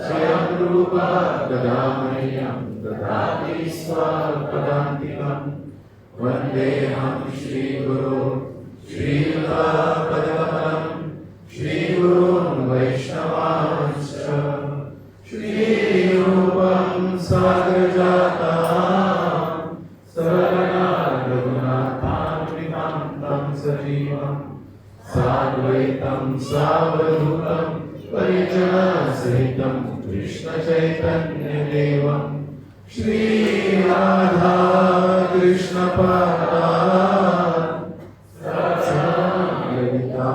स्वयं रूपा ददामह्यं ददाति स्वपदान्तिकम् वन्देऽहं श्रीगुरो श्रीयुतापदकमलं श्रीगुरून् वैष्णवांश्च श्रीरूपं साग्रजातां सहगणा रघुनाथान्वितां तं सजीवं साद्वैतं सावधूतं परिजनसहितं कृष्णचैतन्यदेवं श्रीराधा कृष्णपादान् ललिता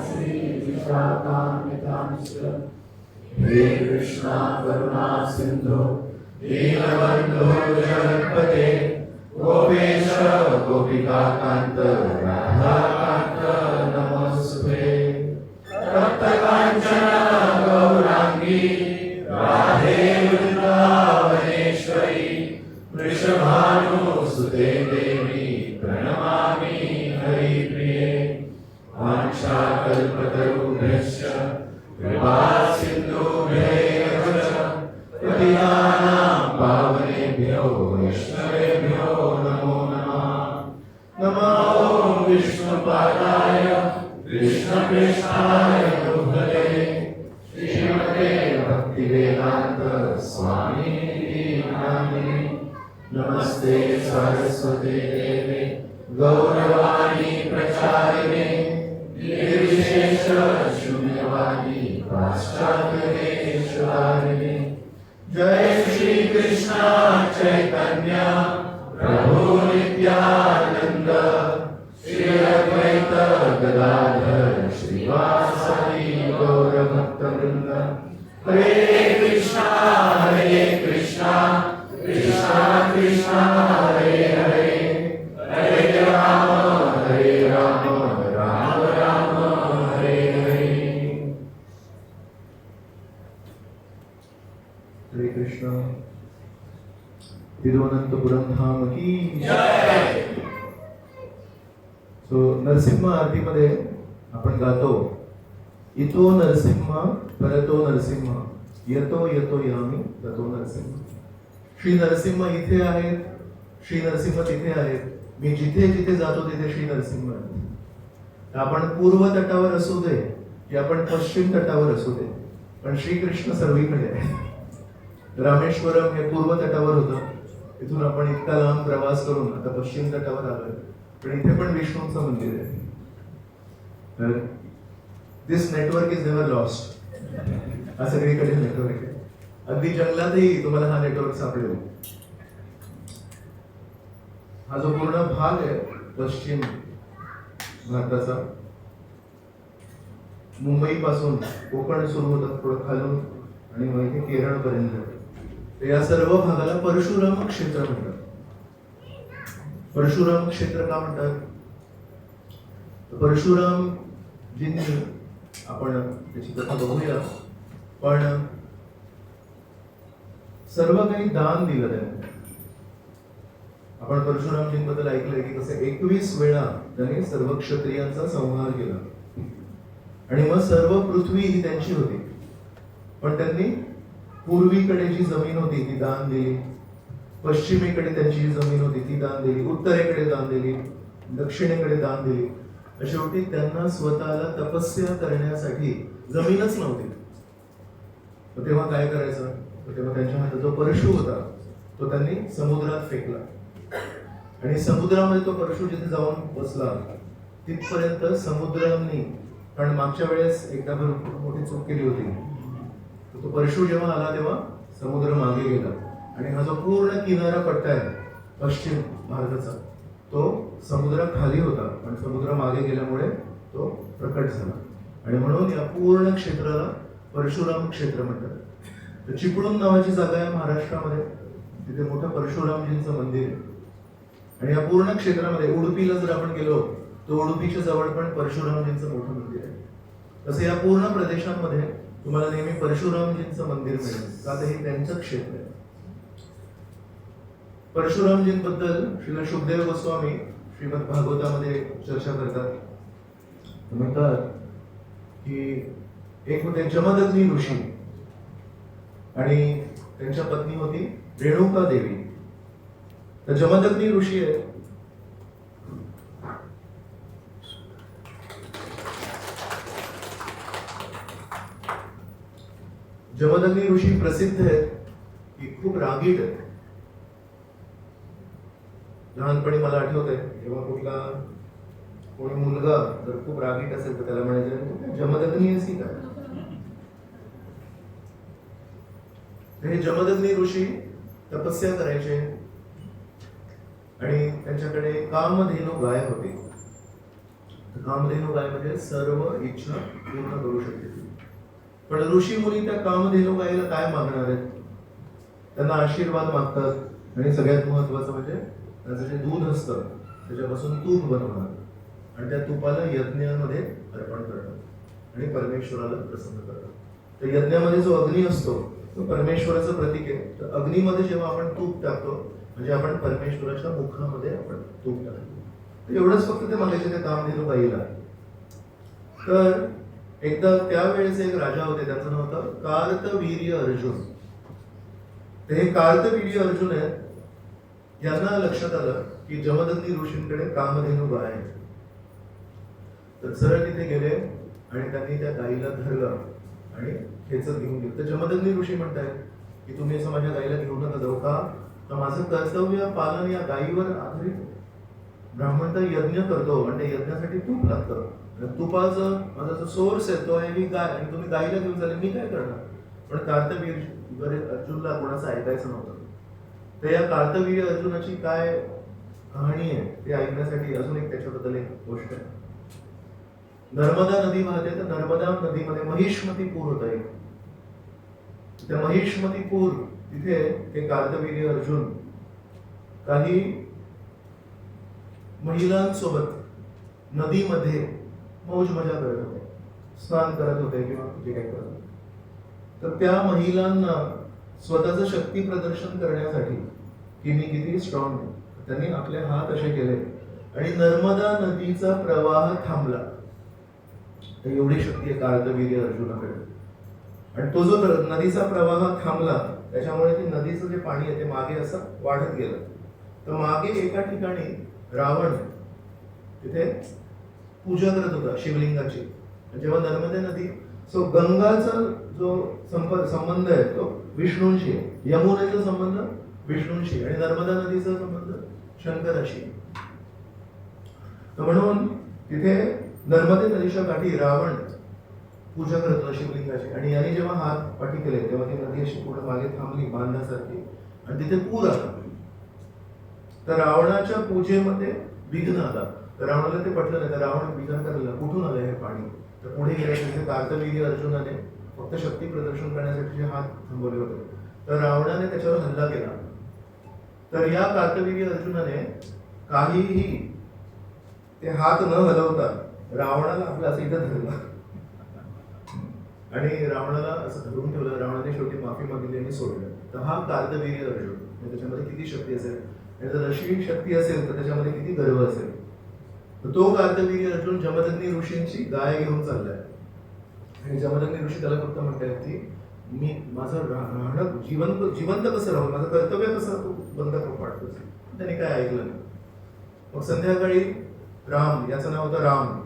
श्रीविशाखान्वितांश्च हे कृष्णा करुणा सिन्धो दीनबन्धो जगत्पते गोपेश गोपिकान्त राधाकान्त नमोऽस्तुते तप्तकाञ्चन गौराङ्गी राधे वृन्दावनेश्वरी वृषभानुसुते देवी प्रणमामि हरिप्रिये वाञ्छाकल्पतरुभ्यश्च कृपासिन्धुभ्यैव च पतितानां पावनेभ्यो वैष्णवेभ्यो नमो नमः नमो विष्णुपादाय कृष्णप्रेष्ठाय भूतले श्रीमते भक्तिवेदान्त स्वामिनिधि नामिने नमस्ते सरस्वते देवे गौरवाणी प्रचारिणे निर्विशेष शून्यवादी पाश्चात्यदेशधारिणे जय श्री कृष्ण चैतन्य प्रभु नित्यानंद श्री अद्वैत गदाधर श्रीवासादि गौर भक्तवृंद हरे कृष्णा कृष्णा कृष्णा हरे हरे हरे राम राम राम हरे हरे। हरे कृष्ण। तिरुवनंतपुरम धाम की जय। सो नरसिंह आरतीमध्ये आपण गातो इतो नरसिंह परतो नरसिंह येतो येतो यामी ततो नरसिंह। श्री नरसिंह इथे आहेत, श्री नरसिंह तिथे आहेत, मी जिथे जिथे जातो तिथे श्री नरसिंह आहेत। आपण पूर्व तटावर असू दे की आपण पश्चिम तटावर असू दे, पण श्रीकृष्ण सर्वीकडे आहे। रामेश्वरम हे पूर्व तटावर होतं, इथून आपण इतका लांब प्रवास करून आता पश्चिम तटावर आलोय, पण इथे पण विष्णूंचं मंदिर आहे। तर दिस नेटवर्क इज नेव्हर लॉस्ट, हा सगळीकडे नेटवर्क आहे। अगदी जंगलातही तुम्हाला हा नेटवर्क सापडेल। हा जो पूर्ण भाग आहे पश्चिम भारताचा, मुंबई पासून कोकण सुरू होतात थोडं खालून आणि मग इथे केरळ पर्यंत, या सर्व भागाला परशुराम क्षेत्र म्हणतात। परशुराम क्षेत्र का म्हणतात? परशुराम जींनी, आपण त्याची कथा बघूया, पण सर्व काही दान दिलं त्यांनी। आपण परशुरामजींबद्दल ऐकलंय की कसे 21 वेळा त्यांनी सर्व क्षत्रियांचा संहार केला आणि मग सर्व पृथ्वी ही त्यांची होती, पण त्यांनी पूर्वीकडे जी जमीन होती ती दान दिली, पश्चिमेकडे त्यांची जी जमीन होती ती दान दिली, उत्तरेकडे दान दिली, दक्षिणेकडे दान दिली। शेवटी त्यांना स्वतःला तपस्या करण्यासाठी जमीनच नव्हती, तेव्हा काय करायचं? तेव्हा त्यांच्या हातात जो परशु होता तो त्यांनी समुद्रात फेकला आणि समुद्रामध्ये तो परशु जिथे जाऊन बसला तिथपर्यंत समुद्राने, कारण मागच्या वेळेस एकदा मोठी चूक केली होती, तो परशु जेव्हा आला तेव्हा समुद्र मागे गेला आणि हा जो पूर्ण किनारा पट्टा आहे पश्चिम भारताचा तो समुद्र खाली होता, पण समुद्र मागे गेल्यामुळे तो प्रकट झाला आणि म्हणून या पूर्ण क्षेत्राला परशुराम क्षेत्र म्हणतात। तर चिपळूण नावाची जागा आहे महाराष्ट्रामध्ये, तिथे मोठं परशुरामजींचं मंदिर आहे आणि या पूर्ण क्षेत्रामध्ये उडुपीला जर आपण गेलो तर उडुपीच्या जवळ पण परशुरामजींचं मोठं मंदिर आहे। तसं या पूर्ण प्रदेशांमध्ये तुम्हाला नेहमी परशुरामजींचं मंदिर मिळेल, का तर हे त्यांचं क्षेत्र आहे। परशुरामजींबद्दल श्रील शुकदेव गोस्वामी श्रीमद भागवतामध्ये चर्चा करतात, म्हणतात की एक होते जमदग्नी ऋषी आणि त्यांच्या पत्नी होती रेणुका देवी. तर जमदग्नी ऋषी आहे, जमदग्नी ऋषी प्रसिद्ध आहेत की खूप रागीट आहेत. लहानपणी मला आठवतंय जेव्हा कुठला कोणी मुलगा जर खूप रागीट असेल तर त्याला म्हणायचं तू काय जमदग्नी आहेस की काय. हे जमदग्नी ऋषी तपस्या करायचे आणि त्यांच्याकडे कामधेनू गाय होती. कामधेनू गाय म्हणजे सर्व इच्छा पूर्ण करू शकते. पण ऋषी मुनी त्या कामधेनू गायीला काय मागणार आहेत? त्यांना आशीर्वाद मागतात आणि सगळ्यात महत्वाचं म्हणजे त्याचं जे दूध असतं त्याच्यापासून तूप बनवणार आणि त्या तुपाला यज्ञामध्ये अर्पण करतात आणि परमेश्वराला प्रसन्न करतात. तर यज्ञामध्ये जो अग्नी असतो तो परमेश्वराचं प्रतीक आहे. तर अग्नीमध्ये जेव्हा आपण तूप टाकतो म्हणजे आपण परमेश्वराच्या मुखामध्ये आपण तूप टाकतो. तर एवढंच फक्त ते मागायचे त्या कामधेनू गायीला. तर एकदा त्यावेळेस एक राजा होते, त्यांचं नाव होतं कार्तवीर्य अर्जुन. तर हे कार्तवीर्य अर्जुन आहेत, यांना लक्षात आलं की जमदग्नी ऋषींकडे कामधेनू गाय आहे. तर सरळ तिथे गेले आणि त्यांनी त्या गायीला धरलं आणि खेचत घेऊन गेलं. तर जमदग्नी ऋषी म्हणतायत की तुम्ही असं माझ्या गायीला घेऊन नका जाऊ का, तर माझं कर्तव्य पालन या गायीवर आधारित. ब्राह्मण तर यज्ञ करतो आणि त्या यज्ञासाठी तूप लागतं. तुपाचं माझा जो सोर्स आहे तो आहे ही गाय आणि तुम्ही गायीला घेऊन चालले, मी काय करणार. पण कार्तवीर्य अर्जुनला कोणाचं ऐकायचं नव्हतं. तर या कार्तवीर्य अर्जुनाची काय कहाणी आहे ते ऐकण्यासाठी अजून एक त्याच्याबद्दल एक गोष्ट आहे. नर्मदा नदी वाहते, तर नर्मदा नदीमध्ये महिष्मती पूर होता एक. त्या महिष्मती पूर तिथे हे कार्तवीर्य अर्जुन काही महिलांसोबत नदीमध्ये मौज मजा करत होते, स्नान करत होते किंवा जे काही करत होते. तर त्या महिलांना स्वतःचं शक्ती प्रदर्शन करण्यासाठी की मी किती स्ट्रॉंग आहे, त्यांनी आपले हात असे केले आणि नर्मदा नदीचा प्रवाह थांबला. एवढी शक्ती आहे कार्तवीर्य अर्जुनाकडे. आणि तो जो नदीचा प्रवाह थांबला त्याच्यामुळे ती नदीचं जे पाणी आहे ते मागे असं वाढत गेलं. तर मागे एका ठिकाणी रावण तिथे पूजा करत होता शिवलिंगाची. जेव्हा नर्मदा नदी गंगाचा जो संबंध आहे तो विष्णूंशी आहे, यमुनेचा संबंध विष्णूंशी आणि नर्मदा नदीचा संबंध शंकराशी. तर म्हणून तिथे नर्मदे नदीच्या काठी रावण पूजा करत होता शिवलिंगाची आणि याने जेव्हा हात पाठी केले तेव्हा ती नदी अशी पूर्ण मागे थांबली बांधासारखी आणि तिथे पूर आला. तर रावणाच्या पूजेमध्ये विघ्न आला. तर रावणाला ते पटलं नाही. तर रावण विचार करायला कुठून आलं हे पाणी. तर पुढे गेले तिथे कार्तवीर्य अर्जुनाने फक्त शक्ती प्रदर्शन करण्यासाठी जे हात थांबवले होते तर रावणाने त्याच्यावर हल्ला केला. तर या कार्तवीर्य अर्जुनाने काहीही ते हात न हलवता रावणाला आपलं असं इथं धरलं आणि रावणाला असं धरून ठेवलं. रावणाने शेवटी माफी मागितली आणि सोडलं. तर हा कार्तवीर्य अर्जुन, त्याच्यामध्ये किती शक्ती असेल आणि जर अशी शक्ती असेल तर त्याच्यामध्ये किती गर्व असेल. तर तो कार्तवीर्य अर्जुन जमदग्नी ऋषींची गाय घेऊन चाललाय आणि जमदग्नी ऋषी त्याला फक्त म्हणतायत की मी माझं राहणं जिवंत कसं राहून माझं कर्तव्य कसं तू बंद करून पाडतोस. त्याने काय ऐकलं नाही. मग संध्याकाळी राम, याचं नाव होतं राम.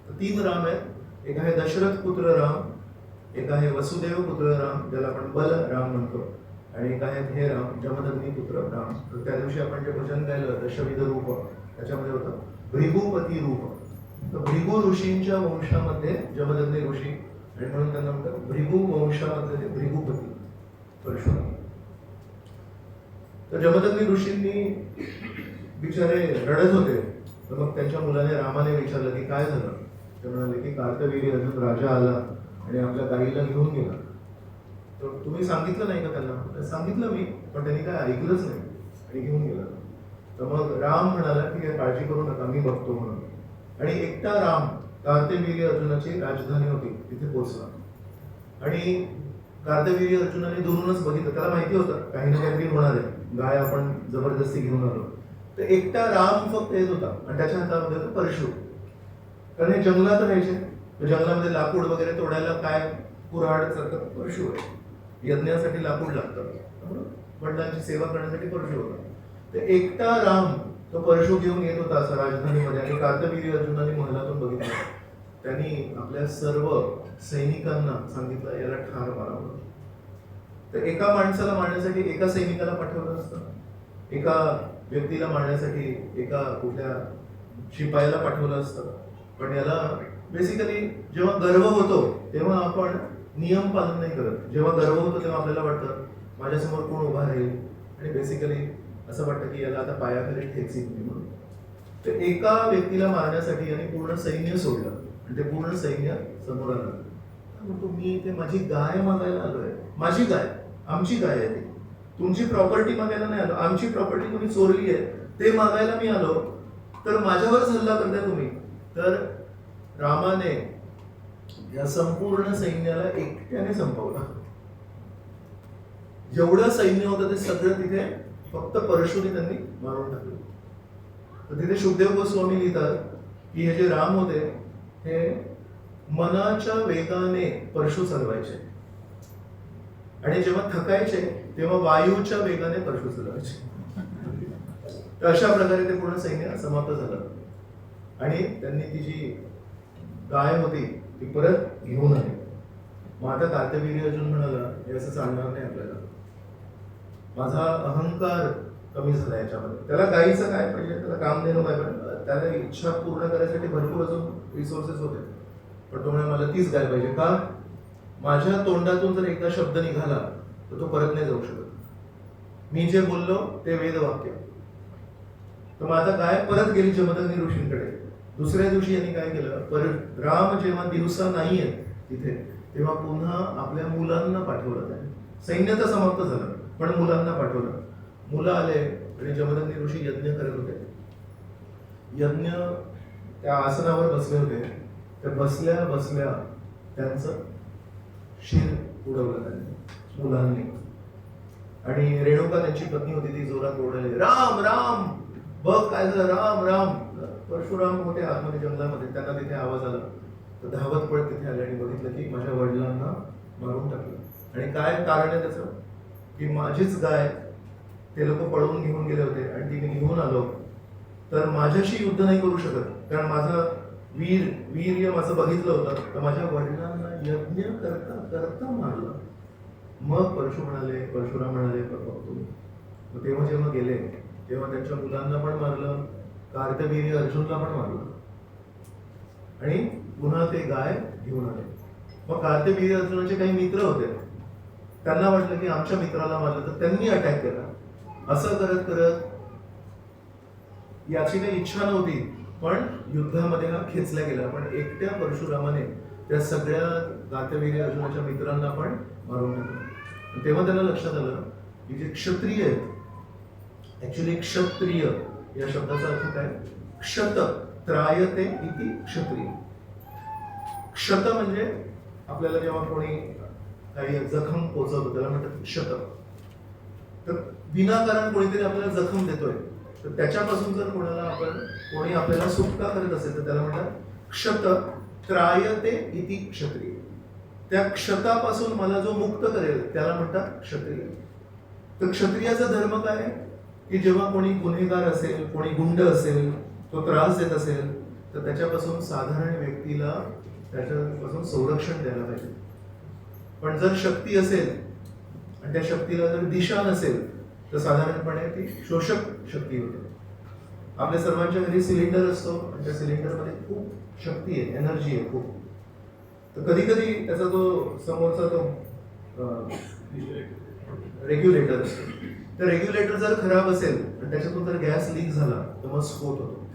तर 3 राम आहेत. एक आहे दशरथ पुत्र राम, एक आहे वसुदेव पुत्र राम ज्याला आपण बल राम म्हणतो आणि एक आहेत हे राम जमदग्नी पुत्र राम. तर त्या दिवशी आपण जे भजन गायलं दशविध रूप त्याच्यामध्ये होतं भृगुपती रूप. तर भृगु ऋषींच्या वंशामध्ये जमदग्नी ऋषी आणि म्हणून त्यांना म्हणतात भृगु वंशामध्ये ते भृगुपती परशुराम. तर जमदग्नी ऋषींनी बिचारे रडत होते. तर मग त्यांच्या मुलाने रामाने विचारलं की काय झालं. ते म्हणाले की कार्तवीर्य अर्जुन राजा आला आणि आपल्या गाईला घेऊन गेला. तर तुम्ही सांगितलं नाही का त्यांना. सांगितलं मी, पण त्यांनी काय ऐकलंच नाही आणि घेऊन गेला. तर मग राम म्हणाला की काय काळजी करू नका, मी बघतो म्हणून. आणि एकटा राम कार्तवीर्य अर्जुनाची राजधानी होती तिथे पोहोचला आणि कार्तवीर्य अर्जुनाने दुरूनच बघितलं. त्याला माहिती होतं काही ना काहीतरी होणार आहे, गाय आपण जबरदस्ती घेऊन आलो. तर एकटा राम फक्त येत होता आणि त्याच्या हातामध्ये होतं परशु. कारण हे जंगलात राहायचे, जंगलामध्ये लाकूड वगैरे तोडायला काय कुऱ्हाडसारखा परशु आहे, यज्ञासाठी लाकूड लागतं, वडिलांची सेवा करण्यासाठी परशु होता. तर एकटा राम तो परशु घेऊन येत होता असं राजधानीमध्ये, आणि कार्तवीर्य अर्जुनाने महलातून बघितलं. त्यांनी आपल्या सर्व सैनिकांना सांगितलं याला ठार मारावं. तर एका माणसाला मारण्यासाठी एका सैनिकाला पाठवलं असतं, एका व्यक्तीला मारण्यासाठी एका कुठल्या शिपायाला पाठवलं असतं. पण याला बेसिकली जेव्हा गर्व होतो तेव्हा आपण नियम पालन नाही करत. जेव्हा गर्व होतो तेव्हा आपल्याला वाटतं माझ्यासमोर कोण उभा राहील, आणि बेसिकली असं वाटतं की याला आता पायाखाली ठेचीन मी म्हणून. तर एका व्यक्तीला मारण्यासाठी यांनी पूर्ण सैन्य सोडलं, आणि ते पूर्ण सैन्य समोर आलं. म्हणतो मी इथे माझी गाय मागायला आलोय, माझी गाय, आमची गाय आहे ती, तुमची प्रॉपर्टी मागायला नाही आलो, आमची प्रॉपर्टी तुम्ही चोरली आहे ते मागायला मी आलो, तर माझ्यावरच हल्ला करताय तुम्ही. तर रामाने या संपूर्ण सैन्याला एकट्याने संपवलं. जेवढं सैन्य होतं ते सगळं तिथे फक्त परशुने त्यांनी मारून टाकलं. तर तिथे शुकदेव गोस्वामी लिहितात की हे जे राम होते हे मनाच्या वेगाने परशु चालवायचे, आणि जेव्हा थकायचे तेव्हा वायूच्या वेगाने परशु चालवायचे. तर अशा प्रकारे ते पूर्ण सैन्य समाप्त झालं, आणि त्यांनी ती जी गाय होती ती परत घेऊन आली. मग आता कार्तवीर्य अर्जुन म्हणाला हे असं चालणार नाही आपल्याला, माझा अहंकार कमी झाला याच्यामध्ये. त्याला गायीचं काय पाहिजे, त्याला काम देणं पाहिजे, त्याला इच्छा पूर्ण करायसाठी भरपूर अजून रिसोर्सेस होते. पण तो म्हणाला मला तीच गाय पाहिजे. का? माझ्या तोंडातून जर एकदा शब्द निघाला तर तो परत नाही जाऊ शकत. मी जे बोललो ते वेदवाक्य. तर मग आता गाय परत गेली जमदग्नी ऋषींकडे. दुसऱ्या दिवशी यांनी काय केलं, परत राम जेव्हा दिवसा नाहीये तिथे तेव्हा पुन्हा आपल्या मुलांना पाठवलं. त्याने सैन्य तर समाप्त झालं पण मुलांना पाठवलं. मुलं आले आणि जमदग्नी ऋषी यज्ञ करत होते. यज्ञ त्या आसनावर बसले होते. त्या बसल्या बसल्या त्यांचं शिर उडवलं त्यांनी मुलांनी. आणि रेणुका त्यांची पत्नी होती ती जोरात ओरडली, राम राम, बघ काय झालं, राम राम. परशुराम होते आतमध्ये जंगलामध्ये, त्यांना तिथे आवाज आला. तर धावत पळत तिथे आले आणि बघितलं की माझ्या वडिलांना मारून टाकलं. आणि काय कारण आहे त्याचं, की माझीच गाय ते लोक पळवून घेऊन गेले होते आणि ती मी घेऊन आलो तर माझ्याशी युद्ध नाही करू शकत, कारण माझं वीर्य माझं बघितलं होतं. तर माझ्या वडिलांना यज्ञ करता करता मारलं. मग परशुराम म्हणाले तुम्ही. मग तेव्हा जेव्हा गेले तेव्हा त्यांच्या मुलांना पण मारलं, कार्तवीर्य अर्जुनला पण मारलं, आणि पुन्हा ते गाय घेऊन आले. मग कार्तवीर्य अर्जुनाचे काही मित्र होते, त्यांना वाटलं की आमच्या मित्राला मारलं, तर त्यांनी अटॅक केला. असं करत करत याची काही इच्छा नव्हती पण युद्धामध्ये हा खेचला गेला. पण एकट्या परशुरामाने त्या सगळ्या कार्तवीर्य अर्जुनाच्या मित्रांना पण मारून टाकलं. तेव्हा त्यांना लक्षात आलं की जे क्षत्रिय आहेत, ऍक्च्युली क्षत्रिय या शब्दाचा अर्थ काय, क्षत त्रायते इति क्षत्रिय. क्षत म्हणजे आपल्याला जेव्हा कोणी काही जखम पोचवतो त्याला म्हणतात क्षत. तर विनाकारण कोणीतरी आपल्याला जखम देतोय तर त्याच्यापासून जर कोणी आपल्याला सुटका करत असेल तर त्याला म्हणतात क्षत त्रायते इति क्षत्रिय. त्या क्षतापासून मला जो मुक्त करेल त्याला म्हणतात क्षत्रिय. तर क्षत्रियाचा धर्म काय आहे की जेव्हा कोणी गुन्हेगार असेल, कोणी गुंड असेल, तो त्रास देत असेल तर त्याच्यापासून साधारण व्यक्तीला त्याच्यापासून संरक्षण द्यायला पाहिजे. पण जर शक्ती असेल आणि त्या शक्तीला जर दिशा नसेल तर साधारणपणे ती शोषक शक्ती होते. आपल्या सर्वांच्या घरी सिलेंडर असतो आणि त्या सिलेंडरमध्ये खूप शक्ती आहे, एनर्जी आहे खूप. तर कधी कधी त्याचा जो समोरचा तो रेग्युलेटर असतो, तर रेग्युलेटर जर खराब असेल आणि त्याच्यातून जर गॅस लीक झाला तर मग स्फोट होतो.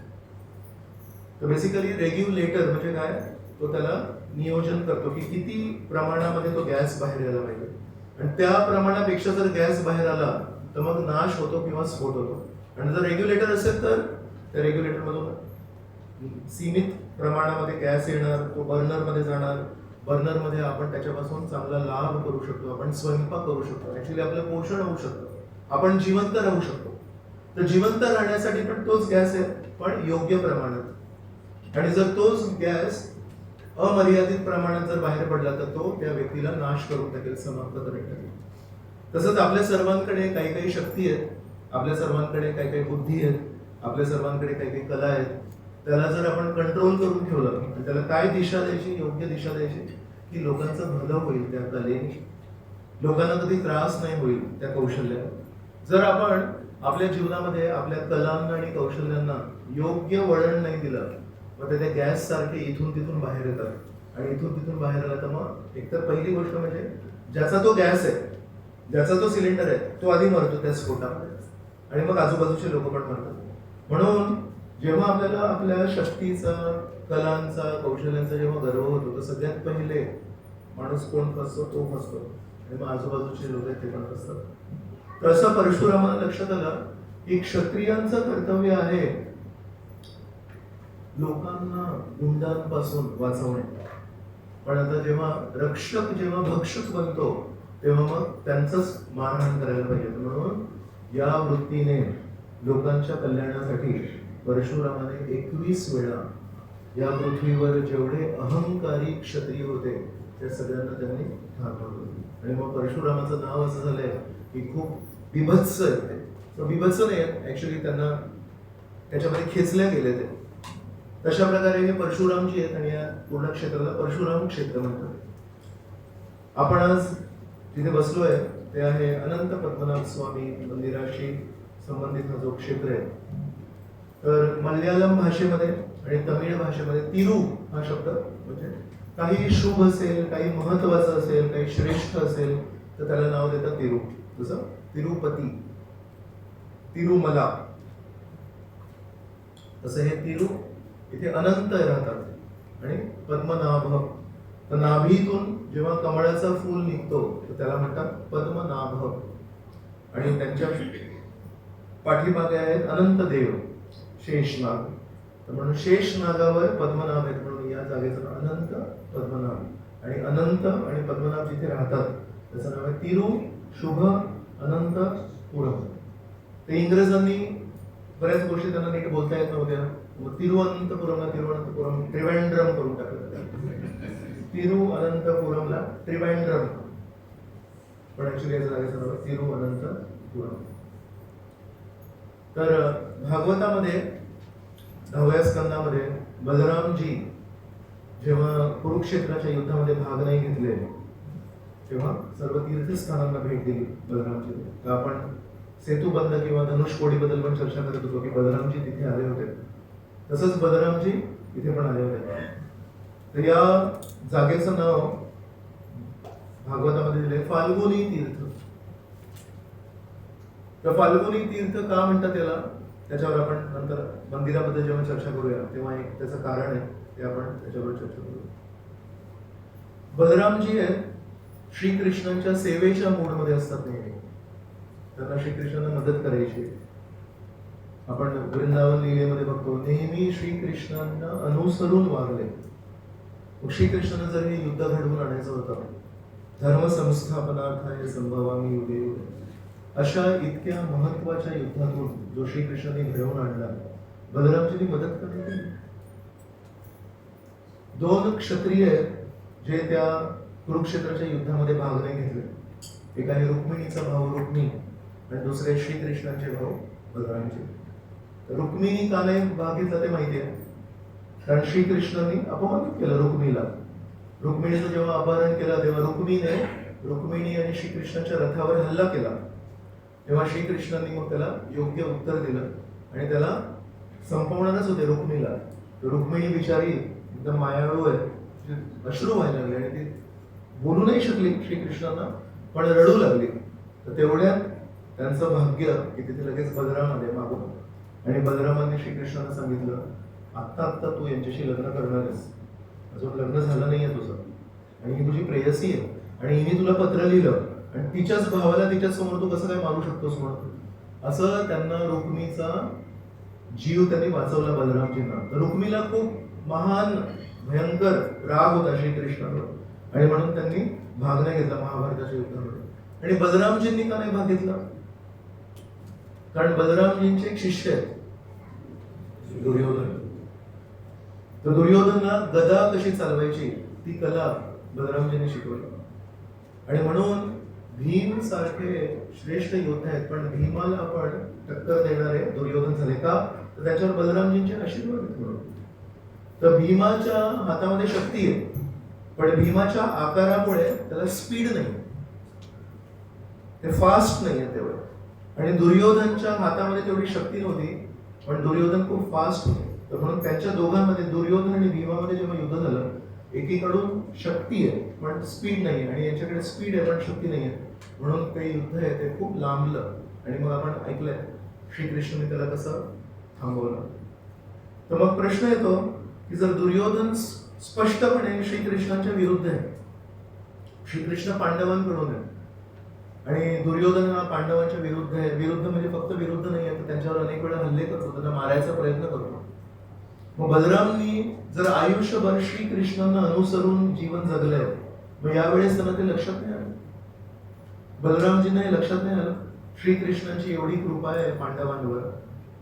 तर बेसिकली रेग्युलेटर म्हणजे काय, तो त्याला नियोजन करतो की किती प्रमाणामध्ये तो गॅस बाहेर यायला पाहिजे, आणि त्या प्रमाणापेक्षा जर गॅस बाहेर आला तर मग नाश होतो किंवा स्फोट होतो. आणि जर रेग्युलेटर असेल तर त्या रेग्युलेटरमधून सीमित प्रमाणामध्ये गॅस येणार, तो बर्नरमध्ये जाणार. बर्नरमध्ये आपण त्याच्यापासून चांगला लाभ करू शकतो, आपण स्वयंपाक करू शकतो, ऍक्च्युली आपलं पोषण होऊ शकतं, आपण जिवंत राहू शकतो. तर जिवंत राहण्यासाठी पण तोच गॅस आहे पण योग्य प्रमाणात. आणि जर तोच गॅस अमर्यादित प्रमाणात जर बाहेर पडला तर तो त्या व्यक्तीला नाश करून टाकेल, समाप्त करून टाकेल. तसंच आपल्या सर्वांकडे काही काही शक्ती आहेत, आपल्या सर्वांकडे काही काही बुद्धी आहेत, आपल्या सर्वांकडे काही काही कला आहेत. त्याला जर आपण कंट्रोल करून ठेवलं आणि त्याला काय दिशा द्यायची, योग्य दिशा द्यायची की लोकांचं भलं होईल त्या कलेने, लोकांना कधी त्रास नाही होईल त्या कौशल्याने. जर आपण आपल्या जीवनामध्ये आपल्या कलांना आणि कौशल्यांना योग्य वळण नाही दिलं, मग ते गॅस सारखे इथून तिथून बाहेर येतात. आणि इथून तिथून बाहेर आला तर मग एकतर पहिली गोष्ट म्हणजे ज्याचा तो गॅस आहे, ज्याचा तो सिलेंडर आहे, तो आधी मरतो त्या स्फोटामध्ये आणि मग आजूबाजूचे लोक पण मरतात. म्हणून जेव्हा आपल्याला आपल्या शक्तीचा, कलांचा, कौशल्यांचा जेव्हा गर्व होतो तर सगळ्यात पहिले माणूस कोण फसतो, तो फसतो आणि मग आजूबाजूचे लोक आहेत ते पण फसतात. तर असं परशुरामाला लक्षात आलं की क्षत्रियांचं कर्तव्य आहे लोकांना गुंडांपासून वाचवणे. पण आता जेव्हा रक्षक, जेव्हा भक्षक बनतो तेव्हा मग त्यांचंच मारहाण करायला पाहिजे. म्हणून या वृत्तीने लोकांच्या कल्याणासाठी परशुरामाने 21 वेळा या पृथ्वीवर जेवढे अहंकारी क्षत्रिय होते त्या सगळ्यांना त्यांनी थांबवलं. आणि मग परशुरामाचं नाव असं झालंय की खूप बिभत्स आहे. बिभत्स नाही, ऍक्च्युली त्यांना त्याच्यामध्ये खेचल्या गेले ते. तशा प्रकारे हे परशुरामजी आहेत आणि या पूर्ण क्षेत्राला परशुराम क्षेत्र म्हणतात. आपण आज जिथे बसलोय ते आहे अनंत पद्मनाभ स्वामी मंदिराशी संबंधित हा जो क्षेत्र आहे. तर मल्याळम भाषेमध्ये आणि तमिळ भाषेमध्ये तिरू हा शब्द म्हणजे काही शुभ असेल, काही महत्वाचं असेल, काही श्रेष्ठ असेल तर त्याला नाव देतात तिरू. जसं तिरुपती, तिरुमला, तसं हे तिरू इथे अनंत राहतात. आणि पद्मनाभ, तर नाभीतून जेव्हा कमळाचं फूल निघतो तर त्याला म्हणतात पद्मनाभ. आणि त्यांच्या पाठीमागे आहेत अनंत देव, शेषनाग. तर म्हणून शेषनागावर पद्मनाभ आहेत म्हणून या जागेचं नाव अनंत पद्मनाभ. आणि अनंत आणि पद्मनाभ जिथे राहतात त्याचं नाव आहे तिरू शुभ अनंतपुरम. ते इंग्रजांनी बऱ्याच गोष्टी त्यांना नीट बोलता येत नव्हत्या, मग तिरुअनंतपुरमला तिरुअनंतपुरम त्रिवेंद्रम करून टाकलं. तिरुअनंतपुरमला त्रिवेंद्रम, पण ऍक्च्युली याच्या जागेचं नाव आहे तिरुअनंतपुरम. तर भागवतामध्ये 10व्या स्कंदामध्ये बलरामजी जेव्हा कुरुक्षेत्राच्या युद्धामध्ये भाग नाही घेतले तेव्हा सर्व तीर्थस्थानांना भेट दिली बलरामजी. तर आपण सेतुबंध किंवा धनुषकोडीबद्दल पण चर्चा करत होतो की बलरामजी तिथे आले होते, तसंच बलरामजी इथे पण आले होते. तर या जागेचं नाव भागवतामध्ये दिले फाल्गुनी तीर्थ. तर फाल्गुनी तीर्थ का म्हणतात त्याला, त्याच्यावर आपण नंतर मंदिराबद्दल जेव्हा चर्चा करूया तेव्हा एक त्याचं कारण आहे, ते आपण त्याच्यावर चर्चा करूया. बलरामजी आहेत श्रीकृष्णांच्या सेवेच्या मूडमध्ये असतात नेहमी. त्यांना श्रीकृष्णांना मदत करायची. आपण वृंदावन लीलेमध्ये बघतो नेहमी श्रीकृष्णांना अनुसरून वागले. श्रीकृष्णांना जर हे युद्ध घडवून आणायचं होतं, धर्म संस्थापनार्थाय संभवामी युगे युगे, अशा इतक्या महत्वाच्या युद्धातून जो श्रीकृष्णांनी घडवून आणला, बलरामजींनी मदत करण्याची. 2 क्षत्रिय जे त्या कुरुक्षेत्राच्या युद्धामध्ये भाग नाही घेतले. एक आहे रुक्मिणीचा भाऊ रुक्मी आणि दुसरे श्रीकृष्णांचे भाऊ बलरामजी. रुक्मिणी का नाही भाग घेतला ते माहिती आहे, कारण श्रीकृष्णांनी अपमानित केलं रुक्मिणीला. रुक्मिणीचं जेव्हा अपहरण केलं तेव्हा रुक्मिणी आणि श्रीकृष्णाच्या रथावर हल्ला केला. तेव्हा श्रीकृष्णांनी मग त्याला योग्य उत्तर दिलं आणि त्याला संपवणारच होते रुक्मिणीला. रुक्मिणी बिचारी एकदम मायाळू आहे, अश्रू व्हायला लागले आणि ती बोलू नाही शकली श्रीकृष्णांना, पण रडू लागली. तर तेवढ्यात त्यांचं भाग्य की तिथे लगेच बलराम आले मागून आणि बलरामांनी श्रीकृष्णांना सांगितलं आत्ता तू यांच्याशी लग्न करणार आहेस, अजून लग्न झालं नाहीये तुझं आणि ही तुझी प्रेयसी आहे आणि हिने तुला पत्र लिहिलं आणि तिच्याच भावाला तिच्याच समोर तू कसं काय मारू शकतोस म्हणून. असं त्यांना रुक्मीचा जीव त्यांनी वाचवला बलरामजींना. तर रुक्मीला खूप महान भयंकर राग होता श्रीकृष्णावर आणि म्हणून त्यांनी भाग नाही घेतला महाभारताच्या युद्धामध्ये. आणि बलरामजींनी का नाही भाग घेतला, कारण बलरामजींचे एक शिष्य आहेत दुर्योधन. तर दुर्योधनला गदा कशी चालवायची ती कला बलरामजीने शिकवली. आणि म्हणून भीम सारखे श्रेष्ठ योद्धे आहेत, पण भीमाला आपण टक्कर देणारे दुर्योधन झाले का, तर त्याच्यावर बलरामजींचे आशीर्वाद आहेत म्हणून. तर भीमाच्या हातामध्ये शक्ती आहे, पण भीमाच्या आकारामुळे त्याला स्पीड नाही, ते फास्ट नाही आहे तेवढं. आणि दुर्योधनच्या हातामध्ये तेवढी शक्ती नव्हती, पण दुर्योधन खूप फास्ट होते. तर म्हणून त्यांच्या दोघांमध्ये, दुर्योधन आणि भीमामध्ये जेव्हा युद्ध झालं, एकीकडून शक्ती आहे पण स्पीड नाही आहे, आणि यांच्याकडे स्पीड आहे पण शक्ती नाही आहे, म्हणून काही युद्ध आहे ते खूप लांबलं. आणि मग आपण ऐकलंय श्रीकृष्णाने त्याला कसं थांबवलं. तर मग प्रश्न येतो की जर दुर्योधन स्पष्टपणे श्रीकृष्णांच्या विरुद्ध आहे, श्रीकृष्ण पांडवांकडून आहे आणि दुर्योधन हा पांडवांच्या विरुद्ध आहे, विरुद्ध म्हणजे फक्त विरुद्ध नाही आहे, तर त्यांच्यावर अनेक वेळा हल्ले करतो, त्यांना मारायचा प्रयत्न करतो. मग बलरामनी जर आयुष्यभर श्रीकृष्णांना अनुसरून जीवन जगलंय, मग यावेळेस त्यांना ते लक्षात नाही आलं, बलरामजींना हे लक्षात नाही आलं श्रीकृष्णांची एवढी कृपा आहे पांडवांवर,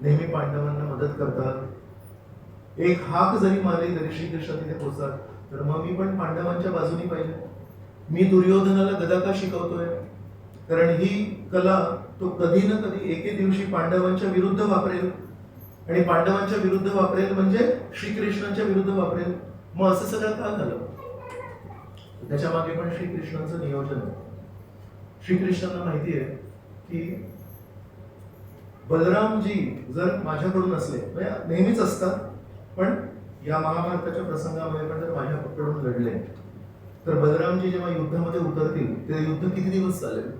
नेहमी पांडवांना मदत करतात, एक हाक जरी मारली तरी श्रीकृष्ण तिथे पोहोचतात, तर मग मी पण पांडवांच्या बाजूनी पाहिजे. मी दुर्योधनाला गदा का शिकवतोय, कारण ही कला तो कधी ना कधी एके दिवशी पांडवांच्या विरुद्ध वापरेल, आणि पांडवांच्या विरुद्ध वापरेल म्हणजे श्रीकृष्णांच्या विरुद्ध वापरेल. मग असं सगळं का झालं, त्याच्या मागे पण श्रीकृष्णांचं नियोजन आहे. श्रीकृष्णांना माहिती आहे की बलरामजी जर माझ्याकडून असले, नेहमीच असतात, पण या महाभारताच्या प्रसंगामध्ये पण जर माझ्याकडून लढले, तर बलरामजी जेव्हा युद्धामध्ये उतरतील ते युद्ध किती दिवस चालेल.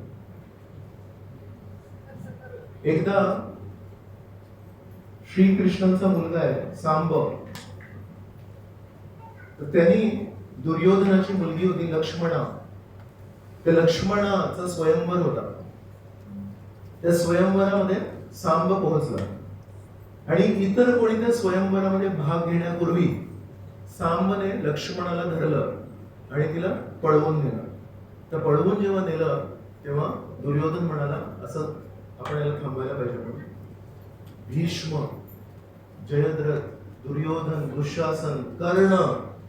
एकदा श्रीकृष्णांचा मुलगा आहे सांब, तर त्यांनी दुर्योधनाची मुलगी होती लक्ष्मणा, त्या लक्ष्मणाचा स्वयंवर होता. त्या स्वयंवरामध्ये सांब पोहोचला, आणि इतर कोणी त्या स्वयंवरामध्ये भाग घेण्यापूर्वी सांबने लक्ष्मणाला धरलं आणि तिला पळवून नेलं. तर पळवून जेव्हा नेलं तेव्हा दुर्योधन म्हणाला असं आपण याला थांबवायला पाहिजे म्हणून. भीष्म, जयद्रथ, दुर्योधन, दुःशासन, कर्ण,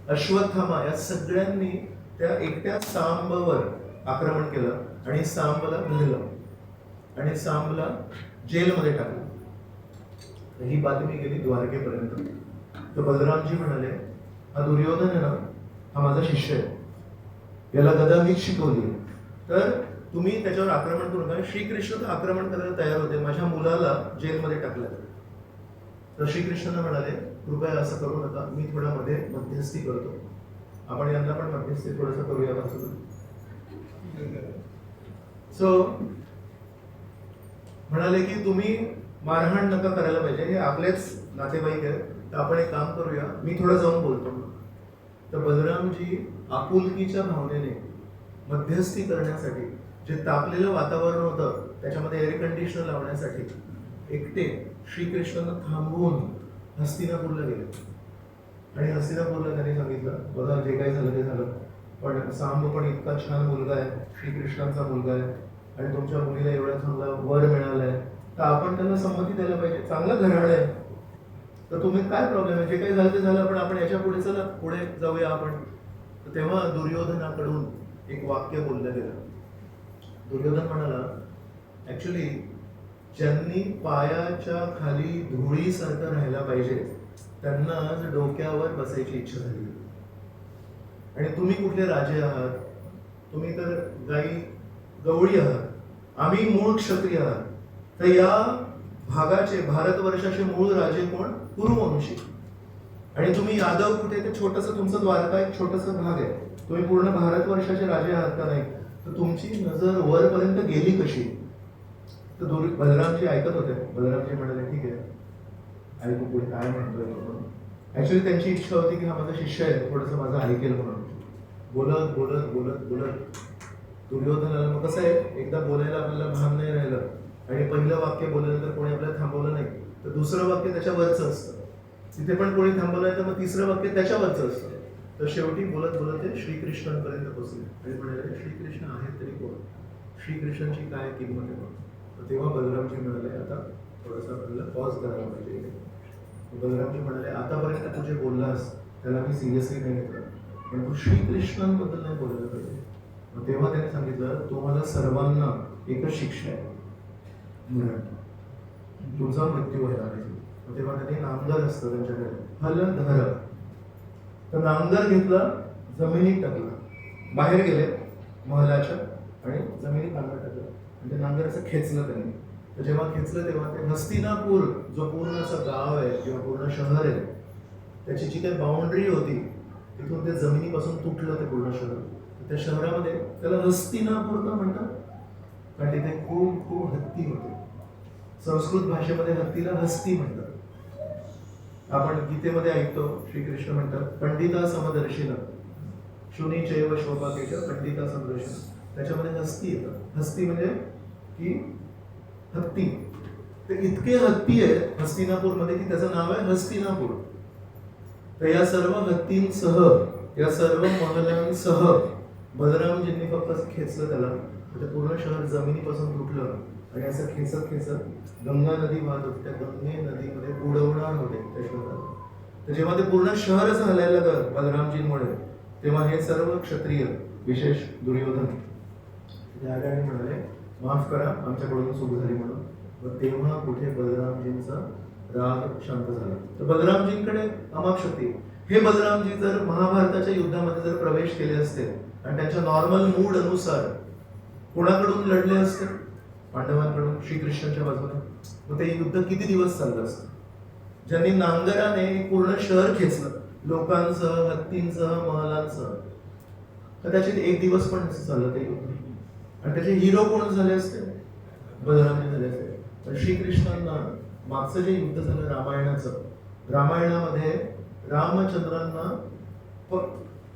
अश्वत्थामा या सगळ्यांनी त्या एकट्या सांबवर आक्रमण केलं आणि सांबला धरलं आणि सांबला जेलमध्ये टाकलं. ही बातमी गेली द्वारकेपर्यंत. तर बलरामजी म्हणाले हा दुर्योधन आहे ना, हा माझा शिष्य आहे, याला गदा मीच शिकवली, तर तुम्ही त्याच्यावर आक्रमण करू नका. श्रीकृष्ण तर आक्रमण करायला तयार होते, माझ्या मुलाला जेलमध्ये टाकलं. तर श्रीकृष्णांना म्हणाले कृपया असं करू नका, मी थोडा मध्ये मध्यस्थी करतो, आपण यांना पण मध्यस्थी थोडंसं करूया असं. सो म्हणाले की तुम्ही मारहाण नका करायला पाहिजे, हे आपलेच नातेवाईक आहेत, तर आपण एक काम करूया, मी थोडं जाऊन बोलतो. तर बलरामजी आपुलकीच्या भावनेने मध्यस्थी करण्यासाठी, जे तापलेलं वातावरण होतं त्याच्यामध्ये एअर कंडिशनर लावण्यासाठी एकटे श्रीकृष्णांना थांबवून हस्तिनापूरला गेले. आणि हस्तिनापूरला त्यांनी सांगितलं बघा जे काही झालं ते झालं, पण सांब पण इतका छान मुलगा आहे, श्रीकृष्णांचा मुलगा आहे, आणि तुमच्या मुलीला एवढा चांगला वर मिळालाय, तर आपण त्यांना संमती द्यायला पाहिजे, चांगलं घराणं आहे, तर तुम्ही काय प्रॉब्लेम आहे, जे काही झालं ते झालं, पण आपण याच्या पुढे चला पुढे जाऊया आपण. तर तेव्हा दुर्योधनाकडून एक वाक्य बोललं गेलं. दुर्योधन म्हणाला ऍक्च्युली ज्यांनी पायाच्या खाली धुळीसारखं राहायला पाहिजे त्यांना आज डोक्यावर बसायची इच्छा झाली, आणि तुम्ही कुठले राजे आहात, तुम्ही तर गाई गवळी आहात, आम्ही मूळ क्षत्रिय आहात. तर या भागाचे, भारतवर्षाचे मूळ राजे कोण, कुरुवंशी, आणि तुम्ही यादव कुठे, ते छोटंसं तुमचं द्वारका एक छोटंसं भाग आहे, तुम्ही पूर्ण भारतवर्षाचे राजे आहात का नाही, तर तुमची नजर वरपर्यंत गेली कशी. तर बलरामजी ऐकत होते. बलरामजी म्हणाले ठीक आहे ऐकू पुढे काय म्हणतोय. ऍक्च्युली त्यांची इच्छा होती की हा माझा शिष्य आहे, थोडंसं माझं ऐकेल म्हणून. बोलत बोलत बोलत बोलत दुर्योधनाला, मग कसं आहे एकदा बोलायला आपल्याला भान नाही राहिलं आणि पहिलं वाक्य बोलल्यानंतर कोणी आपल्याला थांबवलं नाही तर दुसरं वाक्य त्याच्यावरचं असतं, तिथे पण कोणी थांबवलंय तर मग तिसरं वाक्य त्याच्यावरचं असतं. तर शेवटी बोलत बोलत ते श्रीकृष्णांपर्यंत पोहोचले आणि म्हणाले श्रीकृष्ण आहेत तरी कोण, श्रीकृष्णांची काय किंमत आहे. तर तेव्हा बलरामजी म्हणाले आता थोडंसं आपल्याला पॉज करायला पाहिजे. बलरामजी म्हणाले आतापर्यंत तू जे बोललास त्याला मी सिरियसली नाही घेतलं, पण तू श्रीकृष्णांबद्दल नाही बोलायला पाहिजे. मग तेव्हा त्याने सांगितलं, तुम्हाला सर्वांना एकच शिक्षा आहे, मरण, तुझा मृत्यू व्हायला पाहिजे. मग तेव्हा त्यांनी नांगर असतं त्यांच्याकडे, हलधर, तर नांगर घेतला, जमिनीत टाकला, बाहेर गेले महलाच्या आणि जमिनीत नांगर टाकला आणि ते नांगर असं खेचलं त्यांनी. तर जेव्हा खेचलं तेव्हा ते हस्तिनापूर जो पूर्ण असं गाव आहे किंवा पूर्ण शहर आहे, त्याची जी काही बाउंड्री होती तिथून ते जमिनीपासून तुटलं ते पूर्ण शहर. त्या शहरामध्ये त्याला हस्तिनापूर का म्हणतात, कारण तिथे खूप खूप हत्ती होते. संस्कृत भाषेमध्ये हत्तीला हस्ती म्हणतात. आपण गीतेमध्ये ऐकतो श्रीकृष्ण म्हणतात, पंडिता समदर्शिना शुनी चैव शोभाकेच्या पंडिता समदर्शिना, त्याच्यामध्ये हस्ती येतात. हस्ती म्हणजे की हत्ती. ते इतके हत्ती आहेत हस्तिनापूरमध्ये की त्याचं नाव आहे हस्तिनापूर. तर या सर्व हत्तींसह, या सर्व महलांसह बलरामजींनी फक्त असं खेचलं त्याला, ते पूर्ण शहर जमिनीपासून तुटलं आणि असं खेचत खेचत गंगा नदी वाहत होती. त्या गंगे नदीमध्ये बुडवणार होते त्या शहराला. तर जेव्हा ते पूर्ण शहर असं हलायला लागलं बलरामजींमुळे, तेव्हा हे सर्व क्षत्रिय, विशेष दुर्योधन, त्या ठिकाणी म्हणाले, माफ करा, आमच्याकडून चूक झाली म्हणून. व तेव्हा कुठे बलरामजींचा राग शांत झाला. तर बलरामजींकडे अमाप शक्ती. हे बलरामजी जर महाभारताच्या युद्धामध्ये जर प्रवेश केले असते आणि त्यांच्या नॉर्मल मूड अनुसार कोणाकडून लढले असते, पांडवांकडून, श्रीकृष्णाच्या बाजूने, मग ते युद्ध किती दिवस चाललं असतं. ज्यांनी नांगराने पूर्ण शहर खेचलं, लोकांसह, हत्तींसह, महलांसह, कदाचित एक दिवस पण चाललं ते युद्ध. आणि त्याचे हिरो कोण झाले असते, बलरामजी झाले असते. पण श्रीकृष्णांना मागचं जे युद्ध झालं रामायणाचं, रामायणामध्ये रामचंद्रांना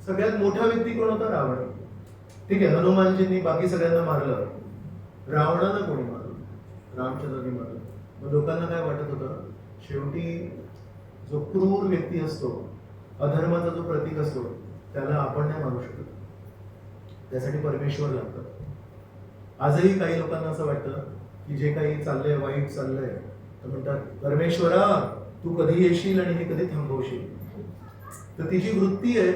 सगळ्यात मोठा व्यक्ती कोण होता, रावण. ठीक आहे, हनुमानजींनी बाकी सगळ्यांना मारलं, रावणाला कोणी मारलं, रामचंद्रांनी मारलं. मग लोकांना काय वाटत होतं, शेवटी जो क्रूर व्यक्ती असतो, अधर्माचा जो प्रतीक असतो, त्याला आपण नाही मारू शकत, त्यासाठी परमेश्वर लागतं. आजही काही लोकांना असं वाटतं की जे काही चाललंय, वाईट चाललंय, तर म्हणतात, परमेश्वरा तू कधी येशील आणि हे कधी थांबवशील. तर ती जी वृत्ती आहे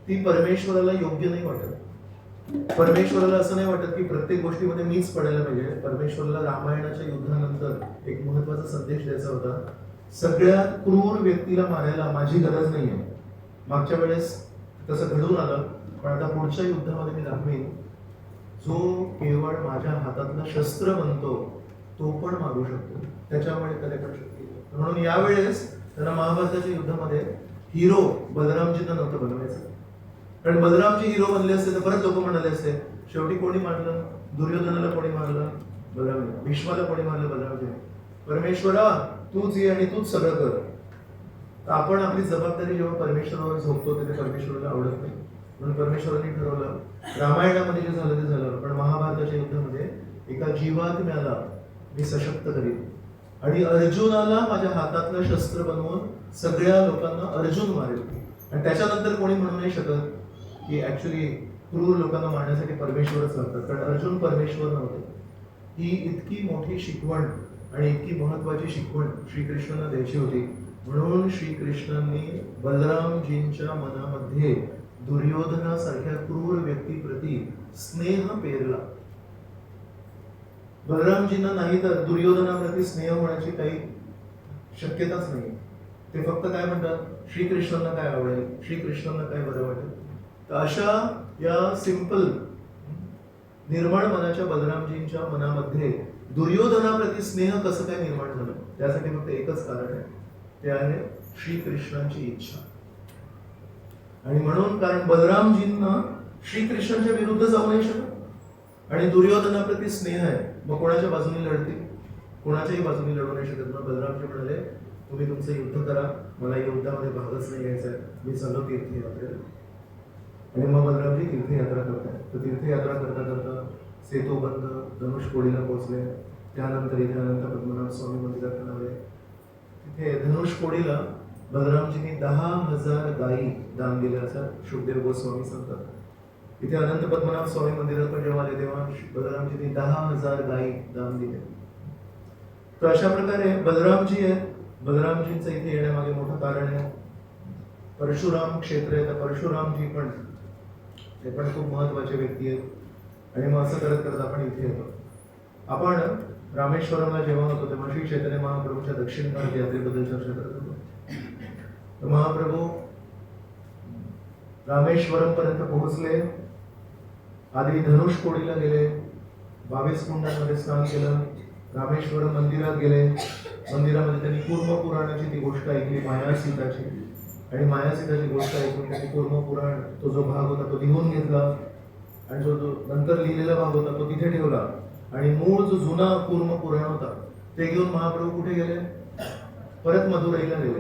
ती परमेश्वराला योग्य नाही वाटत. परमेश्वराला असं नाही वाटत की प्रत्येक गोष्टीमध्ये मीच पडायला पाहिजे. परमेश्वराला रामायणाच्या युद्धानंतर एक महत्वाचा संदेश द्यायचा होता, सगळ्यात क्रूर व्यक्तीला मारायला माझी गरज नाहीये. मागच्या वेळेस तसं घडून आलं, पण आता पुढच्या युद्धामध्ये मी दाखवीन, जो केवळ माझ्या हातातलं शस्त्र बनतो तो पण मारू शकतो, त्याच्यामुळे त्याच्याकडे शक्ती. म्हणून यावेळेस त्यांना महाभारताच्या युद्धामध्ये हिरो बलरामजींना नव्हतं बनवायचं. कारण बलरामजी हिरो बनले असते तर परत लोक म्हणाले असते, शेवटी कोणी मारलं, दुर्योधनाला कोणी मारलं, बलरामजी. भीष्माला कोणी मारलं, बलरामजी. परमेश्वरा तूच ये आणि तूच सगळं कर. तर आपण आपली जबाबदारी जेव्हा परमेश्वरावर झोपतो तेव्हा परमेश्वराला आवडत नाही. म्हणून परमेश्वरांनी ठरवलं, रामायणामध्ये जे झालं ते झालं, पण महाभारताच्या युद्धामध्ये एका जीवात्म्याला मी सशक्त करीन आणि अर्जुनाला माझ्या हातातलं शस्त्र बनवून सगळ्या लोकांना अर्जुन मारेल. आणि त्याच्यानंतर कोणी म्हणू नाही शकत की ऍक्च्युली क्रूर लोकांना मारण्यासाठी परमेश्वरच लागतात, कारण अर्जुन परमेश्वर नव्हते. ही इतकी मोठी शिकवण आणि इतकी महत्वाची शिकवण श्रीकृष्णांना द्यायची होती. म्हणून श्रीकृष्णांनी बलरामजींच्या मनामध्ये दुर्योधनासारख्या क्रूर व्यक्तीप्रती स्नेह पेरला. बलरामजींना नाही तर दुर्योधनाप्रती स्नेह होण्याची काही शक्यताच नाही. ते फक्त काय म्हणतात, श्रीकृष्णांना काय आवडेल, श्रीकृष्णांना काय बरं वाटेल. तर अशा या सिंपल निर्मळ मनाच्या बलरामजींच्या मनामध्ये दुर्योधनाप्रती स्नेह कसं काय निर्माण झालं, त्यासाठी फक्त एकच कारण आहे, ते आहे श्रीकृष्णांची इच्छा. आणि म्हणून कारण बलरामजींना श्रीकृष्णांच्या विरुद्ध जाऊ नाही शकत आणि दुर्योधनाप्रती स्नेह आहे, मग कोणाच्या बाजूने लढतील, कोणाच्याही बाजूने लढू नाही शकत. मग बलरामजी म्हणाले, तुम्ही तुमचं युद्ध करा, मला या युद्धामध्ये भागच नाही घ्यायचा आहे, मी चाललो तीर्थयात्रेला. आणि मग बलरामजी तीर्थयात्रा करतात. तर तीर्थयात्रा करता करता सेतुबंध धनुषकोडीला पोहोचले. त्यानंतर इथे अनंत पद्मनाभ स्वामी मंदिरात आले. तिथे धनुषकोडीला बलरामजींनी 10,000 गायी दान दिल्या असं शुकदेव गोस्वामी सांगतात. इथे अनंत पद्मनाभ स्वामी मंदिरात पण जेव्हा आले तेव्हा बलरामजींनी 10,000 गायी दान दिले. तर अशा प्रकारे बलरामजी आहेत. बलरामजींचं इथे येण्यामागे मोठं कारण आहे परशुराम क्षेत्र आहे, तर परशुरामजी पण ते पण खूप महत्वाचे व्यक्ती आहेत. आणि मग असं करत करत आपण इथे येतो. आपण रामेश्वरमला जेव्हा होतो तेव्हा श्री चैतन्य महाप्रभूच्या दक्षिण भारत यात्रेबद्दल चर्चा करत होतो. तर महाप्रभू रामेश्वरम पर्यंत पोहोचले, आधी धनुषकोडीला गेले, 22 कुंडांमध्ये स्नान केलं, रामेश्वरम मंदिरात गेले. मंदिरामध्ये त्यांनी कूर्म पुराणाची ती गोष्ट ऐकली, माया सीताची. आणि माया सीताची गोष्ट ऐकून त्यांनी कूर्म पुराण तो जो भाग होता तो लिहून घेतला, आणि जो नंतर लिहिलेला भाग होता तो तिथे ठेवला. आणि मूळ जो जुना कूर्म पुराण होता ते घेऊन महाप्रभू कुठे गेले? परत मदुराईला गेले.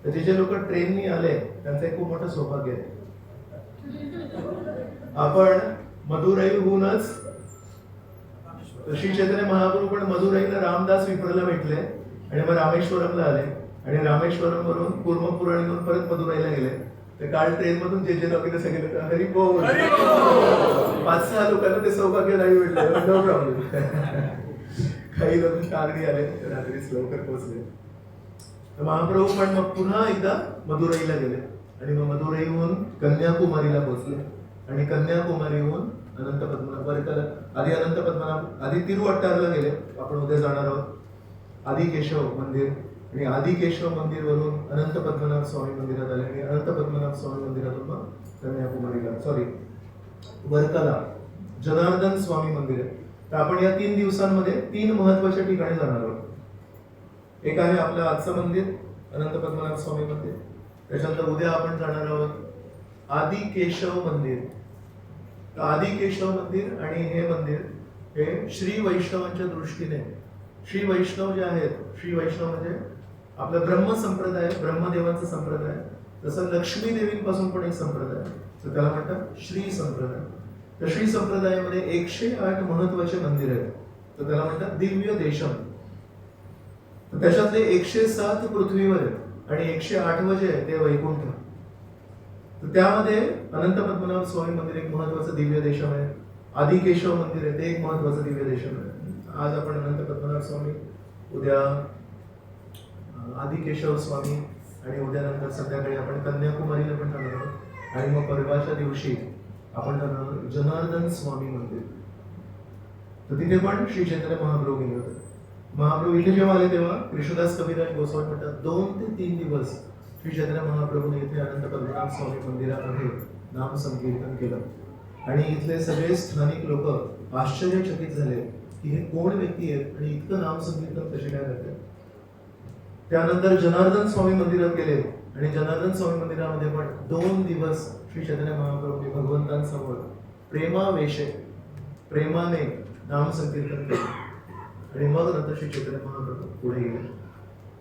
तर जे जे लोक ट्रेननी आले त्यांचं एक खूप मोठं सौभाग्य आहे. आपण मदुराईहूनच श्री चैतन्य महाप्रभू पण मदुराईला रामदास विप्रला भेटले आणि मग रामेश्वरमला आले आणि रामेश्वरम वरून कूर्म पुराण घेऊन परत मदुराईला गेले. तर काल ट्रेन मधून जे लोकांना सगळे हरी बोल 5-6 लोकांना ते सौभाग्य नाही भेटलं. No problem. काही लोक कारणी आले, रात्री लवकर पोहोचले. तर महाप्रभू पण मग पुन्हा एकदा मदुराईला गेले आणि मग मदुराईहून कन्याकुमारीला पोहोचले आणि कन्याकुमारीहून अनंत पद्मनाभ वर्कला, आधी अनंत पद्मनाभ, आधी तिरुवट्टारला गेले. आपण उद्या जाणार आहोत आदि केशव मंदिर, आणि आदि केशव मंदिर वरून अनंत पद्मनाभ स्वामी मंदिरात आले आणि अनंत पद्मनाभ स्वामी मंदिरातून मग कन्याकुमारीला वर्कला जनार्दन स्वामी मंदिर आहे. तर आपण या 3 दिवसांमध्ये 3 महत्वाच्या ठिकाणी जाणार आहोत. एक आहे आपलं आजचं मंदिर अनंत पद्मनाभ स्वामी मंदिर, त्याच्यानंतर उद्या आपण जाणार आहोत आदि केशव मंदिर. तर आदि केशव मंदिर आणि हे मंदिर हे श्री वैष्णवांच्या दृष्टीने, श्री वैष्णव जे आहेत, श्री वैष्णव म्हणजे आपला ब्रह्म संप्रदाय, ब्रह्मदेवांचा संप्रदाय, जसं लक्ष्मी देवींपासून पण एक संप्रदाय आहे, तर त्याला म्हणतात श्री संप्रदाय. तर श्री संप्रदायामध्ये 108 महत्वाचे मंदिर आहेत, तर त्याला म्हणतात दिव्य देशम. तर त्याच्यातले 107 पृथ्वीवर आहेत आणि 108 जे आहे ते वैकुंठ. तर त्यामध्ये अनंत पद्मनाभ स्वामी मंदिर एक महत्वाचं दिव्य देशम आहे. आदि केशव मंदिर आहे ते एक महत्वाचं दिव्य देशम आहे. आज आपण अनंत पद्मनाभ स्वामी, उद्या आदि केशव स्वामी, आणि उद्यानंतर संध्याकाळी आपण कन्याकुमारीला पण जाणार आहोत. आणि मग परवाच्या दिवशी आपण जाणार आहोत जनार्दन स्वामी मंदिर. तर तिथे पण श्री चैतन्य महाप्रभू गेले होते. महाप्रभू इथे जेव्हा आले तेव्हा कृष्णदास कविराज गोस्वामी म्हणतात 2 ते 3 दिवस श्री चैतन्य महाप्रभूने इथे अनंत पद्मनाभ स्वामी मंदिरामध्ये नाम संकीर्तन केलं. आणि इथले सगळे स्थानिक लोक आश्चर्यचकित झाले की हे कोण व्यक्ती आहेत आणि इतकं नाम संकीर्तन कसे काय करतात. त्यानंतर जनार्दन स्वामी मंदिरात गेले आणि जनार्दन स्वामी मंदिरामध्ये पण 2 दिवस श्री चैतन्य महाप्रभूंनी भगवंतांसमोर प्रेमावेशे, प्रेमाने नाम संकीर्तन केले. आणि मग नंतर श्री चैतन्य महाप्रभू पुढे गेले.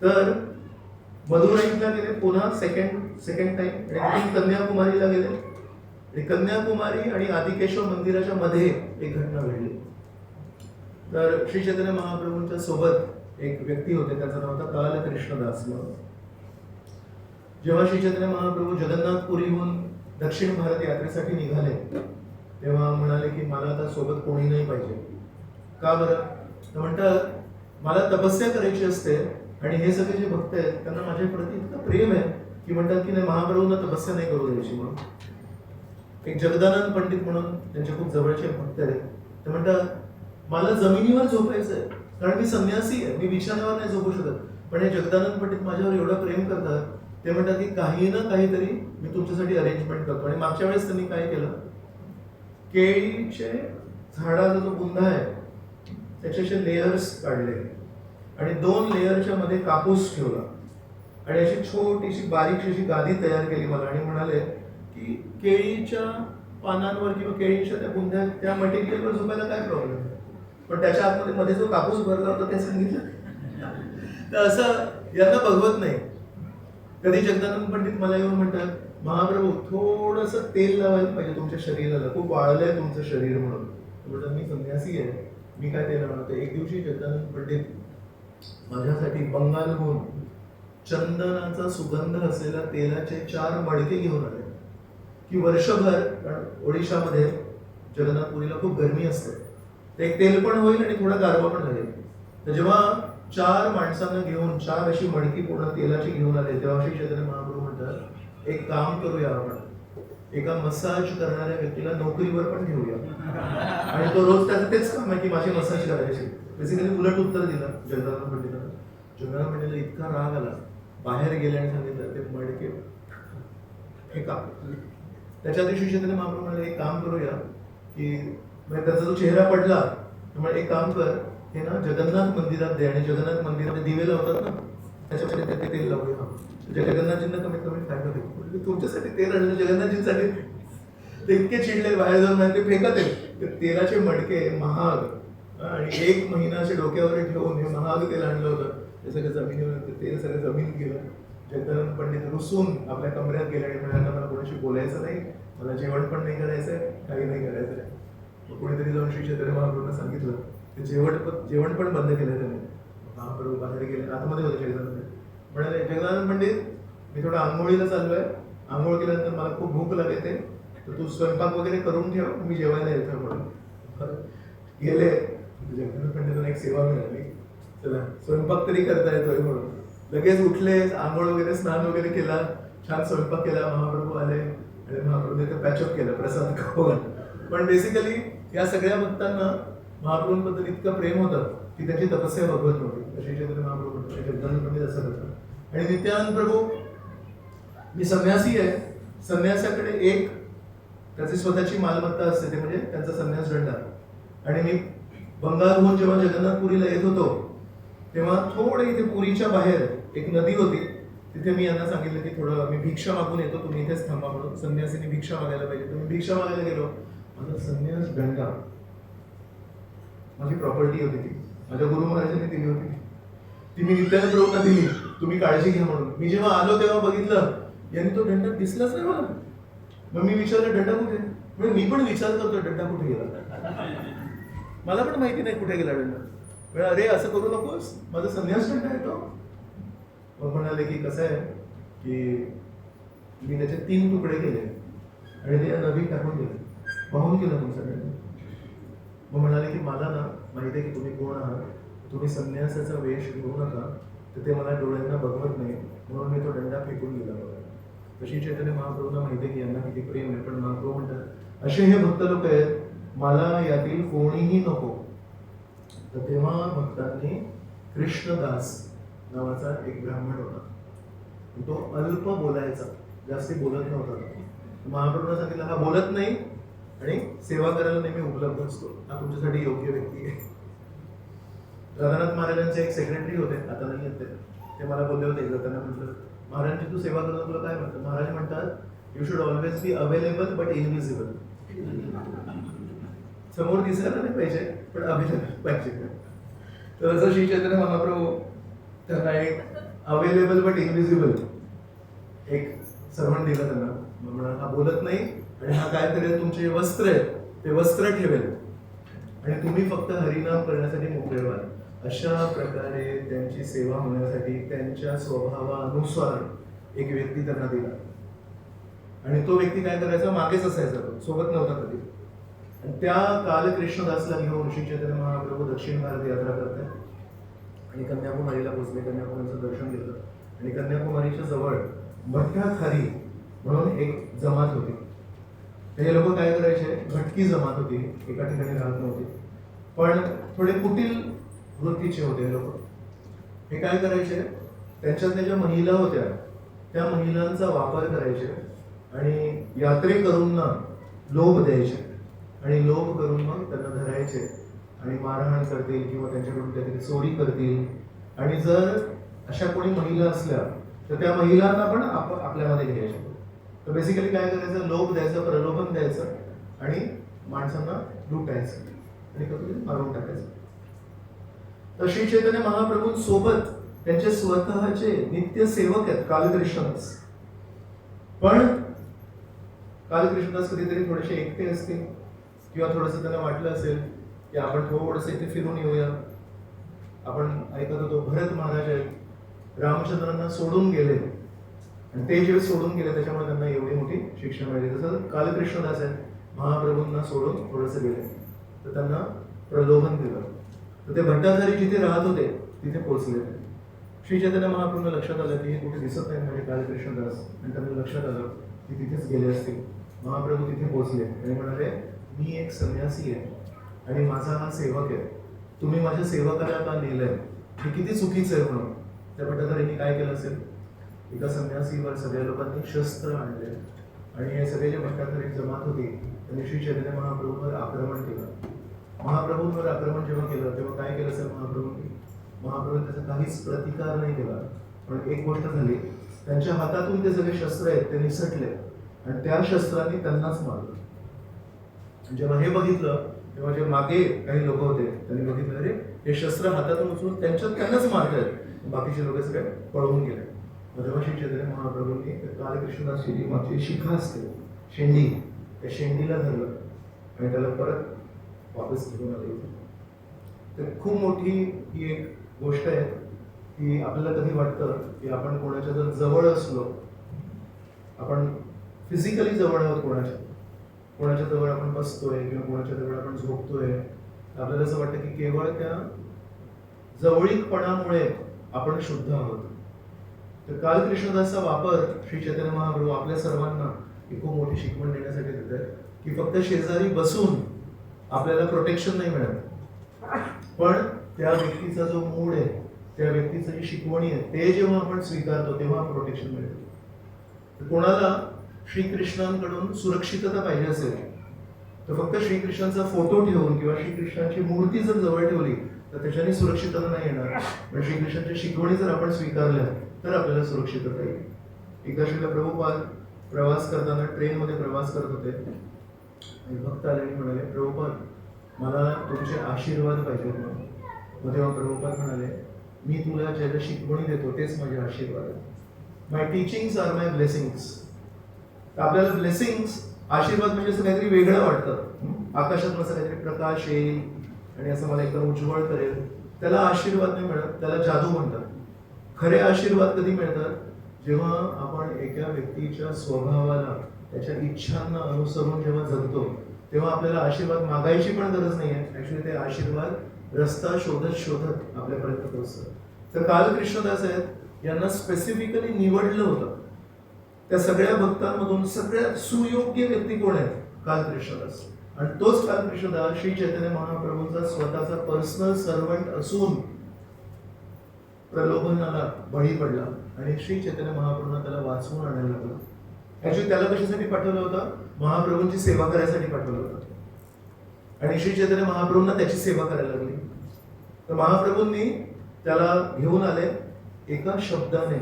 तर मदुराईला गेले पुन्हा सेकंड टाइम, आणि कन्याकुमारीला गेले. आणि कन्याकुमारी आणि आदि केशव मंदिराच्या मध्ये एक घटना घडली. तर श्री चैतन्य महाप्रभूंच्या सोबत एक व्यक्ती होते, त्याचं नाव होतं कालकृष्णदास. जेव्हा श्री चैतन्य महाप्रभू जगन्नाथपुरीहून दक्षिण भारत यात्रेसाठी निघाले तेव्हा म्हणाले की मला आता सोबत कोणी नाही पाहिजे. का बरं? तर म्हणतात मला तपस्या करायची असते आणि हे सगळे जे भक्त आहेत त्यांना माझ्या प्रती इतकं प्रेम आहे की म्हणतात की नाही, महाप्रभूंना तपस्या नाही करू द्यायची. म्हणून एक जगदानंद पंडित म्हणून त्यांचे खूप जवळचे भक्त आहेत, ते म्हणतात मला जमिनीवर झोपायचं आहे कारण मी संन्यासी आहे, मी बिछाण्यावर नाही झोपू शकत. पण हे जगदानंद पंडित माझ्यावर एवढं प्रेम करतात, ते म्हणतात की काही ना काहीतरी मी तुमच्यासाठी अरेंजमेंट करतो. आणि मागच्या वेळेस त्यांनी काय केलं, केळीचे झाडाचा जो बुंदा आहे त्याचे असे लेयर्स काढले आणि 2 लेयरच्या मध्ये कापूस ठेवला आणि अशी छोटीशी बारीकशी अशी गादी तयार केली मला, आणि म्हणाले की केळीच्या पानांवर किंवा केळीच्या त्या बुंद्या त्या मटेरियलवर झोपायला काय प्रॉब्लेम आहे, पण त्याच्या आतमध्ये मध्ये जो कापूस भरला होता ते सांगितलं. तर असं यांना बघवत नाही. कधी जगदानंद पंडित मला येऊन म्हणतात महाप्रभू थोडस तेल लावायला पाहिजे तुमच्या शरीराला, खूप वाळलंय तुमचं शरीर म्हणून. म्हणतात मी संन्यासी आहे, मी काय तेल लावणार. एक दिवशी जगदानंद पंडित माझ्यासाठी बंगालहून चंदनाचा सुगंध असलेल्या तेलाचे 4 मडके घेऊन आले की वर्षभर, कारण ओडिशामध्ये जगन्नाथपुरीला खूप गरमी असते, ते एक तेल पण होईल आणि थोडा गारवा पण लागेल. तर जेव्हा 4 माणसांना घेऊन 4 अशी मडकी पूर्ण तेलाची घेऊन आले तेव्हा श्री चैतन्य महाप्रभू म्हणतात एक काम करूया आपण, एका मसाज करणाऱ्या व्यक्तीला नोकरीवर पण घेऊया आणि तो रोज त्याचं तेच काम आहे की माझी मसाज करायची. बेसिकली उलट उत्तर दिलं जगन्नाथ पंडितांना. जगन्नाथ पंडितला इतका राग आला, बाहेर गेले आणि सांगितलं ते मडके फेका. त्याच्या दिवशी चैतन्य महाप्रभू म्हणाले एक काम करूया की म्हणजे त्याचा जो चेहरा पडला, त्यामुळे एक काम कर, हे ना जगन्नाथ मंदिरात दे आणि जगन्नाथ मंदिरात दिवे लावतात ना त्याच्यामध्ये ते तेल लावूया. जगन्नाथजींना कमीत कमी फायदा होईल. तुमच्यासाठी तेल आणलं जगन्नाथजींसाठी. ते इतके चिडले बाहेर जाऊन ते फेकत आहे. तेलाचे मडके महाग आणि 1 महिना असे डोक्यावर ठेवून हे महाग तेल आणलं होतं. ते सगळं जमिनीवर तेल सगळं जमीन गेलं. जगन्नाथ पंडित रुसून आपल्या कमऱ्यात गेले आणि म्हणाले मला कोणाशी बोलायचं नाही, मला जेवण पण नाही करायचंय, काही नाही करायचंय. मग कोणीतरी जाऊन श्री चैतन्य महाप्रभूंना सांगितलं ते जेवण पण बंद केलं त्याने. महाप्रभू बाहेर गेले, आतमध्ये होते जगन्नाथ. म्हणाले जगन्नाथ पंडित मी थोडं आंघोळीला चाललोय, आंघोळ केल्यानंतर मला खूप भूक लागते, तर तू स्वयंपाक वगैरे करून ठेव, मी जेवायला येतो म्हणून. गेले. जगन्नाथ पंडितांना एक सेवा मिळाली, चला स्वयंपाक तरी करता येतोय म्हणून. लगेच उठले, आंघोळ वगैरे स्नान वगैरे केला, छान स्वयंपाक केला. महाप्रभू आले आणि महाप्रभूने ते पॅचअप केलं प्रसाद खाऊन. पण बेसिकली या सगळ्या भक्तांना महाप्रभूंबद्दल इतकं प्रेम होतं की त्याची तपस्या बघवत नव्हती. अशी चैतन्य महाप्रभू जगन्नाथ पंडित असं करतात. आणि नित्यानंद प्रभू, मी संन्यासी आहे, संन्यासाकडे एक त्याची स्वतःची मालमत्ता असते, ते म्हणजे त्यांचा संन्यास दंडा. आणि मी बंगालहून जेव्हा जगन्नाथपुरीला येत होतो तेव्हा थोडे इथे पुरीच्या बाहेर एक नदी होती, तिथे मी यांना सांगितलं की थोडं मी भिक्षा मागून येतो, तुम्ही इथेच थांबा म्हणून. संन्यासीने भिक्षा मागायला पाहिजे, तुम्ही भिक्षा मागायला गेलो. माझा संन्यास दंडा, माझी प्रॉपर्टी होती ती, माझ्या गुरु महाराजांनी दिली होती ती, मी नित्यानंद प्रभूंना दिली, तुम्ही काळजी घ्या म्हणून. मी जेव्हा आलो तेव्हा बघितलं यांनी तो दंडा दिसलाच नाही मला. मग मी विचारलं दंडा कुठे, म्हणजे मी पण विचार करतोय दंडा कुठे गेला, मला पण माहिती नाही कुठे गेला दंडा. अरे असं करू नकोस, माझा संन्यास दंडा आहे तो. मग म्हणाले की कसं आहे की मी त्याचे 3 तुकडे केले आणि ते नदी टाकून दिले, वाहून केलं तुमचा दंड. मग म्हणाले की मला ना माहिती आहे की तुम्ही कोण आहात, तुम्ही संन्यासाचा वेश घेऊ नका, तर ते मला डोळ्यांना बघवत नाही, म्हणून मी तो दंडा फेकून दिला बघा. तशी चैतन्य महाप्रभूंना माहिती आहे की यांना किती प्रेम आहे. पण महाप्रभू म्हणतात असे हे भक्त लोक आहेत, मला यातील कोणीही नको. तर तेव्हा भक्तांनी कृष्णदास नावाचा एक ब्राह्मण होता, तो अल्प बोलायचा, जास्ती बोलत नव्हता. महाप्रभूंना सांगितलं हा बोलत नाही आणि सेवा करायला नेहमी उपलब्ध असतो, हा तुमच्यासाठी योग्य व्यक्ती आहे. राधानाथ महाराजांचे एक सेक्रेटरी होते, आता नाही येत ते मला बोलले होते एकदा. त्यांना म्हटलं महाराजांची तू सेवा करतो, तुला काय म्हणतं? महाराज म्हणतात you should always be available but invisible. समोर दिसायला नाही पाहिजे पण अवेलेबल पाहिजे. तर असं श्री चैतन्य महाप्रभू त्यांना एक अवेलेबल बट इनविजिबल एक सर्वंट दिलं त्यांना. म्हणाला हा बोलत नाही आणि हा काय करेल, तुमचे वस्त्र आहेत ते वस्त्र ठेवेल आणि तुम्ही फक्त हरिनाम करण्यासाठी मोकळे व्हाल. अशा प्रकारे त्यांची सेवा होण्यासाठी त्यांच्या स्वभावानुसार एक व्यक्ती त्यांना दिला. आणि तो व्यक्ती काय करायचा, मागेच असायचा, तो सोबत नव्हता कधी. आणि त्या काल कृष्णदासला घेऊन श्री चैतन्य महाप्रभू दक्षिण भारत यात्रा करतात आणि कन्याकुमारीला पोहोचले. कन्याकुमारीचं दर्शन घेतलं आणि कन्याकुमारीच्या जवळ भट्टाखारी म्हणून एक जमात होती. हे लोक काय करायचे, भटकी जमात होती, एका ठिकाणी राहत नव्हती, पण थोडे कुटील वृत्तीचे होते लोक. हे काय करायचे, त्यांच्या ज्या महिला होत्या त्या महिलांचा वापर करायचे आणि यात्रेकरूंना लोभ द्यायचे आणि लोभ करून मग त्यांना धरायचे आणि मारहाण करतील किंवा त्यांच्याकडून काहीतरी चोरी करतील. आणि जर अशा कोणी महिला असल्या तर त्या महिलांना पण आपल्यामध्ये घ्यायचे. तर बेसिकली काय करायचं, लोभ द्यायचं, प्रलोभन द्यायचं आणि माणसांना लुटायचं आणि कधी मारून टाकायचं. तर श्री चैतन्य महाप्रभूंसोबत त्यांचे स्वतःचे नित्य सेवक आहेत कालकृष्णदास. पण कालकृष्णदास कधीतरी थोडेसे एकटे असतील किंवा थोडंसं त्यांना वाटलं असेल की आपण थोडंसं इथे फिरून येऊया. आपण ऐकत होतो भरत महाराज आहेत, रामचंद्रांना सोडून गेले आणि ते जे सोडून गेले त्याच्यामुळे त्यांना एवढी मोठी शिक्षा मिळाली. तसं कालकृष्णदास आहेत, महाप्रभूंना सोडून थोडंसं गेले तर त्यांना प्रलोभन दिलं. तर ते भट्टाधारी जिथे राहत होते तिथे पोहोचले श्री चैतन्य महाप्रभूंना लक्षात आलं की हे कुठे दिसत नाही म्हणजे कालकृष्णदास, आणि त्यांना लक्षात आलं की तिथेच गेले असतील. महाप्रभू तिथे पोहोचले आणि म्हणाले, मी एक संन्यासी आहे आणि माझा हा सेवक आहे, तुम्ही माझ्या सेवकाला का नेलंय, हे किती चुकीचं आहे. म्हणून त्या भट्टाधारींनी काय केलं असेल, एका संन्यासीवर सगळ्या लोकांनी शस्त्र आणले आणि हे सगळे जे भट्टाधारी जमात होती त्यांनी श्री चैतन्य महाप्रभूंवर आक्रमण केलं. महाप्रभूंवर आक्रमण जेव्हा केलं तेव्हा काय केलं असेल महाप्रभूंनी, महाप्रभूंनी त्याचा काहीच प्रतिकार नाही केला. पण एक गोष्ट झाली, त्यांच्या हातातून ते सगळे शस्त्र आहेत ते निसटले आणि त्या शस्त्रांनी त्यांनाच मारलं. जेव्हा हे बघितलं तेव्हा जे मागे काही लोक होते त्यांनी बघितलं, अरे हे शस्त्र हातातून उचलून त्यांनाच मारतायत. बाकीचे लोक सगळे पळवून गेले. तेव्हा श्री चैतन्य महाप्रभूंनी कालकृष्णदासची जी मागची शिखा असते, शेंडी, त्या शेंडीला धरलं आणि त्याला परत वापस घेऊन आले. तर खूप मोठी ही एक गोष्ट आहे की आपल्याला कधी वाटतं की आपण कोणाच्या जर जवळ असलो, आपण फिजिकली जवळ आहोत कोणाच्या जवळ आपण बसतोय किंवा कोणाच्या जवळ आपण झोपतोय, आपल्याला असं वाटतं की केवळ त्या जवळीकपणामुळे आपण शुद्ध आहोत. तर कालकृष्णदासचा वापर श्री चैतन्य महाप्रभू आपल्या सर्वांना ही खूप मोठी शिकवण देण्यासाठी देत आहे की फक्त शेजारी बसून आपल्याला प्रोटेक्शन नाही मिळत, पण त्या व्यक्तीचा जो मूड आहे, त्या व्यक्तीचं जी शिकवणी आहे ते जेव्हा आपण स्वीकारतो तेव्हा प्रोटेक्शन मिळतं. कोणाला श्रीकृष्णांकडून सुरक्षितता पाहिजे असेल तर फक्त श्रीकृष्णांचा फोटो ठेवून किंवा श्रीकृष्णांची मूर्ती जर जवळ ठेवली तर त्याच्याने सुरक्षितता नाही येणार. पण श्रीकृष्णांच्या शिकवणी जर आपण स्वीकारल्या तर आपल्याला सुरक्षितता येईल. एकदा श्रील प्रभुपाद प्रवास करताना ट्रेनमध्ये प्रवास करत होते आणि भक्त आले आणि म्हणाले, प्रभुपाद मला तुमचे आशीर्वाद पाहिजेत म्हणून. मग तेव्हा प्रभुपाद म्हणाले, मी तुला ज्याला शिकवणी देतो तेच माझे आशीर्वाद आहेत. माय टीचिंग्स आर माय ब्लेसिंग्स. आपल्याला ब्लेसिंग्स, आशीर्वाद म्हणजे असं काहीतरी वेगळं वाटतं. आकाशात असं काहीतरी प्रकाश येईल आणि असं मला एकदम उज्ज्वल करेल, त्याला आशीर्वाद नाही मिळत, त्याला जादू म्हणतात. खरे आशीर्वाद कधी मिळतात, जेव्हा आपण एका व्यक्तीच्या स्वभावाला, त्याच्या इच्छांना अनुसरून जेव्हा जगतो तेव्हा आपल्याला आशीर्वाद मागायची पण गरज नाही आहे. ऍक्च्युली ते आशीर्वाद रस्ता शोधत शोधत आपल्यापर्यंत पोहोचतात. तर कालकृष्णदास आहेत, यांना स्पेसिफिकली निवडलं होतं. त्या सगळ्या भक्तांमधून सगळ्यात सुयोग्य व्यक्ती कोण आहेत, कालकृष्णदास. आणि तोच कालकृष्णदास श्री चैतन्य महाप्रभूंचा स्वतःचा पर्सनल सर्वंट असून प्रलोभनाला बळी पडला आणि श्री चैतन्य महाप्रभूंना त्याला वाचवून आणायला लागलं. ऍक्च्युली त्याला कशासाठी पाठवलं होतं, महाप्रभूंची सेवा करायसाठी पाठवलं होतं आणि श्री चैतन्य महाप्रभूंना त्याची सेवा करायला लागली. तर महाप्रभूंनी त्याला घेऊन आले, एका शब्दाने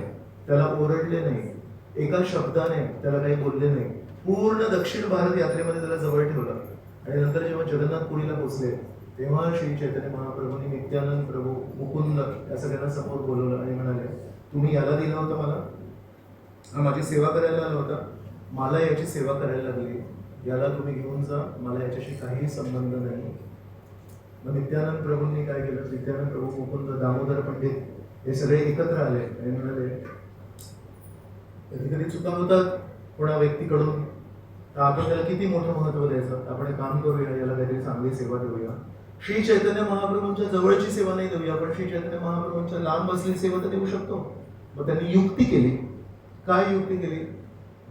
त्याला ओरडले नाही, एका शब्दाने त्याला काही बोलले नाही. पूर्ण दक्षिण भारत यात्रेमध्ये त्याला जवळ ठेवलं आणि नंतर जेव्हा जगन्नाथपुरीला पोहोचले तेव्हा श्री चैतन्य महाप्रभूंनी नित्यानंद प्रभू, मुकुंद या सगळ्यांना समोर बोलवलं आणि म्हणाले, तुम्ही याला दिलं होतं मला, हा माझी सेवा करायला आला होता, मला याची सेवा करायला लागली, याला तुम्ही घेऊन जा, मला याच्याशी काहीही संबंध नाही. मग नित्यानंद प्रभूंनी काय केलं, नित्यानंद प्रभू, मुकुंद, दामोदर पंडित हे सगळे एकत्र आले आणि म्हणाले, कधी कधी चुका होतात कोणा व्यक्तीकडून, तर आपण त्याला किती मोठं महत्व द्यायचं, आपण एक काम करूया, याला काहीतरी चांगली सेवा देऊया. श्री चैतन्य महाप्रभूंच्या जवळची सेवा नाही देऊया, पण श्री चैतन्य महाप्रभूंच्या लांब असलेली सेवा तर देऊ शकतो. मग त्यांनी युक्ती केली. काय युक्ती केली,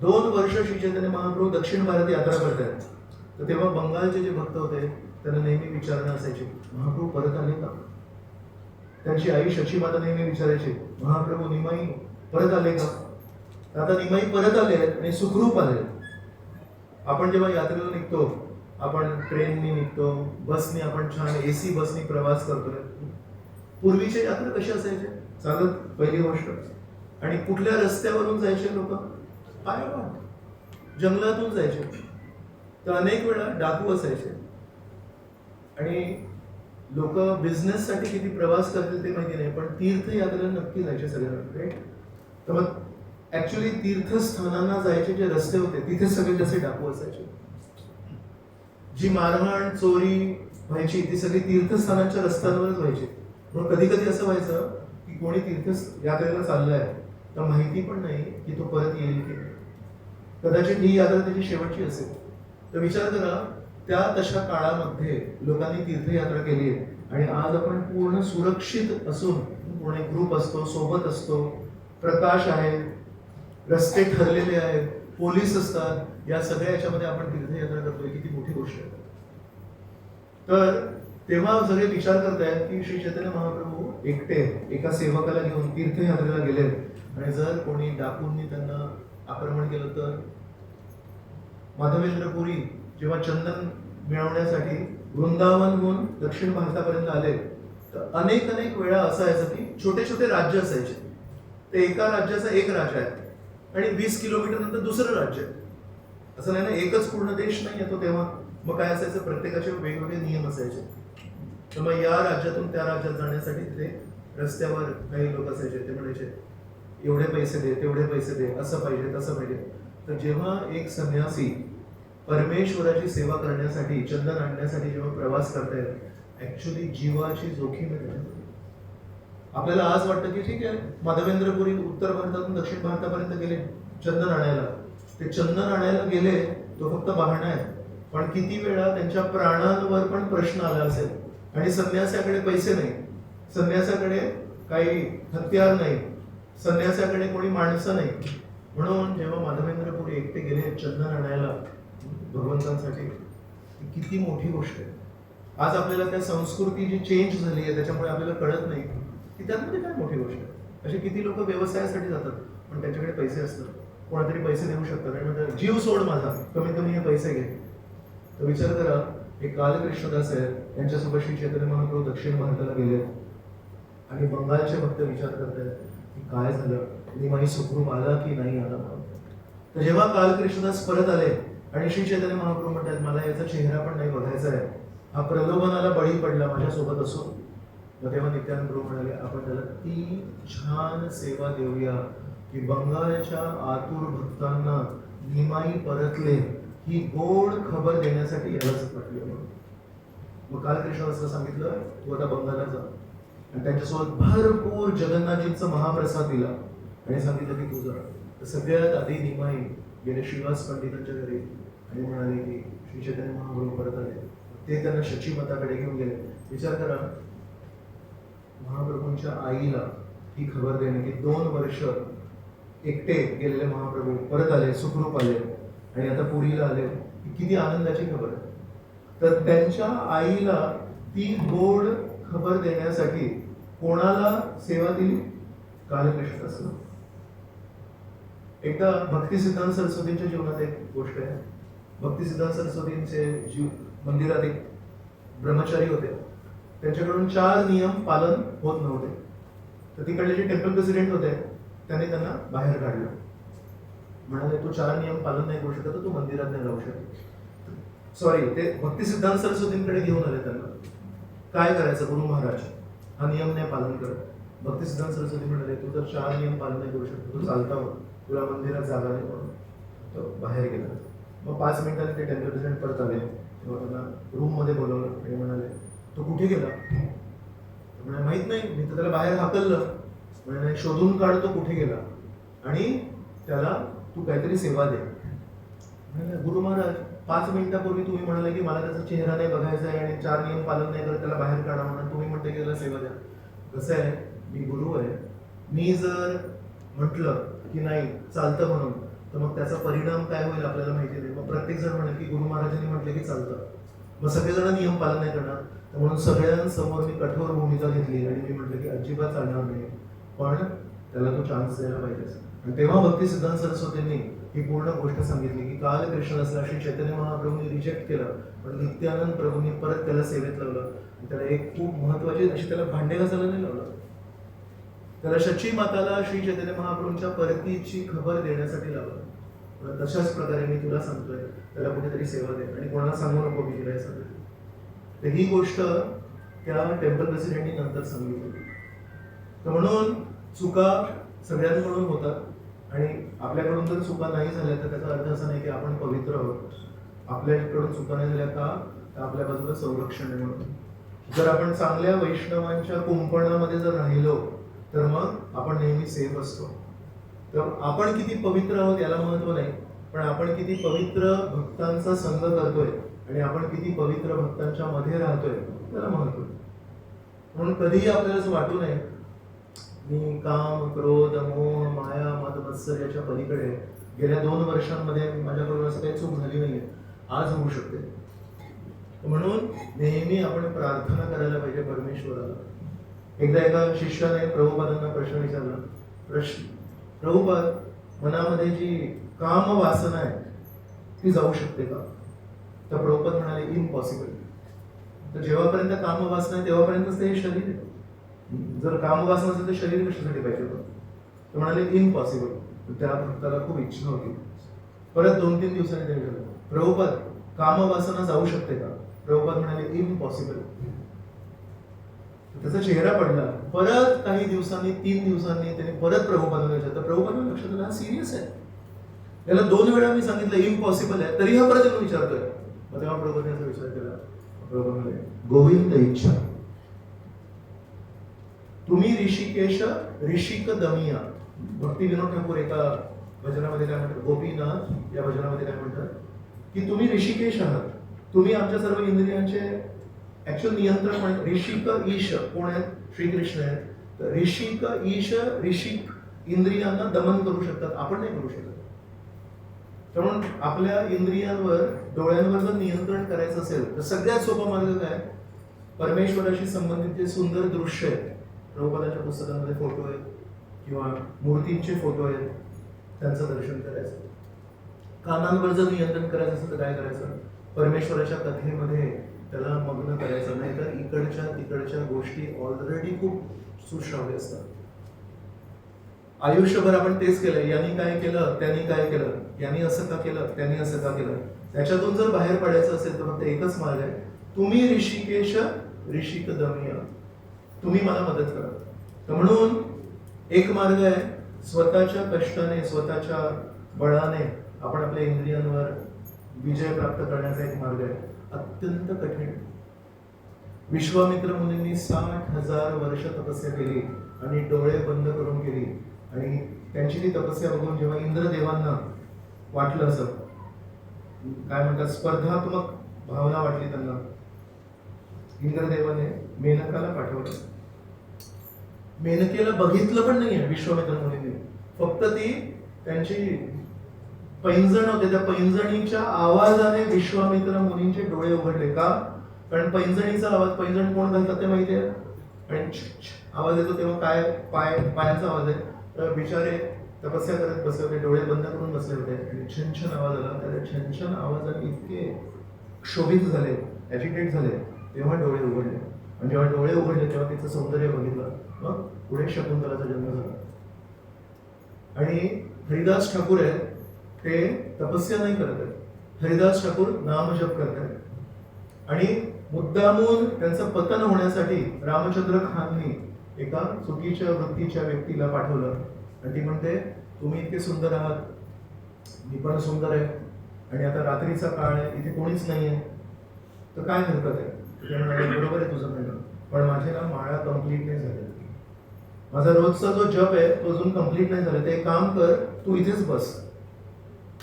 2 वर्ष श्री चैतन्य महाप्रभू दक्षिण भारत यात्रा करतात. तर तेव्हा बंगालचे जे भक्त होते त्यांना नेहमी विचारणं असायची, महाप्रभू परत आले का. त्यांची आई शशीमाता नेहमी विचारायची, महाप्रभू निमाई परत आले का. आता निमाई परत आले आणि सुखरूप आले. आपण जेव्हा यात्रेला निघतो, आपण ट्रेननी निघतो, बसनी, आपण छान AC बसनी प्रवास करतोय. पूर्वीचे यात्रा कशी असायचे, चालत पहिली गोष्ट, आणि कुठल्या रस्त्यावरून जायचे लोक, पायवाट, जंगलातून जायचे. तर अनेक वेळा डाकू असायचे आणि लोक बिझनेससाठी किती प्रवास करतील ते माहिती नाही, पण तीर्थयात्रेला नक्की जायचे सगळ्यांना. तर मग ऍक्च्युली तीर्थस्थानांना जायचे जे रस्ते होते तिथे सगळे जसे डाकू असायचे. जी मारहाण, चोरी व्हायची ती सगळी तीर्थस्थानांच्या रस्त्यांवरच व्हायची. मग कधी कधी असं व्हायचं की कोणी तीर्थयात्रेला चाललाय तर माहिती पण नाही की तो परत येईल की नाही. कदाचित ही यात्रा त्याची शेवटची असेल. तर विचार करा, त्या तशा काळामध्ये लोकांनी तीर्थयात्रा केली आहे आणि आज आपण पूर्ण सुरक्षित असून पूर्ण एक ग्रुप असतो, सोबत असतो, प्रकाश आहे, रस्ते ठरलेले आहेत, पोलीस असतात, या सगळ्या याच्यामध्ये आपण तीर्थयात्रा करतोय, किती मोठी गोष्ट आहे. तर तेव्हा सगळे विचार करतायत की श्री चैतन्य महाप्रभू एकटे एका सेवकाला घेऊन तीर्थयात्रेला गेले आणि जर कोणी डाकूंनी त्यांना आक्रमण केलं तर. माधवेंद्र पुरी जेव्हा चंदन मिळवण्यासाठी वृंदावनहून दक्षिण भारतापर्यंत आले तर अनेक अनेक वेळा असं व्हायचं की छोटे छोटे राज्य असायचे, ते एका राज्याचा एक राजा आहे आणि 20 किलोमीटर नंतर दुसरं राज्य आहे. असं नाही ना, एकच पूर्ण देश नाही येतो तेव्हा. मग काय असायचं, प्रत्येकाचे वेगवेगळे नियम असायचे. तर मग या राज्यातून त्या राज्यात जाण्यासाठी तिथे रस्त्यावर काही लोक असायचे, ते म्हणायचे एवढे पैसे दे, तेवढे पैसे दे, असं पाहिजे तसं पाहिजे. तर जेव्हा एक संन्यासी परमेश्वराची सेवा करण्यासाठी, चंदन आणण्यासाठी जेव्हा प्रवास करतायत, ऍक्च्युली जीवाची जोखीम आहे त्याच्यामध्ये. आपल्याला आज वाटतं की ठीक आहे, माधवेंद्रपुरी उत्तर भारतातून दक्षिण भारतापर्यंत गेले चंदन आणायला. ते चंदन आणायला गेले तो फक्त बहाणा आहे, पण किती वेळा त्यांच्या प्राणांवर पण प्रश्न आला असेल. आणि संन्यासाकडे पैसे नाही, संन्यासाकडे काही हत्यार नाही, संन्यासाकडे कोणी माणसं नाही. म्हणून जेव्हा माधवेंद्रपुरी एकटे गेले चंदन आणायला भगवंतांसाठी, किती मोठी गोष्ट आहे. आज आपल्याला त्या संस्कृती जी चेंज झाली आहे त्याच्यामुळे आपल्याला कळत नाही की त्यामध्ये काय मोठी गोष्ट आहे. असे किती लोक व्यवसायासाठी जातात पण त्यांच्याकडे पैसे असतात, कोणातरी पैसे देऊ शकतात आणि म्हणतात जीव सोड माझा, कमीत कमी हे पैसे घे. तर विचार करा, एक कालकृष्णदास आहे, यांच्यासोबत श्री चैतन्य महाप्रभू दक्षिण भारताला गेले आणि बंगालचे भक्त विचार करतात की काय झालं, निमाई सुखरूप आला की नाही आला. तर जेव्हा कालकृष्णदास परत आले आणि श्री चैतन्य महाप्रभू म्हणतात मला याचा चेहरा पण नाही बघायचा आहे, हा प्रलोभनाला बळी पडला माझ्यासोबत असून. मग तेव्हा नित्यानंद प्रभू म्हणाले आपण त्याला ती छान सेवा देऊया की बंगालच्या आतुर भक्तांना निमाई परतले ही गोड खबर देण्यासाठी यालाच पाठवले. मग कालकृष्ण असं सांगितलं तू आता बंगालला जा, आणि त्यांच्यासोबत भरपूर जगन्नाथजींचा महाप्रसाद दिला आणि सांगितलं की तू जा. तर सगळ्यात आधी निमाई गेले श्रीवास पंडितांच्या घरी आणि म्हणाले की श्री चैतन्य महाप्रभू परत आले. ते त्यांना शचीमताकडे घेऊन गेले. विचार करा, महाप्रभूंच्या आईला ही खबर देणे की 2 वर्ष एकटे गेलेले महाप्रभू परत आले, सुखरूप आले आणि आता पुरीला आले, किती आनंदाची खबर आहे. तर त्यांच्या आईला ती गोड खबर देण्यासाठी कोणाला सेवा दिली? कालकृष्णदासला. एकदा भक्तिसिद्धांत सरस्वतींच्या जीवनात एक गोष्ट आहे. भक्तिसिद्धांत सरस्वतींचे मंदिरात एक ब्रह्मचारी होते, त्यांच्याकडून 4 नियम पालन होत नव्हते. तर तिकडले जे टेम्पल प्रेसिडेंट होते त्यांनी त्यांना बाहेर काढलं. म्हणाले तू 4 नियम पालन नाही करू शकत तर तू मंदिरात नाही राहू शकत. सॉरी, ते भक्तिसिद्धांत सरस्वतींकडे घेऊन आले त्यांना. काय करायचं गुरु महाराज, हा नियम नाही पालन करत. भक्तिसिद्धांत सरस्वती म्हणाले तू जर 4 नियम पालन नाही करू शकत, तू चालता हो, तुला मंदिरात जागा नाही म्हणून तो बाहेर गेला. मग 5 मिनिटांनी ते टेम्पल प्रेसिडेंट परत आले. तेव्हा त्यांना रूम मध्ये बोलवलं आणि म्हणाले तो कुठे गेला? म्हणाले माहित नाही, मी तर त्याला बाहेर हाकललं. म्हणाले शोधून काढतो कुठे गेला आणि त्याला तू काहीतरी सेवा दे. म्हणाले गुरु महाराज 5 मिनिटापूर्वी तुम्ही म्हणाले की मला त्याचा चेहरा नाही बघायचा आहे आणि 4 नियम पालन नाही करत त्याला बाहेर काढा म्हणून, तुम्ही म्हणते की त्याला सेवा द्या. कसं आहे, मी गुरु आहे, मी जर म्हटलं की नाही चालतं म्हणून तर मग त्याचा परिणाम काय होईल आपल्याला माहिती नाही. मग प्रत्येक जण म्हणेल की गुरु महाराजांनी म्हटले की चालतं, मग सगळेजण नियम पालन नाही करणार. तर म्हणून सगळ्यांसमोर मी कठोर भूमिका घेतली आणि मी म्हटलं की अजिबात चालणार नाही, पण त्याला तू चान्स द्यायला पाहिजेस. आणि तेव्हा भक्तिसिद्धांत सरस्वतींनी ही पूर्ण गोष्ट सांगितली की कालकृष्णदासला श्री चैतन्य महाप्रभूंनी रिजेक्ट केलं, पण नित्यानंद प्रभूंनी परत त्याला सेवेत लावलं. आणि त्याला एक खूप महत्वाची अशी त्याला भांडे घासायला नाही लावलं, त्याला शची माताला श्री चैतन्य महाप्रभूंच्या परतीची खबर देण्यासाठी लावलं. तशाच प्रकारे मी तुला सांगतोय त्याला कुठेतरी सेवा दे आणि कोणाला सांगू नको मी तुला हे सगळं. तर ही गोष्ट त्या टेम्पल प्रेसिडेंटनी नंतर सांगितली. तर म्हणून चुका सगळ्यांकडून होतात आणि आपल्याकडून जर चुका नाही झाल्या तर त्याचा अर्थ असा नाही की आपण पवित्र आहोत. आपल्याकडून चुका नाही झाल्या का, तर आपल्या बाजूला संरक्षण आहे म्हणून. जर आपण चांगल्या वैष्णवांच्या कुंपणामध्ये जर राहिलो तर मग आपण नेहमी सेफ असतो. तर आपण किती पवित्र आहोत याला महत्व नाही, पण आपण किती पवित्र भक्तांचा संग करतोय आणि आपण किती पवित्र भक्तांच्या मध्ये राहतोय त्याला महत्व आहे. म्हणून कधीही आपल्याला असं वाटू नये मी काम, क्रोध, मोह, माया, मद, मत्सर याच्या पलीकडे गेल्या 2 वर्षांमध्ये माझ्याकडून असं काही चूक झाली नाहीये, आज होऊ शकते. म्हणून नेहमी आपण प्रार्थना करायला पाहिजे परमेश्वराला. एकदा एका शिष्याने प्रभुपादांना प्रश्न विचारला, प्रभुपाद, मनामध्ये जी काम वासना आहे ती जाऊ शकते का? तर प्रभुपाद म्हणाले इम्पॉसिबल. तर जेव्हापर्यंत काम वासना आहे तेव्हापर्यंतच ते हे शरीर आहे. जर काम वासना असेल तर शरीर कशासाठी पाहिजे होतं? तर म्हणाले इम्पॉसिबल. त्या भक्ताला खूप इच्छा होती. परत 2-3 दिवसांनी त्यांनी विचारलं, प्रभुपाद, काम वासना जाऊ शकते का? प्रभुपाद म्हणाले इम्पॉसिबल. त्याचा चेहरा पडला. परत काही दिवसांनी, 3 दिवसांनी त्याने परत प्रभुपादांना विचारलं. प्रभुपादांना लक्षात आलं हा सिरियस आहे, याला 2 वेळा मी सांगितलं इम्पॉसिबल आहे, तरी हा परत येऊन विचारतोय. मग तेव्हा प्रभुपादांचा विचार केला. प्रभुपाद म्हणाले, गोविंद इच्छा. तुम्ही ऋषिकेश ऋषिक दमिया. भक्ती विनोद ठाकूर एका भजनामध्ये काय म्हणतात, गोपीनाथ या भजनामध्ये काय म्हणतात की तुम्ही ऋषिकेश आहात, तुम्ही आमच्या सर्व इंद्रियांचे ऍक्च्युअल नियंत्रण आहेत. ऋषिक ईश कोण आहेत? श्रीकृष्ण आहेत. तर ऋषिक ईश ऋषिक इंद्रियांना दमन करू शकतात, आपण नाही करू शकत. म्हणून आपल्या इंद्रियांवर, डोळ्यांवर जर नियंत्रण करायचं असेल तर सगळ्यात सोपा मार्ग काय? परमेश्वराशी संबंधित जे सुंदर दृश्य आहेत, प्रभुपादांच्या पुस्तकांमध्ये फोटो आहेत किंवा मूर्तींचे फोटो आहेत, त्यांचं दर्शन करायचं. कानांवर जर नियंत्रण करायचं असेल तर काय करायचं? परमेश्वराच्या कथेमध्ये त्याला मग्न करायचं. नाही तर इकडच्या तिकडच्या गोष्टी ऑलरेडी खूप सुश्राव्य असतात. आयुष्यभर आपण तेच केलं, यांनी काय केलं, त्यांनी काय केलं, यांनी असं का केलं, त्यांनी असं का केलं. त्याच्यातून जर बाहेर पडायचं असेल तर फक्त एकच मार्ग आहे, तुम्ही ऋषिकेश ऋषिक दमिया, तुम्ही मला मदत करा. तर म्हणून एक मार्ग आहे, स्वतःच्या कष्टाने, स्वतःच्या बळाने आपण आपल्या इंद्रियांवर विजय प्राप्त करण्याचा एक मार्ग आहे, अत्यंत कठीण. विश्वामित्र मुनींनी 60,000 वर्ष तपस्या केली आणि डोळे बंद करून केली. आणि त्यांची ती तपस्या बघून जेव्हा इंद्रदेवांना वाटलं, असं काय म्हणतात, स्पर्धात्मक भावना वाटली त्यांना, इंद्रदेवाने मेनकाला पाठवलं. मेनकेला बघितलं पण नाहीये विश्वामित्र मुनींनी, फक्त ती त्यांची पैंजण होते, त्या पैंजणीच्या आवाजाने विश्वामित्र मुनींचे डोळे उघडले. का? कारण पैंजणीचा आवाज, पैंजण कोण घालतात ते माहिती आहे, आणि आवाज येतो तेव्हा काय, पायाचा आवाज आहे. तर बिचारे तपस्या करत बसले होते, डोळे बंद करून बसले होते आणि छनछन आवाज आला. त्या छनछन आवाजाने इतके क्षोभित झाले, ॲजिटेट झाले, तेव्हा डोळे उघडले. आणि जेव्हा डोळे उघडले तेव्हा तिचं सौंदर्य बघितलं. मग पुढे शकुंतलाचा जन्म झाला. आणि हरिदास ठाकूर आहेत, ते तपस्या नाही करत आहेत. हरिदास ठाकूर नामजप करत आहेत. आणि मुद्दामून त्यांचं पतन होण्यासाठी रामचंद्र खाननी एका चुकीच्या वृत्तीच्या व्यक्तीला पाठवलं. आणि ती म्हणते, तुम्ही इतके सुंदर आहात, मी पण सुंदर आहे, आणि आता रात्रीचा काळ आहे, इथे कोणीच नाही आहे, तर काय हरकत आहे? ते म्हणाले, बरोबर आहे तुझं म्हणणं, पण माझे ना माळा कम्प्लीट नाही झाले, माझा रोजचा जो जप आहे तो अजून कम्प्लीट नाही झाला. ते एक काम कर, तू इथेच बस.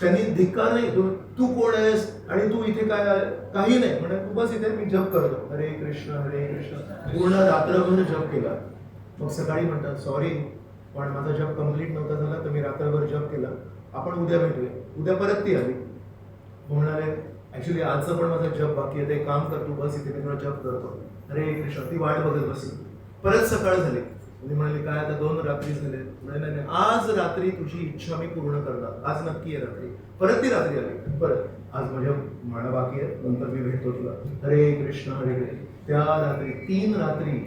त्यांनी धिक्कार नाही, तू कोण आहेस आणि तू इथे काय, काही नाही म्हणजे तू बस इथे, मी जप करतो, हरे कृष्ण हरे कृष्ण. पूर्ण रात्रभर जप केला. मग सकाळी म्हणतात, सॉरी पण माझा जप कम्प्लीट नव्हता झाला, तर मी रात्रभर जप केला, आपण उद्या भेटूया. उद्या परत ती आली, म्हणाले ऍक्च्युली आजचं पण माझा जप बाकी आहे, ते काम कर, तू बस इथे, मी तुला जप करतो, हरे कृष्ण. ती वाट बघत बसली. परत सकाळ झाली, मी म्हणाले काय आता 2 रात्री झाले. नाही, आज रात्री तुझी इच्छा मी पूर्ण करणार, आज नक्की आहे रात्री. परत ती रात्री आली, परत आज माझ्या माळा बाकी आहे, नंतर मी भेटतो तुला, हरे कृष्ण हरे कृष्ण. त्या रात्री 3 रात्री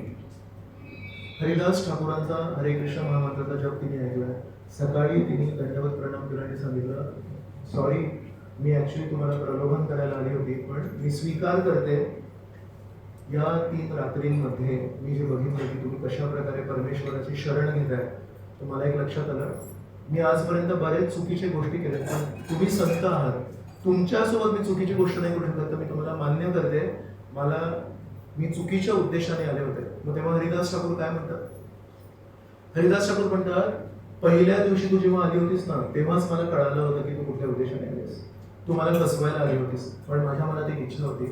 हरिदास ठाकूरांचा हरे कृष्ण महामंत्राचा जप तिने ऐकला. सकाळी तिने दंडवत प्रणाम केला आणि सांगितलं, सॉरी मी ऍक्च्युली तुम्हाला प्रलोभन करायला आली होती, पण मी स्वीकार करते, या 3 रात्रींमध्ये मी जे बघितलं की तुम्ही कशा प्रकारे परमेश्वराची शरण घेताय, तर मला एक लक्षात आलं, मी आजपर्यंत बरेच चुकीचे गोष्टी केल्या, पण तुम्ही संत आहात, तुमच्यासोबत मी चुकीची गोष्ट नाही करू शकत, तर मी तुम्हाला मान्य करते, मी चुकीच्या उद्देशाने आले होते. मग तेव्हा हरिदास ठाकूर काय म्हणतात? हरिदास ठाकूर म्हणतात, पहिल्या दिवशी तू जेव्हा आली होतीस ना, तेव्हाच मला कळालं होतं की तू कुठल्या उद्देशाने आलीस. तू मला फसवायला आली होतीस, पण माझ्या मनात एक इच्छा होती,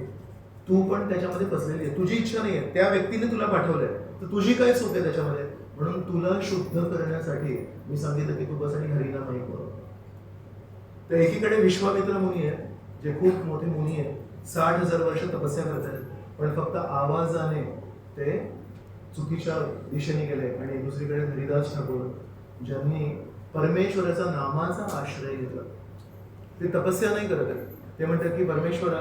तू पण त्याच्यामध्ये फसलेली आहे, तुझी इच्छा नाही आहे, त्या व्यक्तीने तुला पाठवलंय, तर तुझी काय चूक आहे त्याच्यामध्ये? म्हणून तुला शुद्ध करण्यासाठी मी सांगितलं की तू बस आणि हरिनाम ऐक. तर एकीकडे विश्वामित्र मुनी आहे, जे खूप मोठे मुनी आहेत, 60,000 वर्ष तपस्या करतात, पण फक्त आवाजाने ते चुकीच्या दिशेने गेले. आणि दुसरीकडे हरिदास ठाकूर, ज्यांनी परमेश्वराचा नामाचा आश्रय घेतला, ते तपस्या नाही करत आहेत, ते म्हणतात की परमेश्वरा,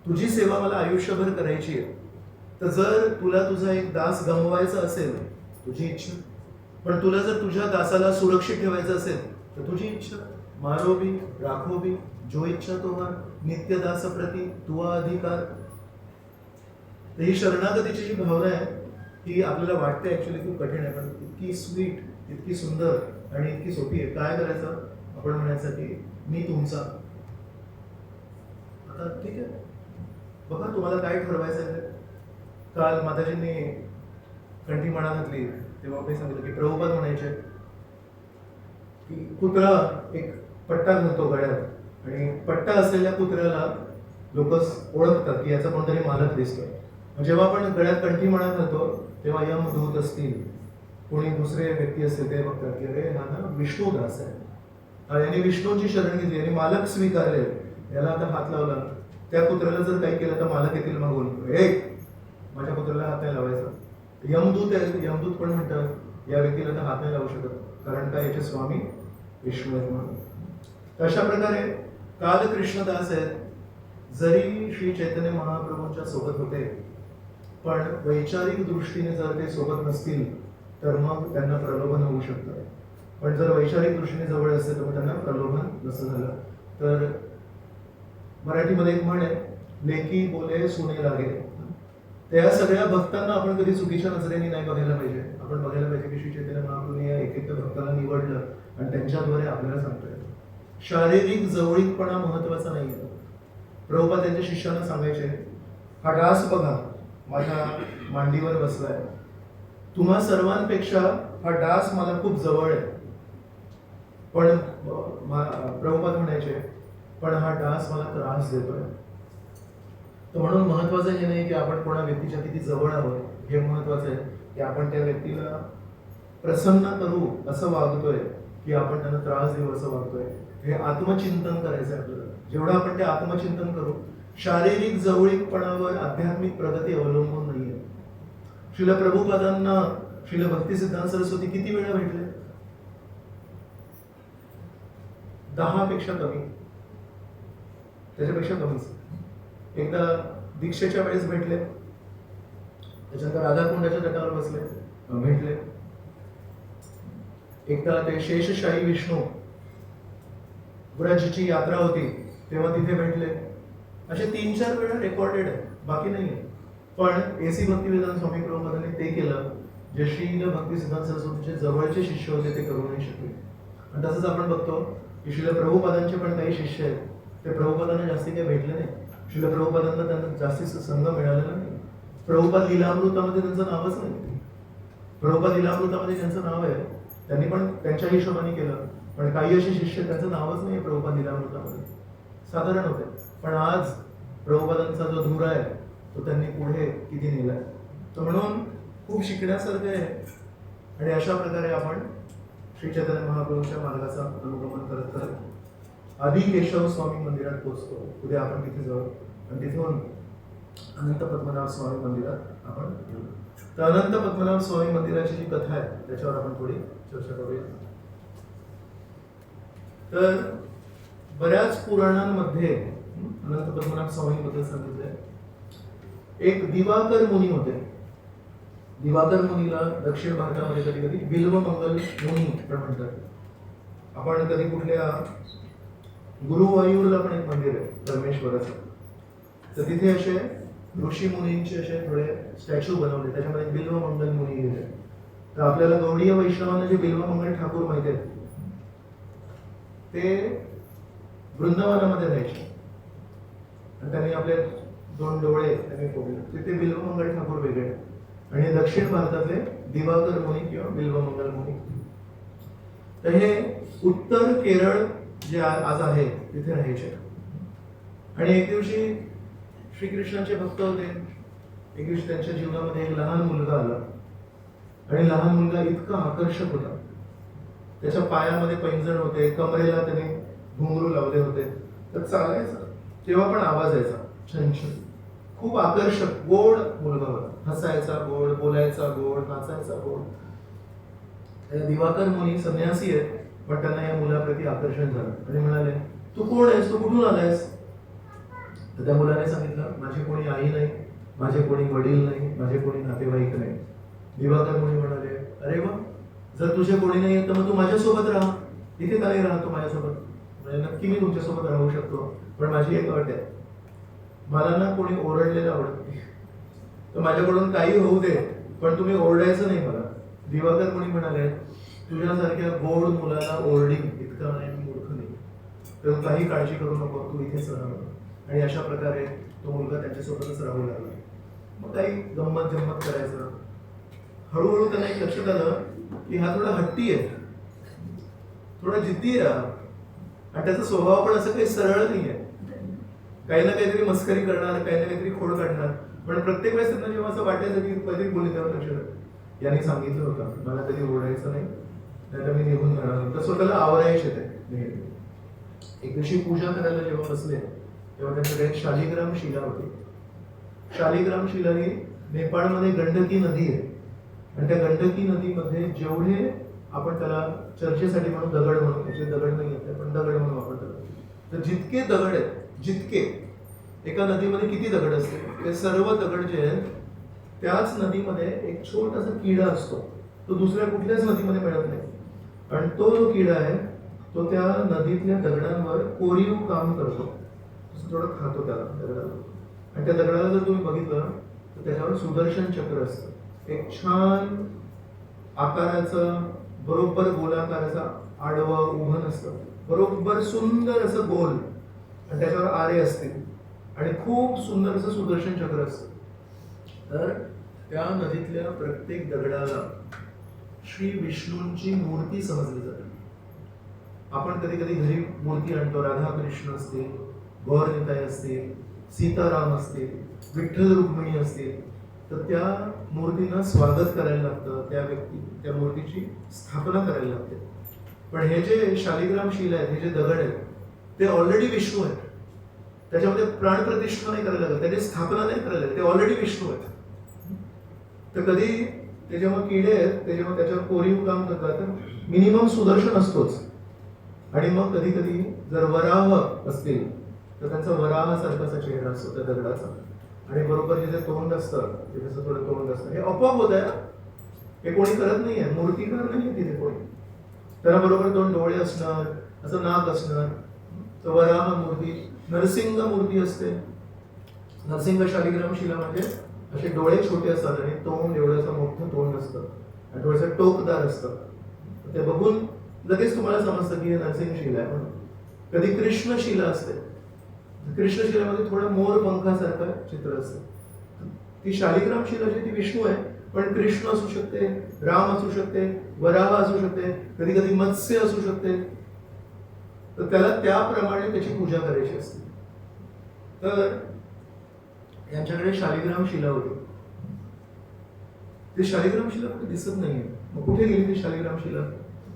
तुझी सेवा मला आयुष्यभर करायची आहे, तर जर तुला तुझा एक दास गमवायचा असेल, तुझी इच्छा, पण तुला जर तुझ्या दासाला सुरक्षित ठेवायचं असेल, तर तुझी इच्छा, मारो भी राखो भी जो इच्छा तोहार, नित्य दास प्रती तुआ अधिकार. तर ही शरणागतीची जी भावना आहे, ही आपल्याला वाटते ऍक्च्युली खूप कठीण आहे, पण इतकी स्वीट, इतकी सुंदर आणि इतकी सोपी आहे. काय करायचं? आपण म्हणायचं की मी तुमचा. आता ठीक आहे, बघा तुम्हाला काय ठरवायचं आहे. काल माताजींनी कंठी म्हणा घातली तेव्हा मी सांगितलं की प्रभुपाद म्हणायचे की कुत्रा एक पट्टा घालतो गळ्यात, आणि पट्टा असलेल्या कुत्र्याला लोक ओळखतात की याचा कोणतरी मालक दिसतोय. जेव्हा आपण गळ्यात कंठी म्हणा घालतो तेव्हा यमदूत असतील, कोणी दुसरे व्यक्ती असतील, ते बघतात की अरे हा ना विष्णुदास आहे, याने विष्णूंची शरण घेतली आणि मालक स्वीकारले, याला आता हात लावला, त्या कुत्र्याला जर काही केलं तर मालक येतील मागून, माझ्या कुत्र्याला हात नाही लावायचा. यमदूत आहे, यमदूत पण म्हणतात या व्यक्तीला तर हात नाही लावू शकत, कारण काय, याचे स्वामी विष्णू आहेत म्हणून. अशा प्रकारे काल कृष्णदास आहेत, जरी श्री चैतन्य महाप्रभूंच्या सोबत होते, पण वैचारिक दृष्टीने जर ते सोबत नसतील तर मग त्यांना प्रलोभन होऊ शकतं. पण जर वैचारिक दृष्टीने जवळ असेल तर त्यांना प्रलोभन नसं झालं. तर मराठीमध्ये एक म्हण आहे, लेकी बोले सुने लागे. त्या सगळ्या भक्तांना आपण कधी चुकीच्या नजरेने नाही बघायला पाहिजे. आपण बघायला पाहिजे की श्री चैतन्य महाप्रभूंनी या एक भक्ताला निवडलं आणि त्यांच्याद्वारे आपल्याला सांगतोय. शारीरिक जवळीकपणा महत्वाचा नाही आहे. प्रभुपाद त्यांच्या शिष्यांना सांगायचे, हा डास बघा माझ्या मांडीवर बसलाय, तुम्हा सर्वांपेक्षा हा डास मला खूप जवळ आहे. पण प्रभुपाद म्हणायचे, पण हा डास मला त्रास देतोय. तर म्हणून महत्वाचं हे नाही की आपण कोणा व्यक्तीच्या किती जवळ आहोत, हे महत्वाचं आहे की आपण त्या व्यक्तीला प्रसन्न करू असं वागतोय की आपण त्यांना त्रास देऊ असं वागतोय. हे आत्मचिंतन करायचं आहे आपल्याला. जेवढं आपण ते आत्मचिंतन करू, शारीरिक जवळीकपणावर आध्यात्मिक प्रगती अवलंबून नाहीये. श्रील प्रभुपादांना श्रील भक्ती सिद्धांत सरस्वती किती वेळा भेटले? 10 पेक्षा कमी, त्याच्यापेक्षा कमीच. एकदा दीक्षेच्या वेळेस भेटले, त्याच्यानंतर राधाकुंडाच्या तटावर बसले, भेटले. एकदा ते शेषशाही विष्णू व्रजची यात्रा होती तेव्हा तिथे भेटले. असे 3-4 वेळा रेकॉर्डेड आहे, बाकी नाही आहे. पण एसी भक्तिवेदांत स्वामी प्रभुपादांनी ते केलं जे श्रील भक्ती सिद्धांत सरस्वतीचे जवळचे शिष्य होते ते करू नाही शकले. आणि तसंच आपण बघतो की श्रील प्रभुपादांचे पण काही शिष्य आहेत, ते प्रभुपादांना जास्ती काही भेटले नाही. श्रील प्रभुपादांना त्यांना जास्ती संघ मिळालेला नाही. प्रभुपाद लीलामृतामध्ये त्यांचं नावच नाही. प्रभुपाद लीलामृतामध्ये ज्यांचं नाव आहे त्यांनी पण त्यांच्या हिशोबाने केलं, पण काही असे शिष्य त्यांचं नावच नाही प्रभुपाद लीलामृतामध्ये, साधारण होते. पण आज प्रभुपादांचा जो धुरा आहे तो त्यांनी पुढे किती नेलाय. तर म्हणून खूप शिकण्यासारखं आहे. आणि अशा प्रकारे आपण श्री चैतन्य महाप्रभूंच्या मार्गाचा अनुगमन करत करत आदि केशव स्वामी मंदिरात पोहोचतो. उद्या आपण तिथे जाऊ आणि तिथून अनंत पद्मनाभ स्वामी मंदिरात आपण येऊ. तर अनंत पद्मनाभ स्वामी मंदिराची जी कथा आहे त्याच्यावर आपण थोडी चर्चा करूया. तर बऱ्याच पुराणांमध्ये अनंत पद्मनाभ स्वामींबद्दल सांगितलंय. एक दिवाकर मुनी होते. दिवाकर मुनीला दक्षिण भारतामध्ये कधी कधी बिल्वमंगल मुनी पण म्हणतात. आपण कधी कुठल्या गुरुवायूरला पण एक मंदिर आहे परमेश्वराचं, तर तिथे असे ऋषी मुनींचे असे थोडे स्टॅच्यू बनवले, त्याच्यामध्ये बिल्वमंगल मुनी गेले. तर आपल्याला गौडीय वैष्णवांना जे बिल्वमंगल ठाकूर माहिती आहेत ते वृंदावनामध्ये राहायचे आणि त्यांनी आपले 2 डोळे त्यांनी फोडले. तिथे बिल्वमंगल ठाकूर वेगळे आणि दक्षिण भारतातले दिवाकर मुनी किंवा बिल्वमंगल मुनी. तर हे उत्तर केरळ जे आज आहे तिथे राहायचे. आणि एक दिवशी श्रीकृष्णाचे भक्त होते. एक दिवशी त्यांच्या जीवनामध्ये एक लहान मुलगा आला आणि लहान मुलगा इतका आकर्षक होता. त्याच्या पायामध्ये पैंजण होते, कमरेला त्याने घुंगरू लावले होते, तर चालायचा तेव्हा पण आवाज यायचा छन छन. खूप आकर्षक गोड मुलगा होता. हसायचा गोड, बोलायचा गोड, नाचायचा गोड. दिवाकर मुनी संन्यासी आहेत, पण त्यांना या मुलाप्रती आकर्षण झालं आणि म्हणाले, तू कोण आहेस, तू कुठून आलायस? तर त्या मुलाने सांगितलं, माझी कोणी आई नाही, माझे कोणी वडील नाही, माझे कोणी नातेवाईक नाही. दिवाकर मुनी म्हणाले, अरे वा, जर तुझे कोणी नाही तर मग तू माझ्यासोबत राहा. इथे का नाही राहतो माझ्यासोबत? म्हणजे नक्की मी तुमच्यासोबत राहू शकतो, पण माझी एक अट आहे, मला ना कोणी ओरडलेलं आवडत नाही. तर माझ्याकडून काही होऊ दे, पण तुम्ही ओरडायचं नाही मला. दिवाकर मुनी म्हणाले, तुझ्यासारख्या गोड मुलाला ओरडी इतका नाही, मूर्ख नाही, तर काही काळजी करू नको, तू इथेच राहा. आणि अशा प्रकारे तो मुलगा त्यांच्यासोबतच राहू लागला. मग काही गंमत जम्मत करायचं. हळूहळू त्यांना एक लक्षात आलं की हा थोडा हट्टी आहे, थोडा जिद्दी आहे, आणि त्याचा स्वभाव पण असं काही सरळ नाही आहे. काही ना काहीतरी मस्करी करणार, काही ना काहीतरी खोड काढणार. पण प्रत्येक वेळेस त्यांना जेव्हा असं वाटायचं की कधी बोलली तेव्हा लक्षात, यांनी सांगितलं होतं मला कधी ओरडायचं नाही, नाहीतर मी निघून जाणार. तर स्वतःला आवरायचे ते. एक दिवशी पूजा करायला जेव्हा बसले तेव्हा त्यांच्याकडे एक शालिग्राम शिला होती. शालिग्राम शिला ही नेपाळमध्ये गंडकी नदी आहे, आणि त्या गंडकी नदीमध्ये जेवढे आपण त्याला चर्चेसाठी म्हणून दगड म्हणून, त्याचे दगड नाही येते पण दगड म्हणून वापरतात, तर जितके दगड आहेत, जितके एका नदीमध्ये किती दगड असते, ते सर्व दगड जे आहेत त्याच नदीमध्ये एक छोटासा किडा असतो. तो दुसऱ्या कुठल्याच नदीमध्ये मिळत नाही, आणि तो जो किडा आहे तो त्या नदीतल्या दगडांवर कोरीव काम करतो. थोडं खातो त्याला दगडाला, आणि त्या दगडाला जर तुम्ही बघितलं तर त्याच्यावर सुदर्शन चक्र असतं. एक छान आकाराचं, बरोबर गोलाकाराचा आडवं उभं नसतं, बरोबर सुंदर असं गोल, आणि त्याच्यावर आरे असतील, आणि खूप सुंदर असं सुदर्शन चक्र असतं. तर त्या नदीतल्या प्रत्येक दगडाला श्री विष्णूंची मूर्ती समजली जाते. आपण कधी कधी घरी मूर्ती आणतो, राधाकृष्ण असतील, गौरनिताई असतील, सीताराम असतील, विठ्ठल रुक्मिणी असतील, तर त्या मूर्तींना स्वागत करायला लागतं, त्या मूर्तीची स्थापना करायला लागते. पण हे जे शालिग्राम शिला आहेत, हे जे दगड आहेत, ते ऑलरेडी विष्णू आहेत. त्याच्यामध्ये प्राणप्रतिष्ठा नाही करायला लागत, त्याची स्थापना नाही करायला लागत, ते ऑलरेडी विष्णू आहेत. तर कधी ते जेव्हा किडे आहेत ते जेव्हा त्याच्यावर कोरीव काम करतात तर मिनिमम सुदर्शन असतोच. आणि मग कधी कधी जर वराह असतील तर त्यांचा वराहासारखाचा चेहरा असतो त्या दगडाचा, आणि बरोबर जिथे तोंड असतं तिथे थोडं तोंड असतं. हे आपोआप होत आहे, हे कोणी करत नाहीये, मूर्तीकार नाहीये तिथे कोणी. त्याला बरोबर दोन डोळे असणार, असं नाक असणार. तर वराह मूर्ती, नरसिंह मूर्ती असते. नरसिंह शालिग्राम शिला म्हणजे असे डोळे छोटे असतात आणि तोंड एवढंसं मोठं तोंड असतं आणि थोडंसं टोकदार असतं. ते बघून लगेच तुम्हाला समजतं की हे नरसिंह शिला आहे म्हणून. कधी कृष्ण शिला असते, कृष्ण शिलेमध्ये थोडं मोर पंखासारखं चित्र असतं. ती शालिग्राम शिला जी ती विष्णू आहे, पण कृष्ण असू शकते, राम असू शकते, वराह असू शकते, कधी कधी मत्स्य असू शकते. तर त्याला त्याप्रमाणे त्याची पूजा करायची असते. तर यांच्याकडे शालिग्राम शिला होती. ती शालिग्राम शिला कुठे दिसत नाहीये. मग कुठे गेली ती शालिग्राम शिला?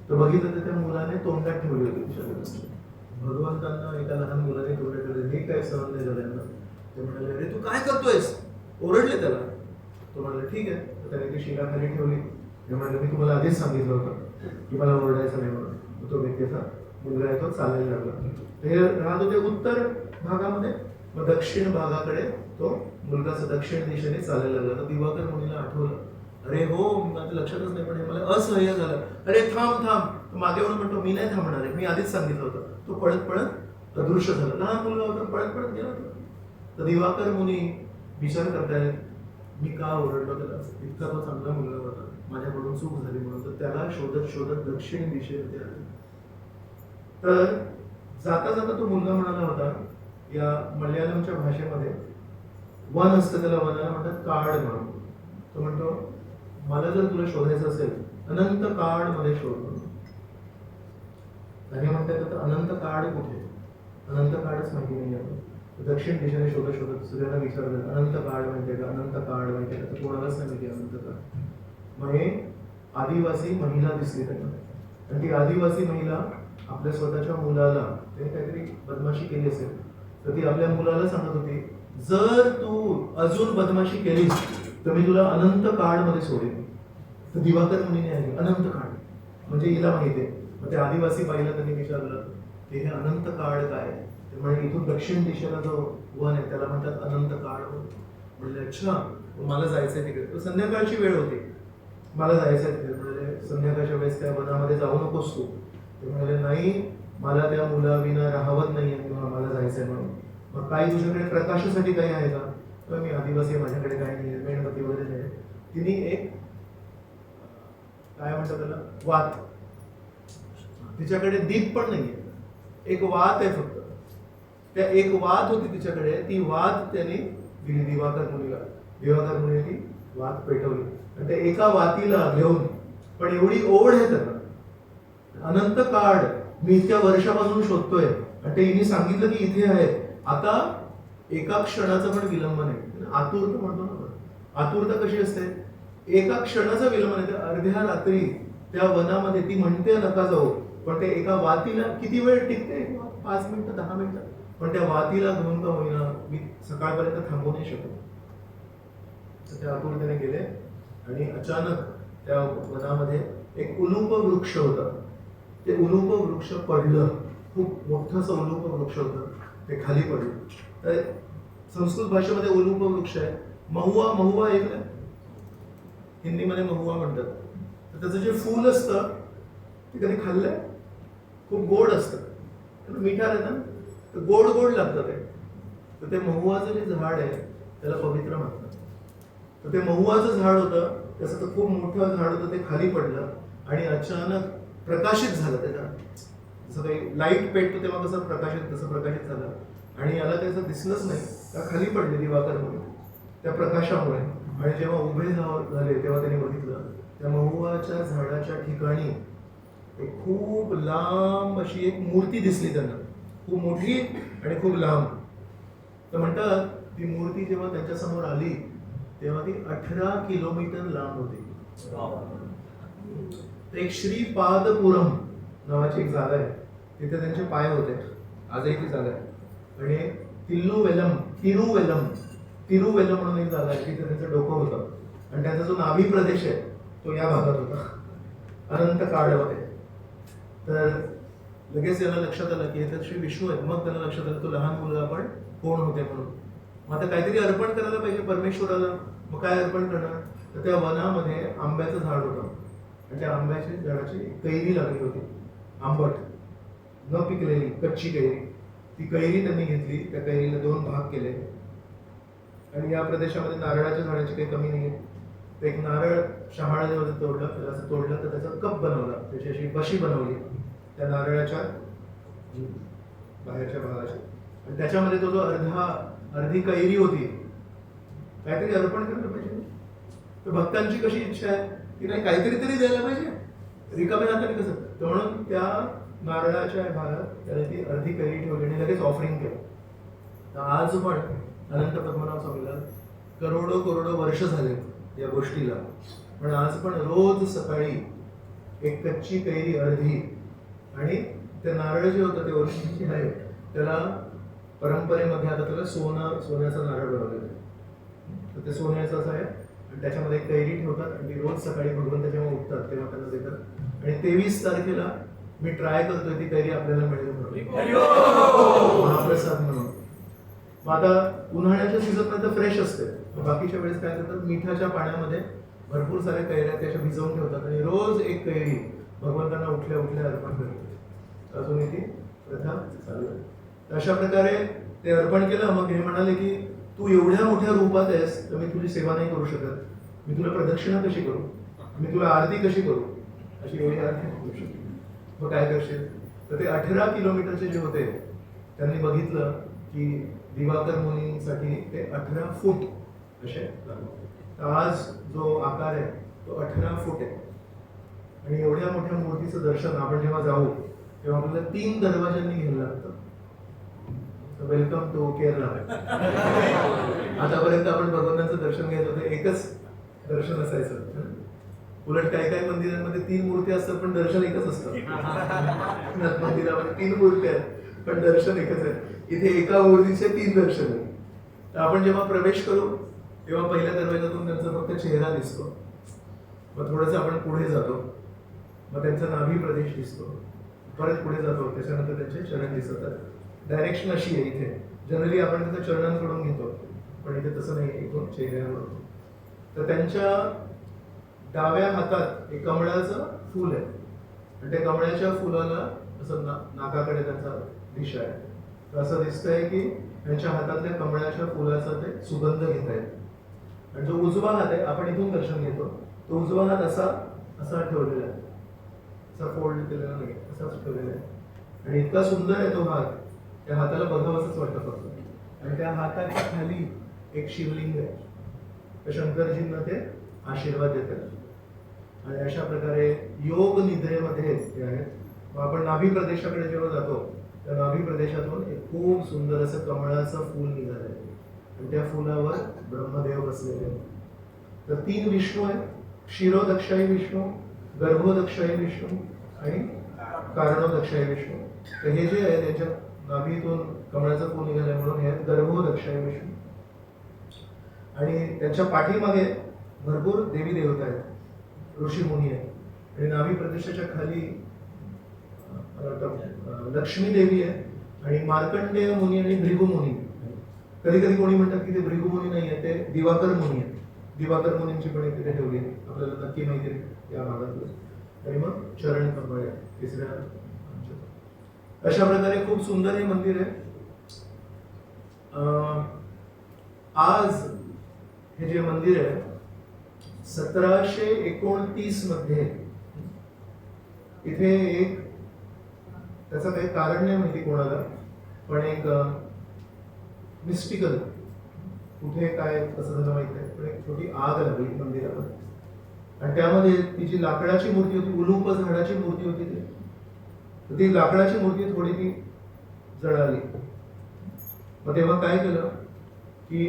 तर बघितलं तर त्या मुलाने तोंडात ठेवली होती ती शालिग्राम शिला. भगवंतांना एका लहान मुलाने तोंडात ठेवले, हे काय सहन नाही झालं यांना. ते म्हणाले, अरे तू काय करतोयस? ओरडले त्याला. तो म्हणाले ठीक आहे. तर त्याने ती शिला खाली ठेवली. ते म्हणाले, मी तुम्हाला आधीच सांगितलं होतं की मला ओरडायचं नाही म्हणून. तो व्यक्तीचा मुलगा आहे तो चालायला लागला. हे राहत होते उत्तर भागामध्ये, मग दक्षिण भागाकडे तो मुलगाचा दक्षिण दिशेने चालायला लागला. तर दिवाकर मुनीला आठवलं, अरे हो माझं लक्षातच नाही, पण मला असह्य झालं. अरे थांब थांब. तो मागे म्हणून म्हणतो, मी नाही थांबणार आहे, मी आधीच सांगितलं होतं. तो पळत पळत अदृश्य झाला. लहान मुलगा होता, पळत पळत गेला होता. तर दिवाकर मुनी विचार करतायत, मी का ओरडलो त्याला? इतका तो चांगला मुलगा होता, माझ्याकडून चूक झाली म्हणून. तर त्याला शोधत शोधत दक्षिण दिशेमध्ये आले. तर जाता जाता तो मुलगा म्हणाला होता, या मल्याळमच्या भाषेमध्ये वन असतं, त्याला वनाला म्हणतात काड म्हणून. तो म्हणतो, मला जर तुला शोधायचं असेल अनंत काळ मध्ये शोध म्हणून. आणि म्हणतात अनंत काळ कुठे? अनंत काळच माहिती नाही आहे. दक्षिण दिशेने शोधत शोधत सूर्याला विचारलं, अनंत काळ माहितीये का, अनंत काळ माहितीये का? तर कोणालाच नाही माहिती अनंत काळ. मग हे आदिवासी महिला दिसली त्यांना, आणि ती आदिवासी महिला आपल्या स्वतःच्या मुलाला, त्याने काहीतरी बदमाशी केली असेल, तर ती आपल्या मुलाला सांगत होती, जर तू अजून बदमाशी केलीस तर मी तुला अनंत काळमध्ये सोडेन. तर दिवाकर मुनीने आहे अनंत काळ म्हणजे हिला माहिती आहे. मग त्या आदिवासी बाईला त्यांनी विचारलं की हे अनंत काळ काय? ते म्हणजे इथून दक्षिण दिशेला जो वन आहे त्याला म्हणतात अनंत काळ. म्हणजे अच्छा, मला जायचंय तिकडे. संध्याकाळची वेळ होती, मला जायचंय तिकडे. म्हणजे संध्याकाळच्या वेळेस त्या वनामध्ये जाऊ नकोस तू. ते म्हणाले नाही, मला त्या मुलाविना राहवत नाहीये किंवा मला जायचंय म्हणून. मग काही तुझ्याकडे प्रकाशासाठी काही आहे का? तर मी आदिवासी, माझ्याकडे काही नाही, मेणबत्ती वगैरे नाही. तिने एक काय म्हणतात त्याला, वात, तिच्याकडे दीप पण नाहीये, एक वात आहे फक्त. त्या एक वात होती तिच्याकडे, ती वात त्याने दिली दिवाकर मुनीला. दिवाकर मुनीने ती वात पेटवली आणि त्या एका वातीला घेऊन, पण एवढी ओढ आहे त्याला, अनंत काळ मी इतक्या वर्षापासून शोधतोय, आणि ते हिने सांगितलं की इथे आहे. आता एका क्षणाचा पण विलंब नाही. आतुरता म्हणतो ना, आतुरता कशी असते, एका क्षणाचा विलंब नाही. अर्ध्या रात्री त्या वनामध्ये ती म्हणते नका जाऊ, पण ते एका वातीला किती वेळ टिकते, 5 मिनिटं 10 मिनिटं, पण त्या वातीला घेऊन का होईना मी सकाळपर्यंत थांबू नाही शकत. तर त्या आतुरतेने गेले, आणि अचानक त्या वनामध्ये एक उलूप वृक्ष होता. ते उलूप वृक्ष पडलं, खूप मोठंसं उलूप वृक्ष होतं, ते खाली पडलं. तर संस्कृत भाषेमध्ये उलूप वृक्ष आहे, महुआ. महुआ ऐकलं, हिंदीमध्ये महुआ म्हणतात. तर त्याचं जे फूल असतं ते कधी खाल्लंय, खूप गोड असतं, मिठार आहे ना, तर गोड गोड लागतं ते. तर ते महुआचं जे झाड आहे त्याला पवित्र म्हणतात. तर ते महुआचं झाड होतं, त्याचं तर खूप मोठं झाड होतं, ते खाली पडलं आणि अचानक प्रकाशित झालं. त्याचा जसं काही लाईट पेटतो तेव्हा कसं प्रकाशित, तसं प्रकाशित झालं. आणि याला त्याचं दिसलंच नाही, त्या खाली पडले दिवाकर मुनी त्या प्रकाशामुळे. आणि जेव्हा उभे झाले तेव्हा त्यांनी बघितलं त्या महुआच्या झाडाच्या ठिकाणी एक खूप लांब अशी एक मूर्ती दिसली त्यांना, खूप मोठी आणि खूप लांब. तर म्हणतात ती मूर्ती जेव्हा त्यांच्या समोर आली तेव्हा ती 18 किलोमीटर लांब होती. एक श्रीपादपुरम नावाची एक जागा आहे, तिथे त्यांचे पाय होते, आजही ती जागा आहे. आणि तिरुवेलम म्हणून एक जागा आहे, तिथे त्यांचं डोकं होतं, आणि त्यांचा जो नाभी प्रदेश आहे तो या भागात होता अनंत काळामध्ये. तर लगेच याला लक्षात आलं की हे श्री विष्णू आहेत. मग त्याला लक्षात आलं तो लहान मुलगा पण कोण होते म्हणून. मग आता काहीतरी अर्पण करायला पाहिजे परमेश्वराला. मग काय अर्पण करणार? तर त्या वनामध्ये आंब्याचं झाड होतं, आणि त्या आंब्याच्या झाडाची कैरी लागली होती, आंबट न पिकलेली कच्ची कैरी. ती कैरी त्यांनी घेतली, त्या कैरीला 2 भाग केले. आणि या प्रदेशामध्ये नारळाच्या झाडाची काही कमी नाही. तर एक नारळ शहाळा जेव्हा तोडलं, त्याला असं तोडलं तर त्याचा कप बनवला, त्याची अशी बशी बनवली त्या नारळाच्या बाहेरच्या भागाची. आणि त्याच्यामध्ये तो जो अर्धी कैरी होती, काहीतरी अर्पण करायला पाहिजे. तर भक्तांची कशी इच्छा आहे की नाही काहीतरी तरी द्यायला पाहिजे, रिकाम्या हाताने कसं. तर म्हणून त्या नारळाच्या भागात त्याने ती अर्धी कैरी ठेवली आणि लगेच ऑफरिंग केलं. तर आज पण अनंत पद्मनाभ स्वामीला करोडो वर्ष झाले या गोष्टीला, पण आज पण रोज सकाळी एक कच्ची कैरी अर्धी, आणि ते नारळ जे होतं ते वर्षीची आहे, त्याला परंपरेमध्ये आता त्याला सोन्याचा नारळ बनवलेला आहे. तर ते सोन्याचं असं आहे, आणि त्याच्यामध्ये कैरी ठेवतात, आणि ती रोज सकाळी भगवंत जेव्हा उठतात तेव्हा त्यांना देतात. आणि 23 तारखेला मी ट्राय करतोय ती कैरी आपल्याला मिळेल म्हणून, महाप्रसाद म्हणून. मग आता उन्हाळ्याच्या सीझनमध्ये तर फ्रेश असते, बाकीच्या वेळेस काय करतात, मिठाच्या पाण्यामध्ये भरपूर साऱ्या कैऱ्या त्याच्या भिजवून ठेवतात, आणि रोज एक कैरी भगवंतांना उठल्या उठल्या अर्पण करतात. अजूनही ती प्रथा चालू आहे. अशा प्रकारे ते अर्पण केलं. मग हे म्हणाले की तू एवढ्या मोठ्या रूपात आहेस तर मी तुझी सेवा नाही करू शकत, मी तुला प्रदक्षिणा कशी करू, मी तुला आरती कशी करू, अशी एवढी आरती करू शकते. मग काय करशील? तर ते 18 किलोमीटरचे जे होते त्यांनी बघितलं की दिवाकर मुनींसाठी ते 18 फूट असे लागले. तर आज जो आकार आहे तो 18 फूट आहे. आणि एवढ्या मोठ्या मूर्तीचं दर्शन आपण जेव्हा जाऊ तेव्हा आपल्याला 3 दरवाजांनी घ्यायला लागतं. Welcome to Kerala. आतापर्यंत आपण भगवंतांचं दर्शन घ्यायचं होतं, एकच दर्शन असायचं. उलट काही काही मंदिरांमध्ये 3 मूर्ती असतात पण दर्शन एकच असतं. नाथ मंदिरामध्ये 3 मूर्त्या आहेत पण दर्शन एकच आहे. इथे एका मूर्तीचे 3 दर्शन आहेत. तर आपण जेव्हा प्रवेश करू तेव्हा पहिल्या दरवाजातून त्यांचा फक्त चेहरा दिसतो. मग थोडंसं आपण पुढे जातो, मग त्यांचा नाभी प्रदेश दिसतो. परत पुढे जातो, त्याच्यानंतर त्यांचे चरण दिसतात. डायरेक्शन अशी आहे इथे. जनरली आपण त्याचं चरणांकडून घेतो, पण इथे तसं नाही, इथून चेहऱ्यावर. तर त्यांच्या डाव्या हातात एक कमळाचं फूल आहे आणि त्या कमळाच्या फुलाला असं नाकाकडे त्यांचा दिशा आहे. तर असं दिसतंय की त्यांच्या हातातल्या कमळाच्या फुलाचा ते सुगंध घेत आहेत. आणि जो उजवा हात आहे, आपण इथून दर्शन घेतो, तो उजवा हात असा असा ठेवलेला आहे, असा फोल्ड केलेला नाही, असाच ठेवलेला आहे. आणि इतका सुंदर आहे तो हात, त्या हाताला बघावंच वाटतं फक्त. आणि त्या हाताच्या खाली एक शिवलिंग आहे, तर शंकरजींना ते आशीर्वाद देतात. आणि अशा प्रकारे योग निद्रेमध्ये ते आहेत. मग आपण नाभी प्रदेशाकडे जेव्हा जातो, त्या नाभी प्रदेशातून एक खूप सुंदर असं कमळाचं फूल निघालंय आणि त्या फुलावर ब्रह्मदेव बसलेले आहेत. तर 3 विष्णू आहेत, शिरोदक्षाई विष्णू, गर्भोदक्षाई विष्णू आणि कारणोदक्षाई विष्णू. तर हे जे आहे त्यांच्या नाभीतून कमळाचं फूल निघालंय म्हणून हे गर्भोदक्षाई विष्णू. आणि त्यांच्या पाठीमागे भरपूर देवी देवता आहेत, ऋषी मुनी आहेत. आणि नाभी प्रदेशाच्या खाली लक्ष्मी देवी आहे आणि मार्कंडेय मुनी आणि भृगु मुनी. कधी कधी कोणी म्हणतात की ते भृगु मुनी नाही आहे, ते दिवाकर मुनी आहेत. दिवाकर मुनींची पण एक तिथे ठेवली आहे, आपल्याला नक्की माहिती आहे या भागातलं. आणि मग चरण कमळ आहे तिसऱ्या. अशा प्रकारे खूप सुंदर हे मंदिर आहे. आज हे जे मंदिर आहे 1729 मध्ये इथे एक, त्याचं काही कारण नाही माहिती कोणाला, पण एक मिस्टिकल कुठे काय कसं झालं माहित नाही, पण एक छोटी आग लागली मंदिरामध्ये. आणि त्यामध्ये ती जी लाकडाची मूर्ती होती, उलूप झाडाची मूर्ती होती, ती लाकडाची मूर्ती थोडी ती जळाली. मग तेव्हा काय केलं की,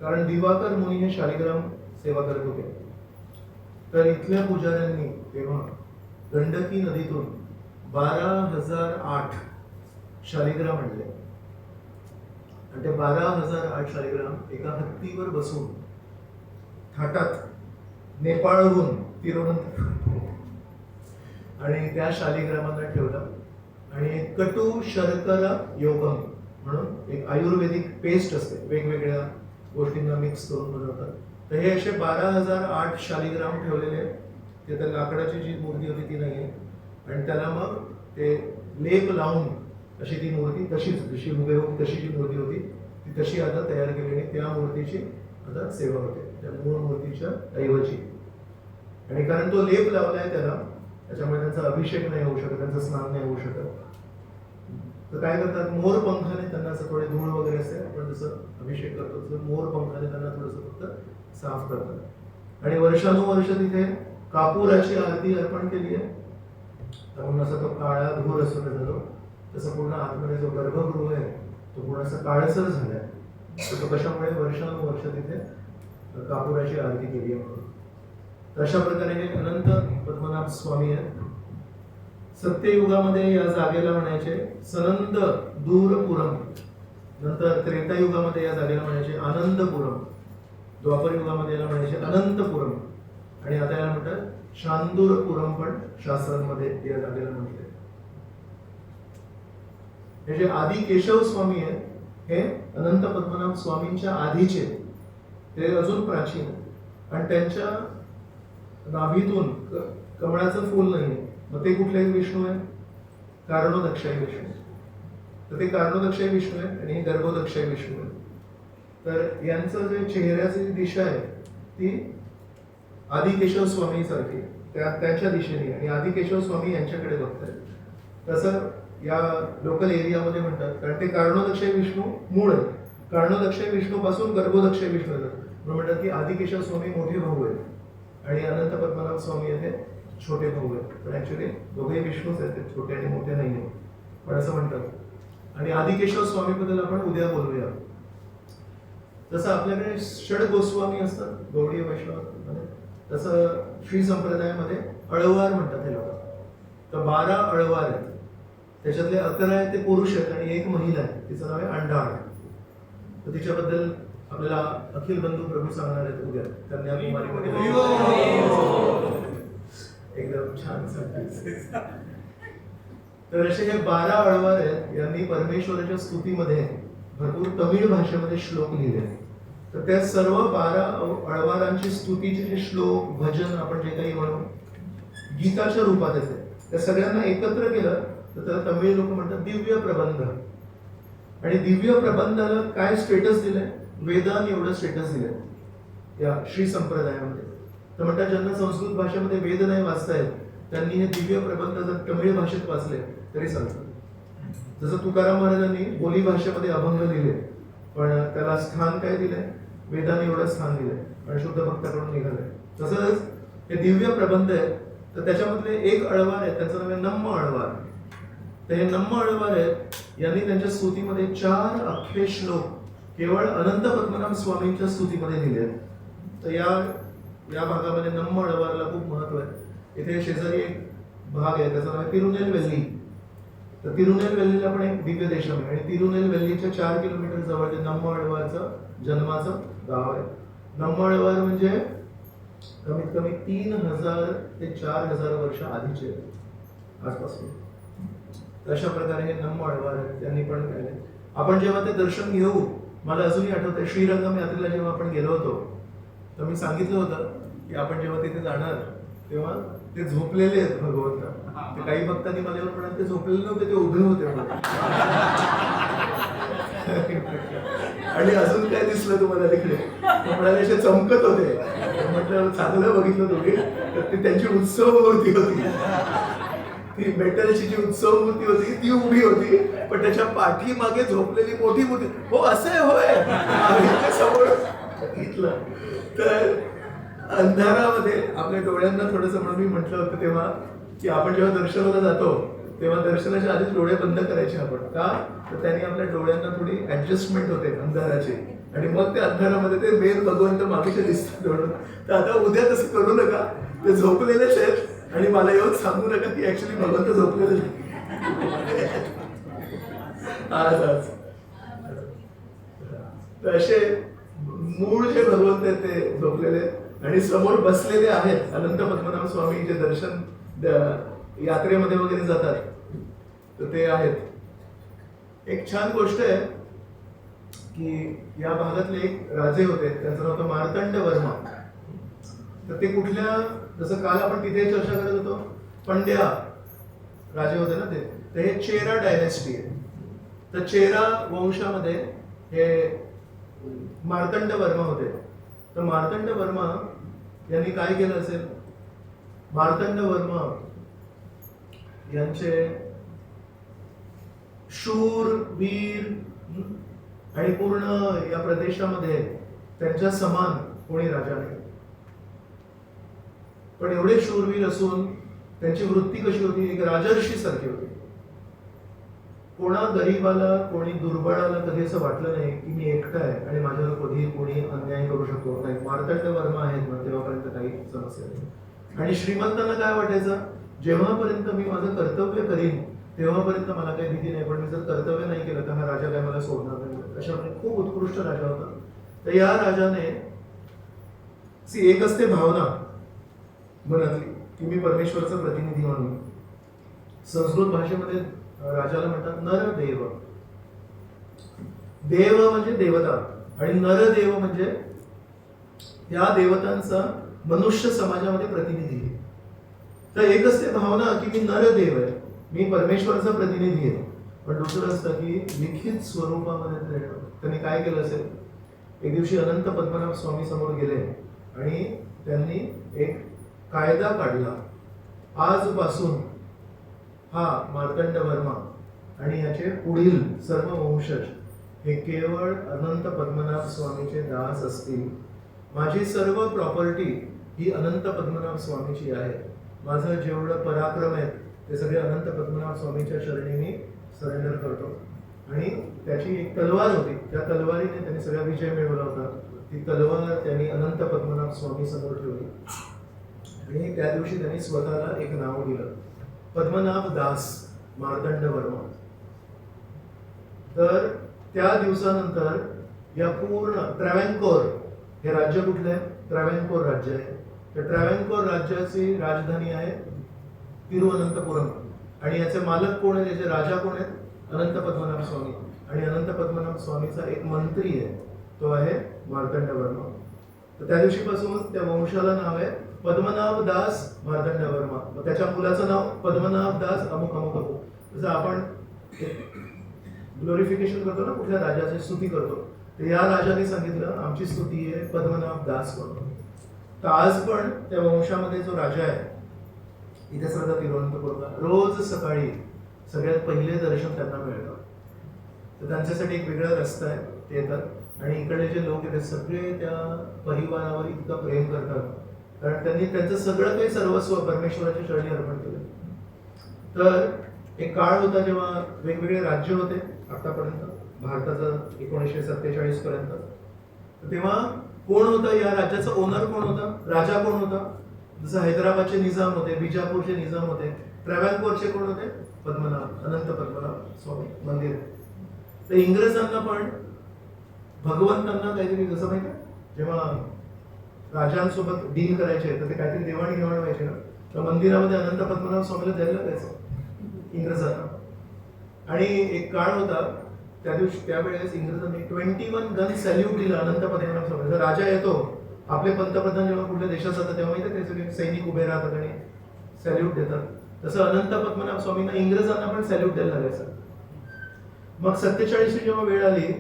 कारण दिवाकर मुनी हे शालिग्राम सेवा करत होते, तर इथल्या पुजाऱ्यांनी तेव्हा गंडकी नदीतून 12,008 शालिग्राम आणले. आणि ते 12,008 शालिग्राम एका हत्तीवर बसून थाटात नेपाळहून तिरुवनंतपुरम आणि त्या शालिग्रामांना ठेवलं. आणि कटू शर्करा योगम म्हणून एक आयुर्वेदिक पेस्ट असते, वेगवेगळ्या गोष्टींना मिक्स करून बनवतात. तर हे असे 12,008 शालिग्राम ठेवलेले. ते तर लाकडाची जी मूर्ती होती ती नाही आहे. आणि त्याला मग ते लेप लावून अशी ती मूर्ती तशीच, जशी हुबेहूब तशी जी मूर्ती होती ती तशी आता तयार केली आणि त्या मूर्तीची आता सेवा होते, त्या मूळ मूर्तीच्या ऐवजी. आणि कारण तो लेप लावलाय त्याला, त्याच्यामुळे त्यांचा अभिषेक नाही होऊ शकत, त्यांचं स्नान नाही होऊ शकत. तर काय करतात, मोर पंखाने त्यांना असं थोडे धूळ वगैरे असते, आपण जसं अभिषेक करतो तसं मोर पंखाने त्यांना थोडंसं फक्त साफ करतात. आणि वर्षानुवर्ष तिथे कापूराची आरती अर्पण केली आहे. म्हणून असा तो काळा धूर असतो त्याचा, तसं पूर्ण आतमध्ये जो गर्भगृह आहे तो पूर्ण असा काळसर झालाय. तर तो कशामुळे, वर्षानुवर्ष तिथे कापूराची आरती केली आहे म्हणून. तर अशा प्रकारे हे अनंत पद्मनाभ स्वामी आहेत. सत्ययुगामध्ये या जागेला म्हणायचे सनंद दूरपुरम, नंतर त्रेतायुगामध्ये या जागेला म्हणायचे आनंदपुरम, द्वापर युगामध्ये याला म्हणायचे अनंतपुरम, आणि आता याला म्हणतात शांदूरपुरम पण शास्त्रांमध्ये या जागेला म्हटले. हे जे आदि केशव स्वामी आहेत हे अनंत पद्मनाभ स्वामींच्या आधीचे, ते अजून प्राचीन. आणि त्यांच्या नाभीतून कमळाचं फूल नाही. मग ते कुठले विष्णू आहे, कारणोदक्षाई विष्णू. तर ते कारणोदक्षाई विष्णू आहे आणि हे गर्भोदक्षाई विष्णू आहे. तर यांचं जे चेहऱ्याची दिशा आहे ती आदिकेशव स्वामी सारखी त्यांच्या दिशेने, आणि आदिकेशव स्वामी यांच्याकडे बघतात. तसं या लोकल एरियामध्ये म्हणतात, कारण ते कारणोदक्षाई विष्णू मूळ आहे. कारणोदक्षाई विष्णू पासून गर्भोदक्षाई विष्णू येतात म्हणून म्हणतात की आदिकेशव स्वामी मोठे भाऊ आहेत आणि अनंत पद्मनाभ स्वामी येथे छोटे भाऊ आहेत. पण ऍक्च्युली दोघे विष्णूच आहेत, छोटे आणि मोठे नाही आहेत, पण असं म्हणतात. आणि आदिकेशव स्वामीबद्दल आपण उद्या बोलूया. जसं आपल्याकडे षड गोस्वामी असतात गौडीय वैष्णवामध्ये, तसं श्री संप्रदायामध्ये अळवार म्हणतात हे लोक. तर 12 अळवार आहेत, त्याच्यातले 11 आहेत ते पुरुष आहेत आणि एक महिला आहे, तिचं नाव आहे अंडाळ. तर तिच्याबद्दल आपल्याला अखिल बंधू प्रभू सांगणार आहेत उद्या. कन्याकुमारीमध्ये एकदम छान सांगायचं. तर असे हे 12 अळवार आहेत. यांनी परमेश्वराच्या स्तुतीमध्ये भरपूर तमिळ भाषेमध्ये श्लोक लिहिले. तर त्या सर्व 12 अळवारांची स्तुतीचे जे श्लोक, भजन आपण जे काही म्हणू, गीताच्या रूपात येते. त्या सगळ्यांना एकत्र केलं तर त्याला तमिळ लोक म्हणतात दिव्य प्रबंध. आणि दिव्य प्रबंधाला काय स्टेटस दिलंय? वेदांनी एवढं स्टेटस दिलंय या श्री संप्रदायामध्ये. तर म्हणतात ज्यांना संस्कृत भाषेमध्ये वेद नाही वाचता येत, त्यांनी हे दिव्य प्रबंध जर तमिळ भाषेत वाचले तरी चालतं. जसं तुकाराम महाराजांनी बोली भाषेमध्ये अभंग लिहिले, पण त्याला स्थान काय दिलंय? वेदांनी एवढं स्थान दिलंय आणि शुद्ध भक्ताकडून निघालंय. तसंच हे दिव्य प्रबंध आहे. तर त्याच्यामधले एक अळवार आहे, त्याचं नाव आहे नम्म अळवार. तर हे नम्म अळवार आहेत, यांनी त्यांच्या स्तुतीमध्ये 4 अख्खे श्लोक केवळ अनंत पद्मनाभ स्वामींच्या स्तुतीमध्ये लिहिले आहेत. तर या भागामध्ये नम्म अळवारला खूप महत्व आहे. इथे शेजारी एक भाग आहे, त्याचं नाव आहे तिरुनेलवेल्ली. तर तिरुनेलवेल्लीला पण एक दिव्य देशम आहे आणि तिरुनेलवेल्लीच्या 4 किलोमीटर जवळ ते नम्म अळवारचं जन्माचं गाव आहे. नम्म अळवार म्हणजे कमीत कमी 3000 ते 4000 वर्ष आधीचे आसपासून. अशा प्रकारे हे नम्म अळवार आहेत, त्यांनी पण केले. आपण जेव्हा ते दर्शन घेऊ, मला अजूनही आठवतंय श्रीरंगम यात्रेला जेव्हा आपण गेलो होतो, तर मी सांगितलं होतं की आपण जेव्हा तिथे जाणार तेव्हा ते झोपलेले आहेत भगवंत. ते काही भक्तांनी मला येऊन म्हणाले ते झोपलेले नव्हते, ते उभे होते. आणि अजून काय दिसलं तुम्हाला तिकडे? म्हणाले असे चमकत होते. म्हटलं चांगलं बघितलं तुम्ही, तर ती त्यांची उत्सव मूर्ती होती. ती मेटलची जी उत्सव मूर्ती होती ती उभी होती, पण त्याच्या पाठीमागे झोपलेली मोठी मूर्ती. हो असं आहे होय, समोर बघितलं. तर अंधारामध्ये आपल्या डोळ्यांना थोडंसं, म्हणून मी म्हटलं होतं तेव्हा की आपण जेव्हा दर्शनाला जातो तेव्हा दर्शनाच्या आधीच डोळे बंद करायचे आपण. का? तर त्यांनी आपल्या डोळ्यांना थोडी ऍडजस्टमेंट होते अंधाराची, आणि मग ते अंधारामध्ये ते मेन भगवंत मागेचे दिसतात म्हणून. तर आता उद्या तसं करू नका, ते झोपलेलेच आहेत आणि मला येऊन सांगू नका की ऍक्च्युली भगवंत झोपलेले आज. तर असे मूळ जे भगवंत आहेत ते झोपलेले आणि समोर बसलेले आहेत अनंत पद्मनाभ स्वामी, जे दर्शन यात्रेमध्ये वगैरे जातात, तर ते आहेत. एक छान गोष्ट आहे की या भागातले एक राजे होते, त्यांचं नाव होतं मार्तंड वर्मा. तर ते कुठल्या, जसं काल आपण तिथे चर्चा करत होतो, पंड्या राजे होते ना ते. तर हे चेरा डायनेस्टी आहे. तर चेरा वंशामध्ये हे मार्तंड वर्मा होते. तर मार्तंड वर्मा यांनी काय केलं असेल? मार्तंड वर्मा यांचे शूर, वीर आणि पूर्ण या प्रदेशामध्ये त्यांच्या समान कोणी राजा नाही. पण एवढे शूरवीर असून त्यांची वृत्ती कशी होती? एक राजर्षी सारखी होती. कोणा गरीबाला, कोणी दुर्बळाला कधी असं वाटलं नाही की मी एकटा आहे आणि माझ्यावर कधी कोणी अन्याय करू शकतो नाही. मार्तंड वर्मा आहेत ना, तेव्हापर्यंत काही समस्या नाही. आणि श्रीमंतांना काय वाटायचं? जेव्हापर्यंत मी माझं कर्तव्य करीन तेव्हापर्यंत मला काही भीती नाही, पण मी जर कर्तव्य नाही केलं तर हा राजा काय मला सोडणार नाही. अशा खूप उत्कृष्ट राजा होता. तर या राजाने एक असते भावना मनातली की मी परमेश्वराचा प्रतिनिधी म्हणून. संस्कृत भाषेमध्ये राजाला म्हणतात नरदेव. देव म्हणजे देवता आणि नरदेव म्हणजे या देवतांचा मनुष्य समाजामध्ये प्रतिनिधी आहे. तर एक असते भावना की मी नरदेव आहे, मी परमेश्वराचा प्रतिनिधी आहे. पण दुसरं असतं की लिखित स्वरूपामध्ये त्यांनी काय केलं असेल? एक दिवशी अनंत पद्मनाभ स्वामी समोर गेले आणि त्यांनी एक कायदा काढला. आजपासून हा मार्तंड वर्मा आणि याचे पुढील सर्व वंशज हे केवळ अनंत पद्मनाभ स्वामीचे दास असतील. माझी सर्व प्रॉपर्टी ही अनंत पद्मनाभ स्वामीची आहे. माझं जेवढं पराक्रम आहे ते सगळे अनंत पद्मनाभ स्वामींच्या चरणी मी सरेंडर करतो. आणि त्याची एक तलवार होती, त्या तलवारीने त्यांनी सगळा विजय मिळवला होता. ती तलवार त्यांनी अनंत पद्मनाभ स्वामी समोर ठेवली आणि त्या दिवशी त्यांनी स्वतःला एक नाव दिलं, पद्मनाभ दास मार्तंड वर्मा. तर त्या दिवसानंतर या पूर्ण ट्रॅव्हॅन्कोर हे राज्य कुठलं आहे? ट्रॅव्हॅन्कोर राज्य आहे. तर ट्रॅव्हॅन्कोर राज्याची राजधानी आहे तिरुवनंतपुरम आणि याचे मालक कोण आहेत, याचे राजा कोण आहेत? अनंत पद्मनाभ स्वामी. आणि अनंत पद्मनाभ स्वामीचा एक मंत्री आहे, तो आहे मार्तंड वर्मा. तर त्या दिवशीपासून त्या वंशाला नाव आहे पद्मनाभ दास मार्तंड वर्मा. मग त्याच्या मुलाचं नाव पद्मनाभ दास अमुक अमुक अमुक. जसं आपण ग्लोरिफिकेशन करतो ना, कुठल्या राजाची स्तुती करतो, तर या राजाने सांगितलं आमची स्तुती आहे पद्मनाभ दास वर्मा. तर आज पण त्या वंशामध्ये जो राजा आहे इथे सुद्धा तिरुवनंतपुरमला रोज सकाळी सगळ्यात पहिले दर्शन त्यांना मिळतं. तर त्यांच्यासाठी एक वेगळा रस्ता आहे, ते येतात आणि इकडे जे लोक आहेत सगळे त्या परिवारावर इतकं प्रेम करतात, कारण त्यांनी त्यांचं सगळं काही सर्वस्व परमेश्वराच्या चरणी अर्पण केलं. तर एक काळ होता जेव्हा वेगवेगळे राज्य होते आतापर्यंत भारताचं 1947 पर्यंत. तेव्हा कोण होतं या राज्याचा ओनर? कोण होता? राजा कोण होता? जसं हैदराबादचे निजाम होते, बिजापूरचे निजाम होते, ट्रॅव्हॅन्कोरचे कोण होते? पद्मनाभ, अनंत पद्मनाभ स्वामी मंदिर. तर इंग्रजांना पण भगवंतांना काहीतरी, जसं माहिती जेव्हा राजांसोबत डील करायचे तर ते काहीतरी देवाणघेवाण व्हायचे ना, तर मंदिरामध्ये अनंत पद्मनाभ स्वामीला द्यायला लागायचं इंग्रजांना. आणि एक काळ होता त्या दिवशी, त्यावेळेस इंग्रजांनी 21 गन सॅल्यूट दिला अनंत पद्मनाभ स्वामी. जर राजा येतो, आपले पंतप्रधान जेव्हा कुठल्या देशात जातात तेव्हा माहिती ते सगळे सैनिक उभे राहतात आणि सॅल्यूट देतात, तसं अनंत पद्मनाभ स्वामींना इंग्रजांना पण सॅल्यूट द्यायला लागायचं. मग 47 जेव्हा वेळ आली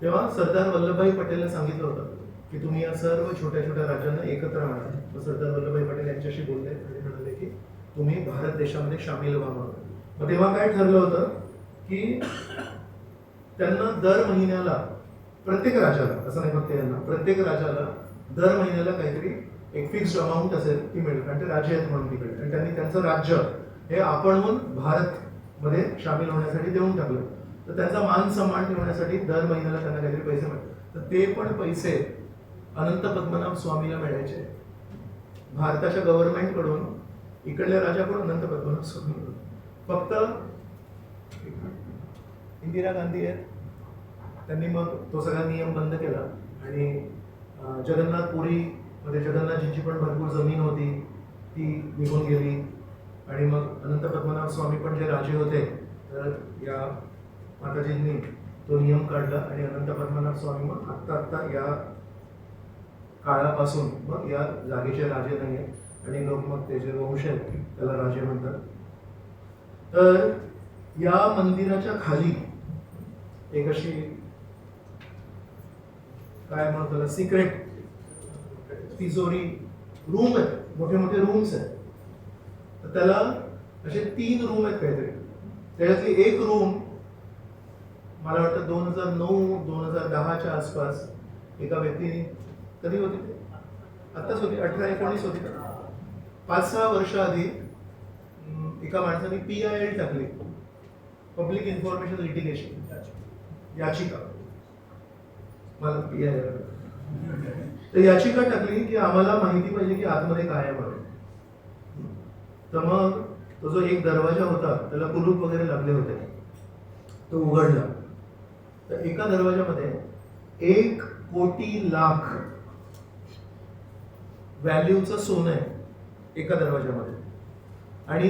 तेव्हा सरदार वल्लभभाई पटेलला सांगितलं होतं की तुम्ही या सर्व छोट्या छोट्या राज्यांना एकत्र आणा. मग सरदार वल्लभभाई पटेल यांच्याशी बोलले आणि म्हणाले की तुम्ही भारत देशामध्ये सामील व्हा म्हणून. मग तेव्हा काय ठरलं होतं की त्यांना दर महिन्याला, प्रत्येक राजाला, असं नाही फक्त यांना, प्रत्येक राजाला दर महिन्याला काहीतरी एक फिक्स्ड अमाऊंट असेल ती मिळेल, कारण ते राज्य आहेत म्हणून तिकडे. आणि त्यांनी त्यांचं राज्य हे आपणहून भारत मध्ये सामील होण्यासाठी देऊन टाकलं. तर त्यांचा मान सन्मान ठेवण्यासाठी दर महिन्याला त्यांना काहीतरी पैसे मिळतात. तर ते पण पैसे अनंत पद्मनाभ स्वामीला मिळायचे भारताच्या गव्हर्नमेंट कडून. इकडल्या राजाकडून अनंत पद्मनाभ स्वामी. फक्त इंदिरा गांधी आहेत, त्यांनी मग तो सगळा नियम बंद केला आणि जगन्नाथपुरी मध्ये जगन्नाथजींची पण भरपूर जमीन होती ती निघून गेली. आणि मग अनंत पद्मनाभ स्वामी पण जे राजे होते तर या माताजींनी तो नियम काढला आणि अनंत पद्मनाभ स्वामी मग आत्ता या काळापासून मग या जागेचे राजे नाही आहेत आणि लोक मग ते जे वंश आहेत त्याला राजे म्हणतात. तर या मंदिराच्या खाली एक अशी काय म्हणतात त्याला, सिक्रेट तिजोरी रूम आहेत, मोठे मोठे रूम्स आहेत. तर त्याला असे 3 रूम आहेत काहीतरी. त्याच्यातली एक रूम मला वाटतं 2009-2010च्या आसपास एका व्यक्तीने, कधी होती ते, आत्ताच होती, 18-19 होती, 5-6 वर्ष आधी एका माणसाने PIL टाकली, पब्लिक इन्फॉर्मेशन लिटिगेशन याचिका. मला PIL तर याचिका टाकली की आम्हाला माहिती पाहिजे की आतमध्ये काय आहे म्हणून. तर मग तो जो एक दरवाजा होता त्याला कुलूप वगैरे लागले होते, तो उघडला. तर एका दरवाजामध्ये 1 कोटी लाख व्हॅल्यूचं सोनं आहे एका दरवाजामध्ये. आणि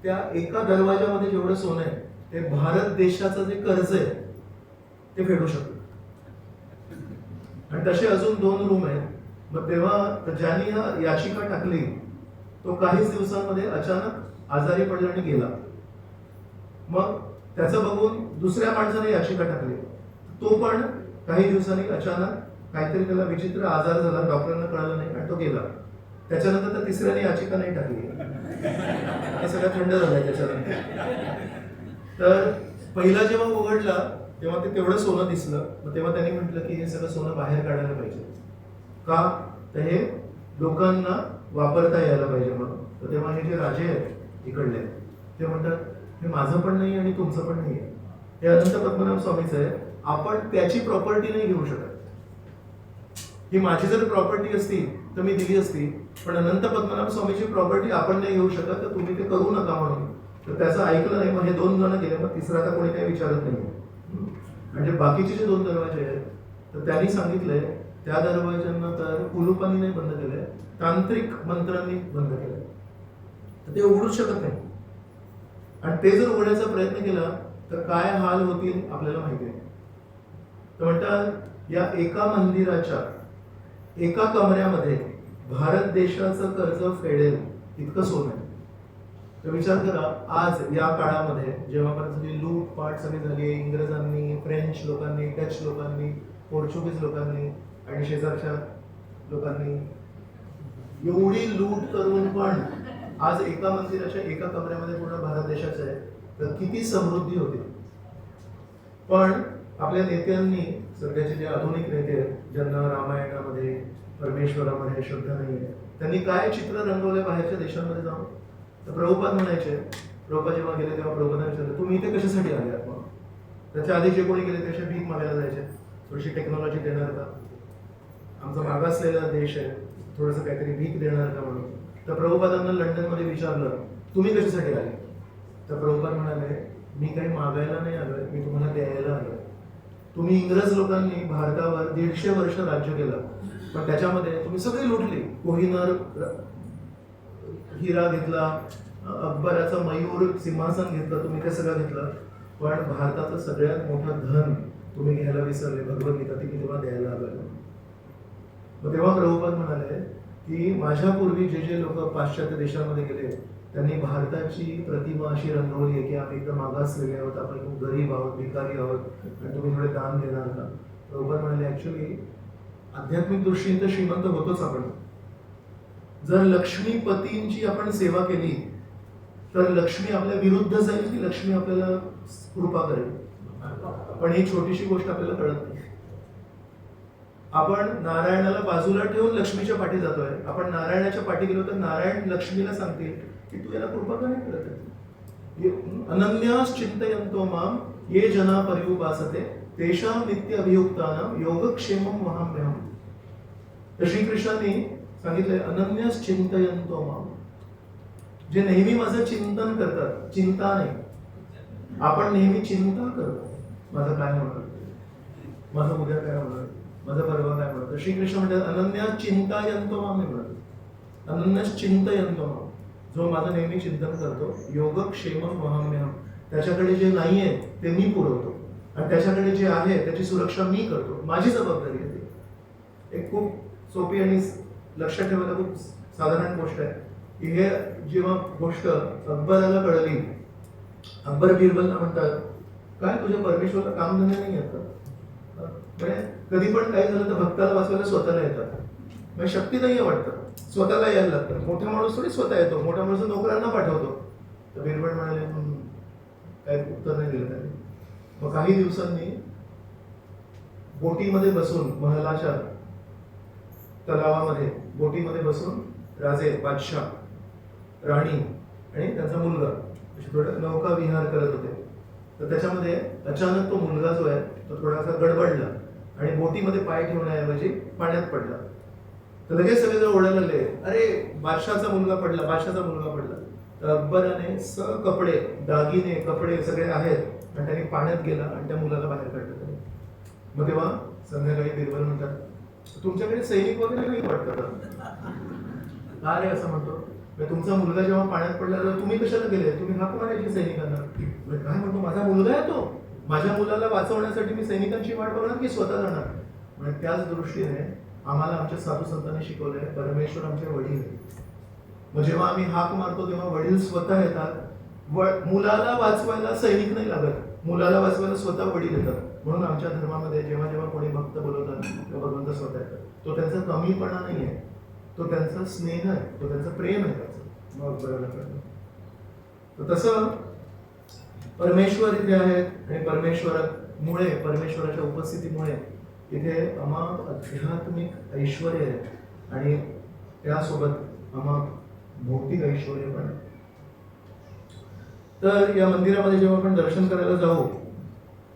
त्या एका दरवाजामध्ये जेवढं सोनं आहे ते भारत देशाचं जे कर्ज आहे ते फेडू शकतो. आणि तसे अजून 2 रूम आहेत. मग तेव्हा ज्यांनी याचिका टाकली तो काहीच दिवसांमध्ये अचानक आजारी पडला आणि गेला. मग त्याचं बघून दुसऱ्या माणसाने याचिका टाकली, तो पण काही दिवसांनी अचानक काहीतरी त्याला विचित्र आजार झाला, डॉक्टरांना कळालं नाही आणि तो गेला. त्याच्यानंतर तर तिसऱ्याने याचिका नाही टाकली, हे सगळं थंड झालंय त्याच्यानंतर. तर पहिला जेव्हा उघडला तेव्हा ते तेवढं सोनं दिसलं. मग तेव्हा त्यांनी म्हटलं की हे सगळं सोनं बाहेर काढायला पाहिजे, का तर हे लोकांना वापरता यायला पाहिजे म्हणून. तर तेव्हा हे जे राजे आहेत इकडले ते म्हणतात हे माझं पण नाही आणि तुमचं पण नाही आहे, हे अनंत पद्मनाभ स्वामीचं आहे. आपण त्याची प्रॉपर्टी नाही घेऊ शकत. ही माझी जर प्रॉपर्टी असती तर मी दिली असती, पण अनंत पद्मनाभ स्वामीची प्रॉपर्टी आपण नाही घेऊ शकत, तर तुम्ही ते करू नका म्हणून. तर त्याचं ऐकलं नाही. मग हे 2 जण गेले. मग तिसरा आता कोणी काही विचारत नाही. म्हणजे बाकीचे जे 2 दरवाजे आहेत तर त्यांनी सांगितलंय त्या दरवाज्यांना तर कुलूपानी नाही बंद केलंय, तांत्रिक मंत्रांनी बंद केलंय. तर ते उघडूच शकत नाही. आणि ते जर उघडायचा प्रयत्न केला तर काय हाल होतील आपल्याला माहिती आहे. तर म्हणतात या एका मंदिराच्या एका कमऱ्यामध्ये भारत देशाचं कर्ज फेडेल इतकं सोनं आहे. तर विचार करा, आज या काळामध्ये जेव्हापर्यंत सगळी लूटपाट सगळी झाली, इंग्रजांनी, फ्रेंच लोकांनी, डच लोकांनी, पोर्चुगीज लोकांनी आणि शेजारच्या लोकांनी एवढी लूट करून पण आज एका मंदिराच्या एका कमऱ्यामध्ये पूर्ण भारत देशाचं आहे, तर किती समृद्धी होती. पण आपल्या नेत्यांनी, सध्याचे जे आधुनिक नेते आहेत ज्यांना रामायणामध्ये परमेश्वरामध्ये श्रद्धा नाही आहे, त्यांनी काय चित्र रंगवले बाहेरच्या देशांमध्ये जाऊन. तर प्रभुपाद म्हणायचे, प्रभुपाद जेव्हा गेले तेव्हा प्रभुपादांनी विचारलं, तुम्ही इथे कशासाठी आले आहात. मग त्याच्या आधी जे कोणी गेले त्याच्या भीक मागायला जायचे, थोडीशी टेक्नॉलॉजी देणार का, आमचा मागासलेला देश आहे, थोडंसं काहीतरी भीक देणार का म्हणून. तर प्रभुपादांना लंडनमध्ये विचारलं, तुम्ही कशासाठी आले. तर प्रभुपाद म्हणाले, मी काही मागायला नाही आलोय, मी तुम्हाला द्यायला आलोय. तुम्ही इंग्रज लोकांनी भारतावर 150 वर्ष राज्य केलं, पण त्याच्यामध्ये तुम्ही सगळी लुटली. कोहिनूर हिरा घेतला, अकबराचं मयूर सिंहासन घेतलं, तुम्ही ते सगळं घेतलं, पण भारताचं सगळ्यात मोठं धन तुम्ही घ्यायला विसरले, भगवद्गीता ती मी तेव्हा द्यायला आलोय. मग तेव्हा प्रभुपाद म्हणाले की माझ्यापूर्वी जे जे लोक पाश्चात्य देशांमध्ये गेले त्यांनी भारताची प्रतिमा अशी रंगवली आहे की आम्ही एकदम मागासलेले आहोत, आपण खूप गरीब आहोत, भिकारी आहोत, आणि तुम्ही थोडे दान देणार का. प्रभुपाद म्हणाले, ऍक्च्युली आध्यात्मिक दृष्टीने तर श्रीमंत होतोच आपण. जर लक्ष्मीपतींची आपण सेवा केली तर लक्ष्मी आपल्या विरुद्ध जाईल की लक्ष्मी आपल्याला कृपा करेल. पण ही छोटीशी गोष्ट आपल्याला कळत नाही. आपण नारायणाला बाजूला ठेवून लक्ष्मीच्या पाठी जातोय. आपण नारायणाच्या पाठी गेलो तर नारायण लक्ष्मीला सांगतील की तू याला कृपा का नाही करत. अनन्यास चिंतयन्तो माम ये जना पर्युपासते तेषां नित्य अभियुक्तानां योगक्षेमं वहाम्यहम्. तर श्रीकृष्णांनी सांगितलंय अनन्यास चिंतयन्तो माम, जे नेहमी माझं चिंतन करतात, चिंता नाही. आपण नेहमी चिंता करतो, माझं काय होणार, माझं उद्या काय होणार, माझं परवा काय म्हणत. श्रीकृष्ण म्हणतात अनन्यास चिंतायन्तो माम म्हणत, अनन्यास चिंतयन्तो माम, जो माझं नेहमी चिंतन करतो, योगक्षेमं वहाम्यहम्, त्याच्याकडे जे नाही आहे ते मी पुरवतो, आणि त्याच्याकडे जे आहे त्याची सुरक्षा मी करतो, माझी जबाबदारी आहे ती. एक खूप सोपी आणि लक्षात ठेवायला खूप साधारण गोष्ट आहे की हे जेव्हा गोष्ट अकबराला कळली, अकबर बिरबलला म्हणतात काय तुझ्या परमेश्वरला कामधंदे नाही आहेत का. म्हणजे कधी पण काही झालं तर भक्ताला वाचवायला स्वतःला येतात, म्हणजे शक्ती नाहीये वाटतं, स्वतःला यायला लागतं. मोठा माणूस थोडी स्वतः येतो, मोठा माणूस नोकरांना पाठवतो. तर बिरबल म्हणाले काही उत्तर नाही दिलं त्याने. मग काही दिवसांनी बोटीमध्ये बसून, महलाच्या तलावामध्ये बोटीमध्ये बसून राजे, बादशाह, राणी आणि त्यांचा मुलगा असे थोडं नौका विहार करत होते. तर त्याच्यामध्ये अचानक तो मुलगा जो आहे तो थोडासा गडबडला आणि बोटीमध्ये पाय ठेवण्याऐवजी पाण्यात पडला. तर लगेच सगळे जण ओरडायला लागले, अरे बादशाहचा मुलगा पडला, बादशाहचा मुलगा पडला. तर अकबराने कपडे, दागिने, कपडे सगळे आहेत आणि त्याने पाण्यात गेला आणि त्या मुलाला बाहेर काढलं त्याने. मग तेव्हा संध्याकाळी बिरबल म्हणतात तुमच्याकडे सैनिक वगैरे नाही वाटतं का रे, असं म्हणतो. तुमचा मुलगा जेव्हा पाण्यात पडला तर तुम्ही कशाला गेले, तुम्ही हाक मारायची सैनिकांना. काय म्हणतो माझा मुलगा आहे तो, माझ्या मुलाला वाचवण्यासाठी मी सैनिकांची वाट बघणार की स्वतः जाणार. म्हणजे त्याच दृष्टीने आम्हाला आमच्या साधू संतांनी शिकवलंय परमेश्वर आमचे वडील आहेत. मग जेव्हा आम्ही हाक मारतो तेव्हा वडील स्वतः येतात. मुलाला वाचवायला सैनिक नाही लागत, मुलाला वाचवायला स्वतः वडील येतात. म्हणून आमच्या धर्मामध्ये जेव्हा जेव्हा कोणी भक्त बोलवतात तेव्हा भगवंत स्वतः येतात. तो त्यांचा कमीपणा नाही आहे, तो त्यांचा स्नेह आहे, तो त्यांचं प्रेम आहे त्याचं. मग बरोबर कळलं. तर तसं परमेश्वर इथे आहेत आणि परमेश्वरामुळे, परमेश्वराच्या उपस्थितीमुळे इथे अमाप आध्यात्मिक ऐश्वर आहे आणि त्यासोबत अमाप भौतिक ऐश्वर पण आहे. तर या मंदिरामध्ये जेव्हा आपण दर्शन करायला जाऊ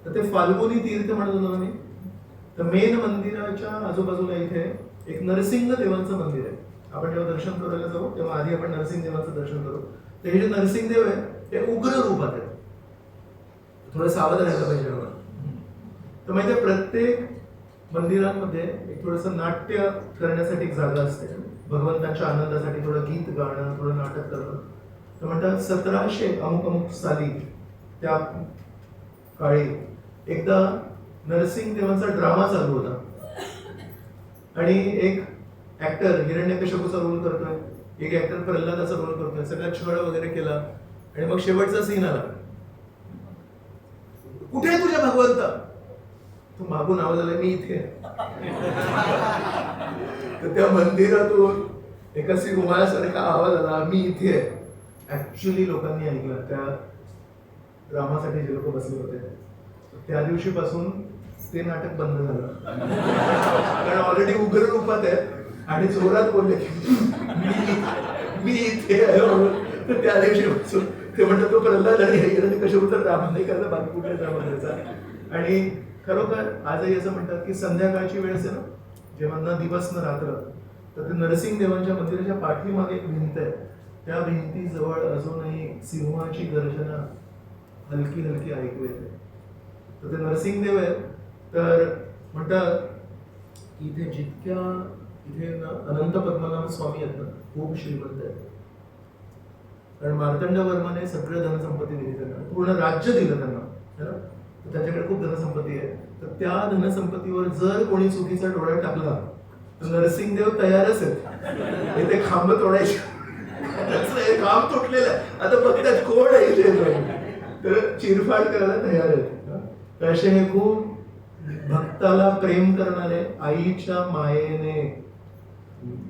तर ते फाल्गुनी तीर्थ म्हणत होतो मी. तर मेन मंदिराच्या आजूबाजूला इथे एक नरसिंह देवांचं मंदिर आहे. आपण जेव्हा दर्शन करायला जाऊ तेव्हा आधी आपण नरसिंह देवांचं दर्शन करू. तर हे जे नरसिंह देव आहे ते उग्र रूपात आहे. थोडं सावध राहायला पाहिजे आपण. तर म्हणजे प्रत्येक मंदिरांमध्ये एक थोडंसं नाट्य करण्यासाठी एक जागा असते. भगवंतांच्या आनंदासाठी थोडं गीत गाणं, थोडं नाटक करणं. तर म्हणतात 1700 अमुक अमुक साली त्या काळी एकदा नरसिंह देवांचा ड्रामा चालू होता आणि एक ऍक्टर हिरण्यकश्यपूचा रोल करतोय, एक ऍक्टर प्रल्हादाचा रोल करतोय, सगळा छळ वगैरे केला आणि मग शेवटचा सीन आला. कुठे आहे तुझ्या भगवंत? तो मागून आवाज आला, मी इथे. तर त्या मंदिरातून एका सिंहासारखा आवाज आला, मी इथे आहे. ऍक्च्युली लोकांनी ऐकलं. त्या ड्रामासाठी जे लोक बसले होते त्या दिवशीपासून ते नाटक बंद झालं. कारण ऑलरेडी उग्र रूपात आहे आणि जोरात बोलले की मी इथे आहे म्हणून. तर त्या दिवशीपासून ते म्हणतात तो प्रल्हाद आणि हिरण्यकश्यपूचा ड्रामा नाही करता, बाकी कुठल्या ड्रामा करायचा. आणि खरोखर आजही असं म्हणतात की संध्याकाळची वेळ असेल ना, जेव्हा न दिवस न रात्र, तर ते नरसिंह देवांच्या मंदिराच्या पाठीमागे एक भिंत आहे. त्या भिंतीजवळ अजूनही सिंहाची गर्जना हलकी हलकी ऐकू येते. तर ते नरसिंहदेव आहेत. तर म्हणतात की इथे इथे अनंत पद्मनाभ स्वामी आहेत ना, खूप श्रीमंत आहेत. कारण मार्तंड वर्माने सगळं धनसंपत्ती दिली त्यांना, पूर्ण राज्य दिलं त्यांना, है ना. त्यांच्याकडे खूप धनसंपत्ती आहे. तर त्या धनसंपत्तीवर जर कोणी चुकीचा डोळा टाकला तर नरसिंहदेव तयारच आहेत. इथे खांब तोडायचे. खांब तुटलेलं आहे, आता बघतात कोण आहे इथे, तर चिरफाड करायला तयार आहेत. तर असे हे खूप भक्ताला प्रेम करणारे, आईच्या मायेने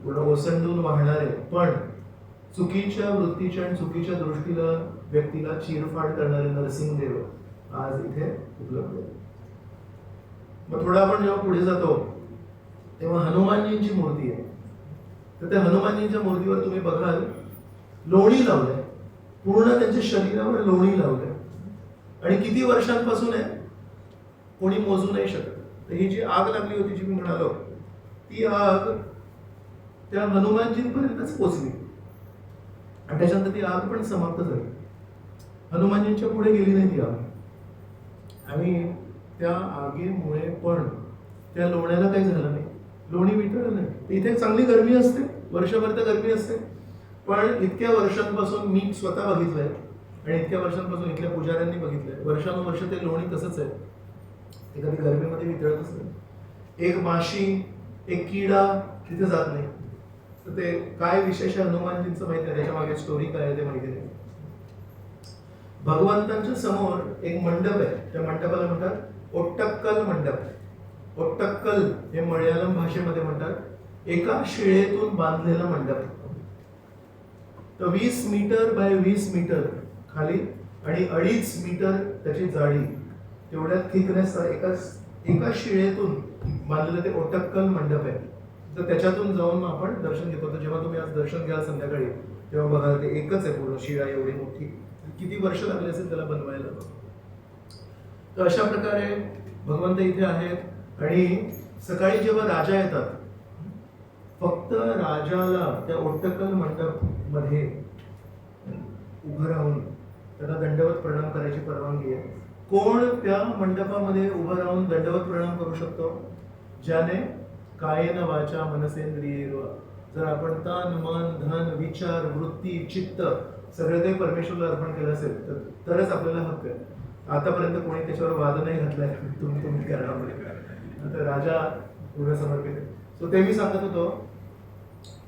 पूर्ण ओसंडून वाहणारे, पण चुकीच्या वृत्तीच्या आणि चुकीच्या दृष्टीला व्यक्तीला चिरफाड करणारे नरसिंहदेव आज इथे उपलब्ध आहे. मग थोडं आपण जेव्हा पुढे जातो तेव्हा हनुमानजींची मूर्ती आहे. तर त्या हनुमानजींच्या मूर्तीवर तुम्ही बघाल लोणी लावलंय, पूर्ण त्यांच्या शरीरावर लोणी लावलंय. आणि किती वर्षांपासून आहे कोणी मोजू नाही शकत. तर ही जी आग लागली होती जी मी म्हणालो, ती आग त्या हनुमानजींपर्यंतच पोचली आणि त्याच्यानंतर ती आग पण समाप्त झाली. हनुमानजींच्या पुढे गेली नाही ती आग. आणि त्या आगीमुळे पण त्या लोण्याला काही झालं नाही, लोणी वितळलं नाही. इथे चांगली गरमी असते, वर्षभर तर गरमी असते. पण इतक्या वर्षांपासून मी स्वतः बघितलंय आणि इतक्या वर्षांपासून इथल्या पुजाऱ्यांनी बघितलंय, वर्षानुवर्ष ते लोणी तसंच आहे, ते कधी गरमीमध्ये वितळतच नाही. एक माशी, एक किडा तिथे जात नाही. तर ते काय विशेष आहे हनुमानजींचं माहिती आहे, त्याच्या मागे स्टोरी काय आहे ते माहिती नाही. भगवंतांच्या समोर एक मंडप आहे, त्या मंडपाला म्हणतात ओट्टक्कल मंडप. ओट्टक्कल हे मल्याळम भाषेमध्ये म्हणतात एका शिळेतून बांधलेला मंडप. तर 20 मीटर बाय 20 मीटर खाली आणि 2.5 मीटर त्याची जाडी, तेवढ्या थिकनेस एका शिळेतून बांधलेलं ते ओट्टक्कल मंडप आहे. तर त्याच्यातून जाऊन आपण दर्शन घेतो. तर जेव्हा तुम्ही आज दर्शन घ्याल संध्याकाळी तेव्हा बघाल ते एकच आहे पूर्ण शिळा एवढी मोठी. किती वर्ष लागले असेल त्याला बनवायला. तर अशा प्रकारे भगवंत इथे आहेत. आणि सकाळी जेव्हा राजा येतात, फक्त राजाला त्या ओट्टक्कल मंडप मध्ये उभं राहून त्यांना दंडवत प्रणाम करायची परवानगी आहे. कोण त्या मंडपामध्ये उभं राहून दंडवत प्रणाम करू शकतो? ज्याने कायेन वाचा मनसेंद्रिये, जर आपण तन मन धन विचार वृत्ती चित्त सगळं काही परमेश्वरला अर्पण केलं असेल तरच आपल्याला हक्क आहे. आतापर्यंत कोणी त्याच्यावर वाद नाही घातलाय तुम्ही करा. तर राजा पूर्ण समर्पित आहे. सो ते मी सांगत होतो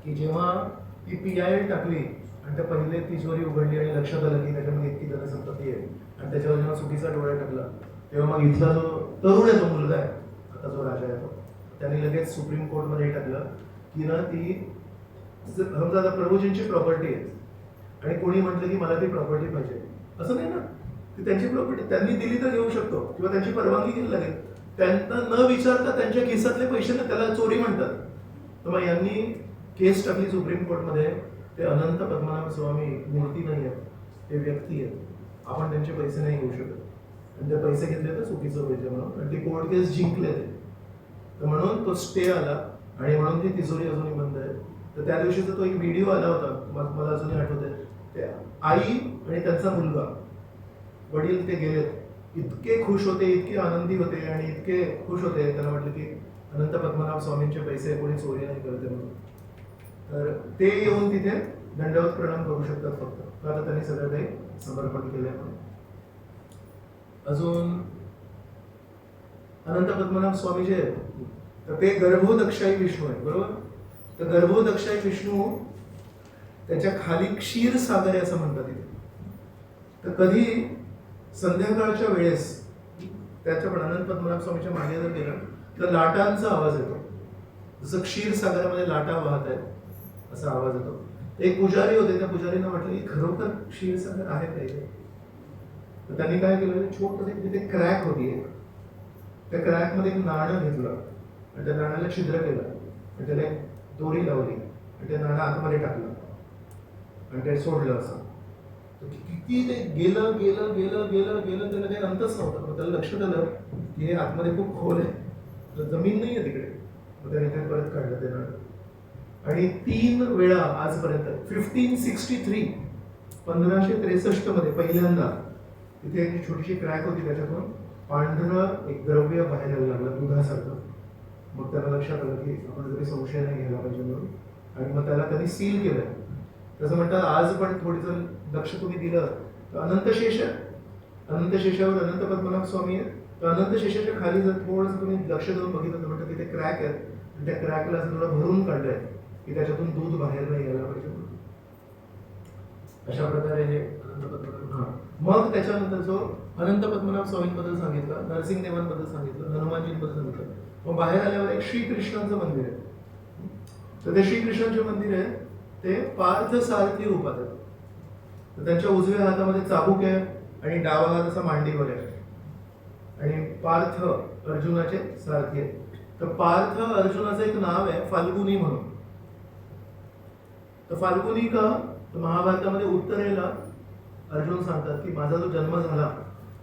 की जेव्हा ती PIL टाकली आणि त्या पहिले तिजोरी उघडली आणि लक्षात आलं की त्याच्यामध्ये इतकी धनसंपत्ती आहे आणि त्याच्यावर जेव्हा चुकीचा डोळा टाकला तेव्हा मग इथला जो तरुण आहे, तो मुलगा आहे आता जो राजा आहे, तो त्यांनी लगेच सुप्रीम कोर्टमध्ये टाकलं की ना ती समजा आता प्रभूजींची प्रॉपर्टी आहे आणि कोणी म्हटलं की मला ती प्रॉपर्टी पाहिजे, असं नाही ना. ती त्यांची प्रॉपर्टी, त्यांनी दिली तर घेऊ शकतो किंवा त्यांची परवानगी घ्यायला लागेल. त्यांना न विचारता त्यांच्या खिसातले पैसे ना त्याला चोरी म्हणतात. तर मग यांनी केस टाकली सुप्रीम कोर्टमध्ये. ते अनंत पद्मनाभ स्वामी मूर्ती नाही आहेत, ते व्यक्ती आहेत. आपण त्यांचे पैसे नाही घेऊ शकत. आणि ते पैसे घेतले तर चुकीचं पैसे म्हणून, आणि ते कोर्ट केस जिंकले ते, तर म्हणून तो स्टे आला आणि म्हणून ती तिजोरी अजूनही बंद आहे. तर त्या दिवशीचा तो एक व्हिडिओ आला होता, मला अजूनही आठवत आहे. ते आई आणि त्यांचा मुलगा, वडील ते गेलेत, इतके खुश होते, इतके आनंदी होते आणि इतके खुश होते, त्यांना म्हटलं की अनंत पद्मनाभ स्वामींचे पैसे कोणी चोरी नाही करते म्हणून. तर ते येऊन तिथे दंडवत प्रणाम करू शकतात फक्त, तर आता त्यांनी सगळं काही समर्पण केलंय म्हणून. अजून अनंत पद्मनाभ स्वामी जे आहेत, तर ते गर्भोदक्षाई विष्णू आहेत, बरोबर. तर गर्भोदक्षाई विष्णू त्याच्या खाली क्षीरसागर आहे असं म्हणतात तिथे. तर कधी संध्याकाळच्या वेळेस त्याच्या पण अनंत पद्मनाभ स्वामीच्या मागे जर गेलं तर लाटांचा आवाज येतो, जसं क्षीरसागरामध्ये लाटा वाहत आहेत असा आवाज येतो. एक पुजारी होते, त्या पुजारीनं म्हटलं की खरोखर क्षीरसागर आहे का इथे. तर त्यांनी काय केलं, छोटं तिथे क्रॅक होती एक, त्या क्रॅकमध्ये एक नाणं घेतलं आणि त्या नाण्याला छिद्र केलं आणि त्याला एक दोरी लावली आणि ते नाणं आतमध्ये टाकलं आणि ते सोडलं असं. तर किती ते गेलं गेलं गेलं गेलं गेलं, त्याला काही अंतच नव्हता. मग त्याला लक्षात आलं की हे आतमध्ये खूप खोल आहे, तर जमीन नाही आहे तिकडे. मग त्याने ते परत काढलं ते नाणं. आणि 3 वेळा आजपर्यंत 1563 1563 मध्ये पहिल्यांदा तिथे एक छोटीशी क्रॅक होती, त्याच्यातून पांढरं एक द्रव्य बाहेर यायला लागलं दुधासारखं. मग त्याला लक्षात आलं की आपण जरी संशय नाही घ्यायला पाहिजे म्हणून, आणि मग त्याला त्यांनी सील केलंय. तसं म्हणतात आज पण थोडीसं लक्ष तुम्ही दिलं तर अनंतशेष अनंतशेषावर अनंत पद्मनाभ स्वामी आहे. तर अनंतशेषाच्या खाली जर थोडंसं तुम्ही लक्ष देऊन बघितलं तर म्हणतात तिथे क्रॅक आहेत आणि त्या क्रॅकला असं थोडं भरून काढलंय की त्याच्यातून दूध बाहेर नाही यायला पाहिजे म्हणून. अशा प्रकारे हे अनंत पद्मनाभ. मग त्याच्यानंतर जो अनंत पद्मनाभ स्वामींबद्दल सांगितलं, नरसिंहदेवांबद्दल सांगितलं, हनुमानजींबद्दल सांगितलं. मग बाहेर आल्यावर एक श्रीकृष्णांचं मंदिर आहे. तर ते श्रीकृष्णांचे मंदिर आहे ते पार्थ सारथी रूपात आहे. तर त्यांच्या उजव्या हातामध्ये चाबूक आहे आणि डावा हात असा मांडीवर आहे, आणि पार्थ अर्जुनाचे सारथी आहे. तर पार्थ अर्जुनाचं एक नाव आहे फाल्गुनी म्हणून. तर फाल्गुनी का, तर महाभारतामध्ये उत्तरेला अर्जुन सांगतात की माझा जो जन्म झाला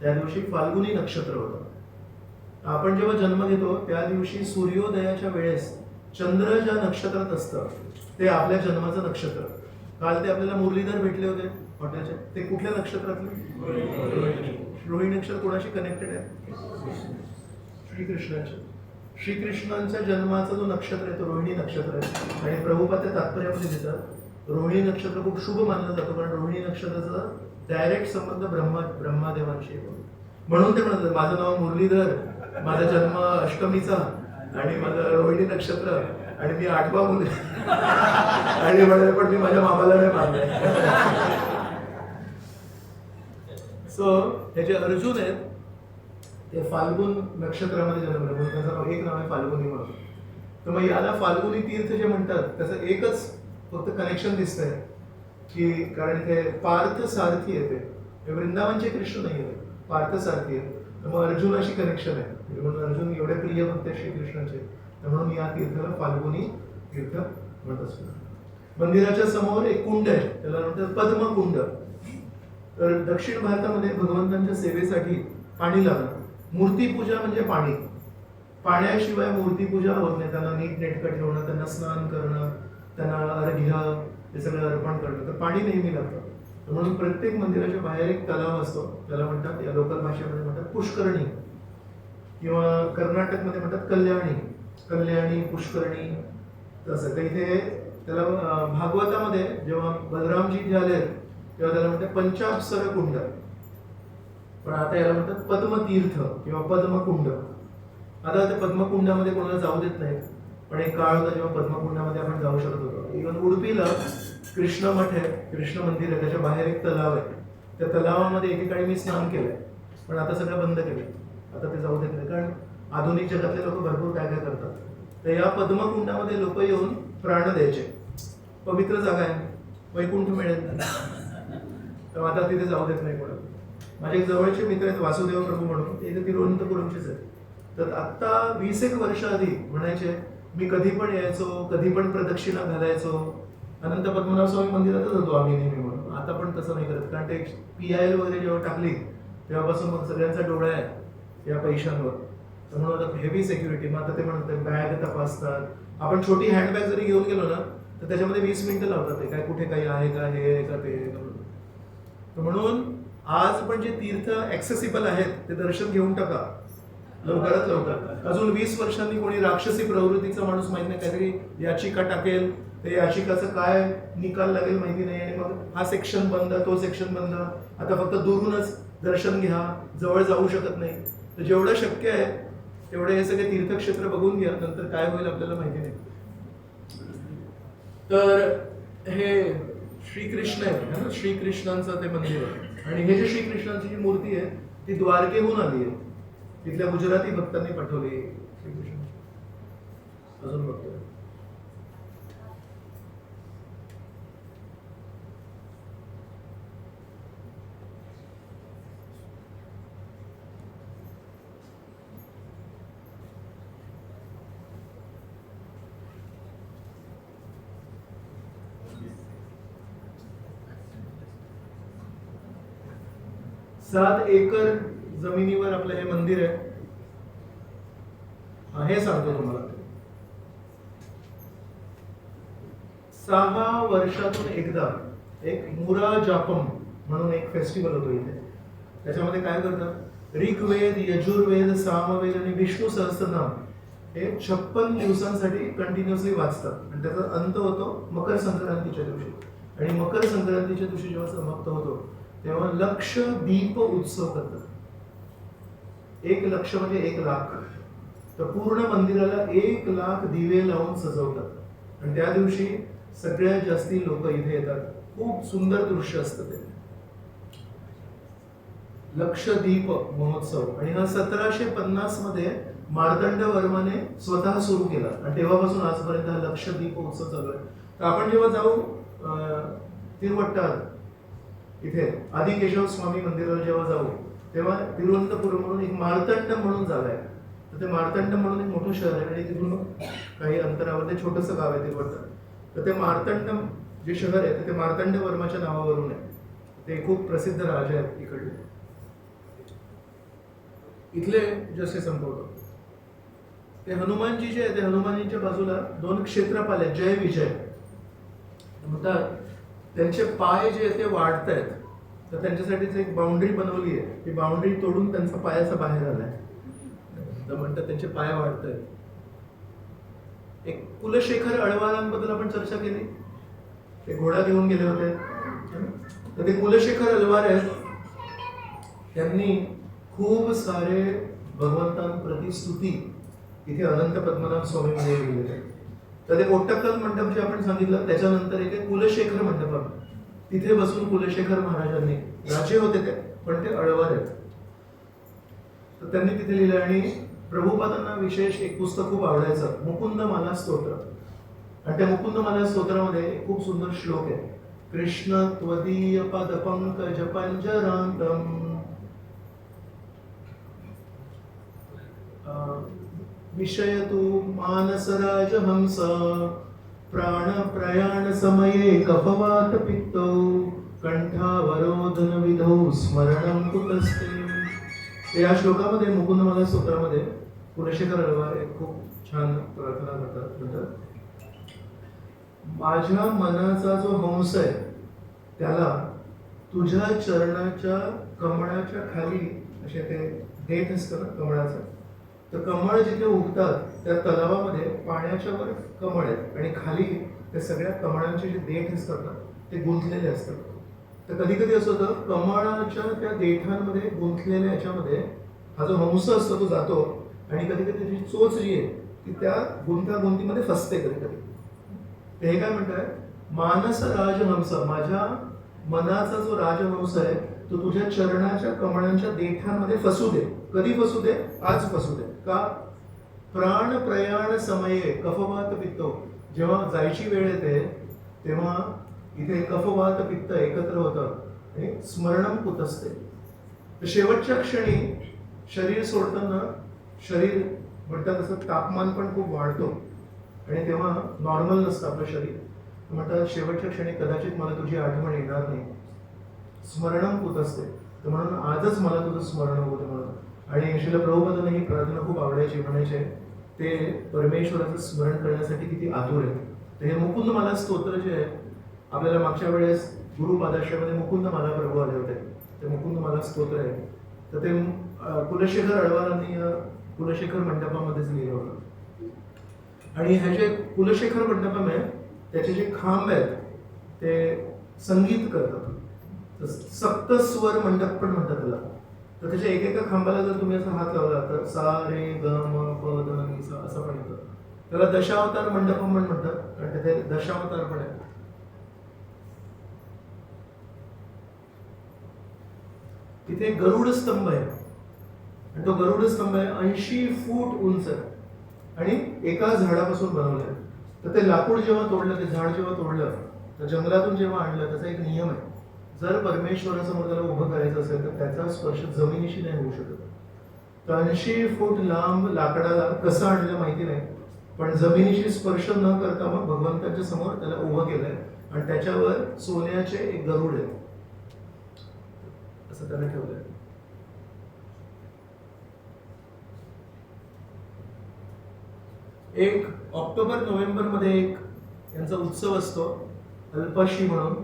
त्या दिवशी फाल्गुनी नक्षत्र होतं. आपण जेव्हा जन्म घेतो त्या दिवशी सूर्योदयाच्या वेळेस चंद्र ज्या नक्षत्रात असतं ते आपल्या जन्माचं नक्षत्र. काल ते आपल्याला मुरलीधर भेटले होते हॉटेलचे, ते कुठल्या नक्षत्रातले? रोहिणी नक्षत्र कोणाशी कनेक्टेड आहे? श्रीकृष्णाच्या. श्रीकृष्णांच्या जन्माचा जो नक्षत्र आहे तो रोहिणी नक्षत्र आहे. आणि प्रभुपाद त्या तात्पर्यामध्ये देतात रोहिणी नक्षत्र खूप शुभ मानलं जातं, कारण रोहिणी नक्षत्राचा डायरेक्ट संबंध ब्रह्मादेवांशी आहे. म्हणून ते म्हणतात माझं नाव मुरलीधर, माझा जन्म अष्टमीचा आणि माझं रोहिणी नक्षत्र आणि मी 8वा मुली आणि म्हणाले पण मी माझ्या मामाला नाही मानलंय. सो हे जे अर्जुन आहेत ते फाल्गुन नक्षत्रामध्ये जन्मले म्हणून त्याचं एक नाव आहे फाल्गुनी म्हणून. तर मग याला फाल्गुनी तीर्थ जे म्हणतात त्याचं एकच फक्त कनेक्शन दिसतंय की कारण ते पार्थ सारथी आहे, ते वृंदावनचे कृष्ण नाही आहे, पार्थ सारथी आहे. तर मग अर्जुनाशी कनेक्शन आहे, म्हणून अर्जुन एवढे प्रिय भक्त आहेत श्रीकृष्णाचे, म्हणून या तीर्थाला फाल्गुनी तीर्थ म्हणत असतो. मंदिराच्या समोर एक कुंड आहे, त्याला म्हणतात पद्मकुंड. तर दक्षिण भारतामध्ये भगवंतांच्या सेवेसाठी पाणी लागतं. मूर्तीपूजा म्हणजे पाणी. पाण्याशिवाय मूर्तीपूजा होत नाही. त्यांना नीटनेटकं ठेवणं, त्यांना स्नान करणं, त्यांना अर्घ्य हे सगळं अर्पण करणं, तर पाणी नेहमी लागतं. म्हणून प्रत्येक मंदिराच्या बाहेर एक तलाव असतो, त्याला म्हणतात या लोकल भाषेमध्ये म्हणतात पुष्करणी, किंवा कर्नाटकमध्ये म्हणतात कल्याणी पुष्करणी तसं. तर इथे त्याला भागवतामध्ये जेव्हा बलरामजी इथे आले तेव्हा त्याला म्हणतात पंचाप्सर कुंड, पण आता याला म्हणतात पद्मतीर्थ किंवा पद्मकुंड. आता त्या पद्मकुंडामध्ये कोणाला जाऊ देत नाही, पण एक काळ होता जेव्हा पद्मकुंडामध्ये आपण जाऊ शकत होतो. इव्हन उडुपीला कृष्ण मठ आहे, कृष्ण मंदिर आहे, त्याच्या बाहेर एक तलाव आहे. त्या तलावामध्ये एकेकाळी मी स्नान केलंय, पण आता सगळं बंद केलंय, आता ते जाऊ देत नाही, कारण आधुनिक जगातले लोक भरपूर काय काय करतात. तर या पद्मकुंडामध्ये लोक येऊन प्राण द्यायचे. पवित्र जागा आहे, वैकुंठ मिळेल, तर आता तिथे जाऊ देत नाही कोणाला. माझे एक जवळचे मित्र आहेत वासुदेव प्रभू म्हणून, ते इथे तिरुवनंतपुरमचेच आहेत. तर आत्ता 20 वर्ष आधी म्हणायचे मी कधी पण यायचो, कधी पण प्रदक्षिणा घालायचो, अनंत पद्मनाभ स्वामी मंदिरातच होतो आम्ही नेहमी म्हणून. आता पण तसं नाही करत, कारण ते PIL वगैरे जेव्हा टाकली तेव्हापासून मग सगळ्यांचा डोळा आहे या पैशांवर. तर म्हणून आता हेवी सिक्युरिटी. मग आता ते म्हणतात बॅग तपासतात. आपण छोटी हँडबॅग जरी घेऊन गेलो ना तर त्याच्यामध्ये 20 मिनिटं लावतात ते काय कुठे काही आहे का, हे आहे का, ते आहे का. तर म्हणून आज पण जे तीर्थ ऍक्सेसिबल आहेत ते दर्शन घेऊन टाका लवकरात लवकर. अजून 20 वर्षांनी कोणी राक्षसी प्रवृत्तीचा माणूस माहित नाही काहीतरी याचिका टाकेल, ते याचिकाचं काय निकाल लागेल माहिती नाही, आणि मग हा सेक्शन बंद, तो सेक्शन बंद, आता फक्त दुरूनच दर्शन घ्या, जवळ जाऊ शकत नाही. तर जेवढं शक्य आहे तेवढे हे सगळे तीर्थक्षेत्र बघून घ्या, नंतर काय होईल आपल्याला माहिती नाही. तर हे श्रीकृष्ण आहे ना, श्रीकृष्णांचं ते मंदिर आहे. आणि हे जे श्रीकृष्णांची जी मूर्ती आहे ती द्वारकेहून आली आहे, तिथल्या गुजराती भक्तांनी पाठवली श्रीकृष्ण. अजून बघतोय 7 एकर जमिनीवर आपलं हे मंदिर आहे. हे सांगतो तुम्हाला. 6 वर्षातून एकदा एक मुरा जापम म्हणून एक फेस्टिवल होतो इथे. त्याच्यामध्ये काय करतात, ऋग्वेद, यजुर्वेद, सामवेद आणि विष्णू सहस्त्रनाम हे 56 दिवसांसाठी कंटिन्युअसली वाचतात. आणि त्याचा अंत होतो मकर संक्रांतीच्या दिवशी. आणि मकर संक्रांतीच्या दिवशी जेव्हा समाप्त होतो तेव्हा लक्ष दीप उत्सव करतात. 1 लक्ष म्हणजे 1 लाख. तर पूर्ण मंदिराला 1 लाख दिवे लावून सजवतात. आणि त्या दिवशी सगळ्यात जास्ती लोक इथे येतात. खूप सुंदर दृश्य असतं ते लक्षदीप महोत्सव. आणि हा 1750 मध्ये मार्तंड वर्माने स्वतः सुरू केला. आणि तेव्हापासून आजपर्यंत हा लक्षदीप उत्सव चालू आहे. तर आपण जेव्हा जाऊ तिरुवट्टार इथे आदिकेशव स्वामी मंदिराला जेव्हा जाऊ तेव्हा तिरुवनंतपुरम म्हणून एक मार्तंड म्हणून जागा आहे. तर ते मार्तंड म्हणून एक मोठं शहर आहे. आणि तिथून काही अंतरावर ते छोटंसं गाव आहे तिरुवट्टार. तर ते मार्तंड जे शहर आहे ते मार्तंड वर्माच्या नावावरून आहे. ते खूप प्रसिद्ध राजा आहेत इकडले. इथले जसे संपवतो ते हनुमानजी जे आहे ते हनुमानजींच्या बाजूला 2 क्षेत्रपाल आहेत, जय विजय म्हणतात. त्यांचे पाय जे आहेत ते वाढत आहेत. तर त्यांच्यासाठीच एक बाउंड्री बनवली आहे. ती बाउंड्री तोडून त्यांचा पायाचा बाहेर आलाय. तर म्हणतात त्यांचे पाय वाढत आहेत. एक कुलशेखर अळवारांबद्दल आपण चर्चा केली. ते घोडा घेऊन गेले होते. तर ते कुलशेखर अळवार आहेत. त्यांनी खूप सारे भगवंतांप्रती स्तुती इथे अनंत पद्मनाभ स्वामी मध्ये लिहिलेले. तर ते ओट्टक्कल मंडप जे आपण सांगितलं त्याच्यानंतर एक कुलशेखर मंडप आहे. तिथे बसून कुलशेखर महाराजांनी, राजे होते ते पण ते अळवार आहेत, तर त्यांनी तिथे लिहिलं. आणि प्रभुपादांना विशेष एक पुस्तक खूप आवडायचं, मुकुंद माला स्तोत्र. आणि त्या मुकुंद माला स्तोत्रामध्ये एक खूप सुंदर श्लोक आहे, कृष्ण त्वदीय पद पंकज पंजरांतम विषय तू मानसराज हंस प्राण प्रयाण समये कफवात पित्तो कंठावरोधन विधौ स्मरणं कुतस्ते. या श्लोकामध्ये मुकुंदमाला स्तोत्रामध्ये कुलशेखर अळवार एक खूप छान प्रार्थना करतात. माझ्या मनाचा जो हंस आहे त्याला तुझ्या चरणाच्या कमळाच्या खाली, असे ते देठ असतं ना कमळाचं, तर कमळ जिथे उगतात त्या तलावामध्ये पाण्याच्या वर कमळ आहेत आणि खाली त्या सगळ्या कमळांचे जे देठ असतात ना ते गुंतलेले असतात. तर कधी कधी असं होतं कमळाच्या त्या देठांमध्ये गुंतलेल्या याच्यामध्ये हा जो हंस असतो तो जातो आणि कधी कधी त्याची चोच जी आहे ती त्या गुंतागुंतीमध्ये फसते कधी कधी. ते हे काय म्हणताय, मानस राजहंस, माझ्या मनाचा जो राजहंस आहे तो तुझ्या चरणाच्या कमळांच्या देठांमध्ये फसू दे. कधी फसू दे? आज फसू दे. का? प्राण प्रयाण समये कफवात पित्त, जेव्हा जायची वेळ येते तेव्हा इथे कफवात पित्त एकत्र होतं आणि स्मरणं कुतस्ते. तर शेवटच्या क्षणी शरीर सोडताना शरीर म्हणतात तसं तापमान पण खूप वाढतो आणि तेव्हा नॉर्मल नसतं आपलं शरीर. म्हणतात शेवटच्या क्षणी कदाचित मला तुझी आठवण येणार नाही, स्मरणं कुतस्ते. तर म्हणून आजच मला तुझं स्मरण होतं म्हणून. आणि शिला प्रभुपादांना ही प्रार्थना खूप आवडायची, म्हणायचे ते परमेश्वराचं स्मरण करण्यासाठी किती आतुर आहे. तर हे मुकुंद मला स्तोत्र जे आहे, आपल्याला मागच्या वेळेस गुरुपादाश्रयामध्ये मुकुंद मला प्रभू आले होते, ते मुकुंद मला स्तोत्र आहे. तर ते कुलशेखर अडवालांनी कुलशेखर मंडपामध्येच लिहिलं होतं. आणि ह्या जे कुलशेखर मंडपम आहे त्याचे जे खांब आहेत ते संगीत करतात. तर सप्तस्वर मंडप पण म्हणतात त्याला. तर त्याच्या एकेका खांबाला जर तुम्ही असा हात लावला तर सा रे ग म प द नि सा असं पण येतं. त्याला दशावतार मंडपम पण म्हणतात, कारण तिथे दशावतार पण आहे. तिथे गरुड स्तंभ आहे आणि तो गरुड स्तंभ आहे 80 फूट उंच आहे आणि एका झाडापासून बनवलं आहे. तर ते लाकूड जेव्हा तोडलं, ते झाड जेव्हा तोडलं, तर जंगलातून जेव्हा आणलं, त्याचा एक नियम आहे, जर परमेश्वरासमोर त्याला उभं करायचं असेल तर त्याचा स्पर्श जमिनीशी नाही होऊ शकत. तर 80 फूट लांब लाकडाला कसं आणलं माहिती नाही, पण जमिनीशी स्पर्श न करता मग भगवंताच्या समोर त्याला उभं केलंय आणि त्याच्यावर सोन्याचे एक गरुड आहे असं त्याने ठेवलंय. एक ऑक्टोबर नोव्हेंबर मध्ये एक यांचा उत्सव असतो अल्पाशी म्हणून,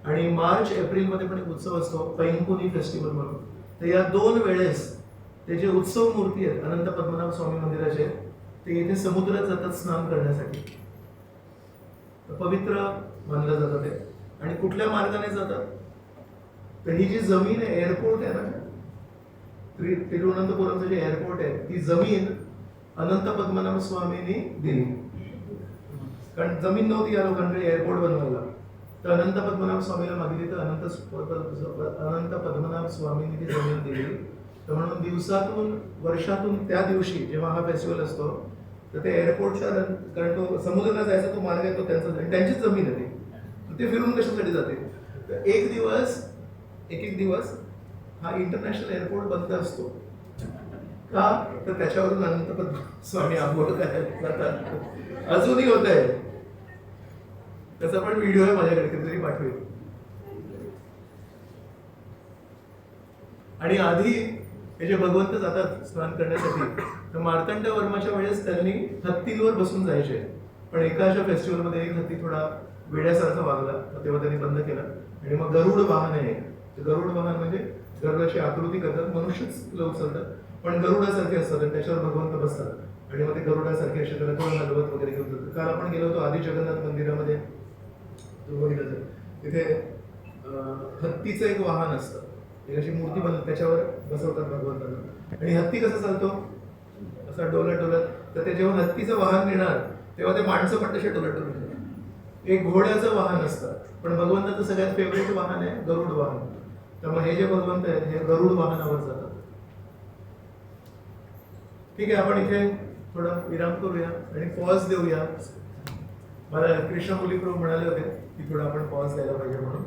आणि मार्च एप्रिल मध्ये पण एक उत्सव असतो पैंकुनी फेस्टिवल म्हणून. तर या दोन वेळेस ते जे उत्सव मूर्ती आहेत अनंत पद्मनाभ स्वामी मंदिराचे, ते येथे समुद्रात जातात स्नान करण्यासाठी. पवित्र मानलं जातं ते. आणि कुठल्या मार्गाने जातात, तर ही जी जमीन आहे, एअरपोर्ट आहे ना, तिरुवनंतपुरमचं जे एअरपोर्ट आहे, ती जमीन अनंत पद्मनाभ स्वामींनी दिली. कारण जमीन नव्हती या लोकांकडे एअरपोर्ट बनवायला. तर अनंत पद्मनाभ स्वामीला मागितली, तर अनंत पद्मनाभ स्वामींनी ती जमीन दिली. तर म्हणून दिवसातून वर्षातून त्या दिवशी जेव्हा हा फेस्टिवल असतो, तर ते एअरपोर्टच्या, कारण तो समुद्राला जायचा तो मार्ग आहे, तो त्यांचा त्यांचीच जमीन आहे ती, ते फिरून कशासाठी जाते. तर एक दिवस हा इंटरनॅशनल एअरपोर्ट बंद असतो. का, तर त्याच्यावरून अनंत पद्मनाभ स्वामी आंघोळ करायला जातात. अजूनही होत आहे. त्याचा पण व्हिडिओ आहे माझ्याकडे, कधीतरी पाठवेल. आणि आधी हे जे भगवंत जातात स्नान करण्यासाठी, तर मार्तंड वर्माच्या वेळेस त्यांनी हत्तींवर बसून जायचे. पण एका अशा फेस्टिवलमध्ये एक हत्ती थोडा वेड्यासारखा वागला, तेव्हा त्यांनी बंद केला. आणि मग गरुड वाहन आहे. गरुड वाहन म्हणजे गरुडाची आकृती करतात, मनुष्यच लोक चालतात पण गरुडासारखे असतात आणि त्याच्यावर भगवंत बसतात आणि मग ते गरुडासारखे असे त्याला थोडं हलवत वगैरे घेऊन जातात. काल आपण गेलो होतो आधी जगन्नाथ मंदिरामध्ये, तिथे हत्तीचं एक वाहन असतं, एक अशी मूर्ती बनवतात, त्याच्यावर बसवतात भगवंतांना. आणि हत्ती कसा चालतो, असा डोलत डोलत. तर ते जेव्हा हत्तीचं वाहन नेणार तेव्हा ते माणसं पण तसे डोलत डोलत. एक घोड्याचं वाहन असतं, पण भगवंताचं सगळ्यात फेवरेट वाहन आहे गरुड वाहन. त्यामुळे हे जे भगवंत आहेत हे गरुड वाहनावर जातात. ठीक आहे, आपण इथे थोडा विराम करूया आणि पॉज देऊया. मला कृष्ण मुली प्रभू म्हणाले होते की थोडा आपण पॉज द्यायला पाहिजे म्हणून.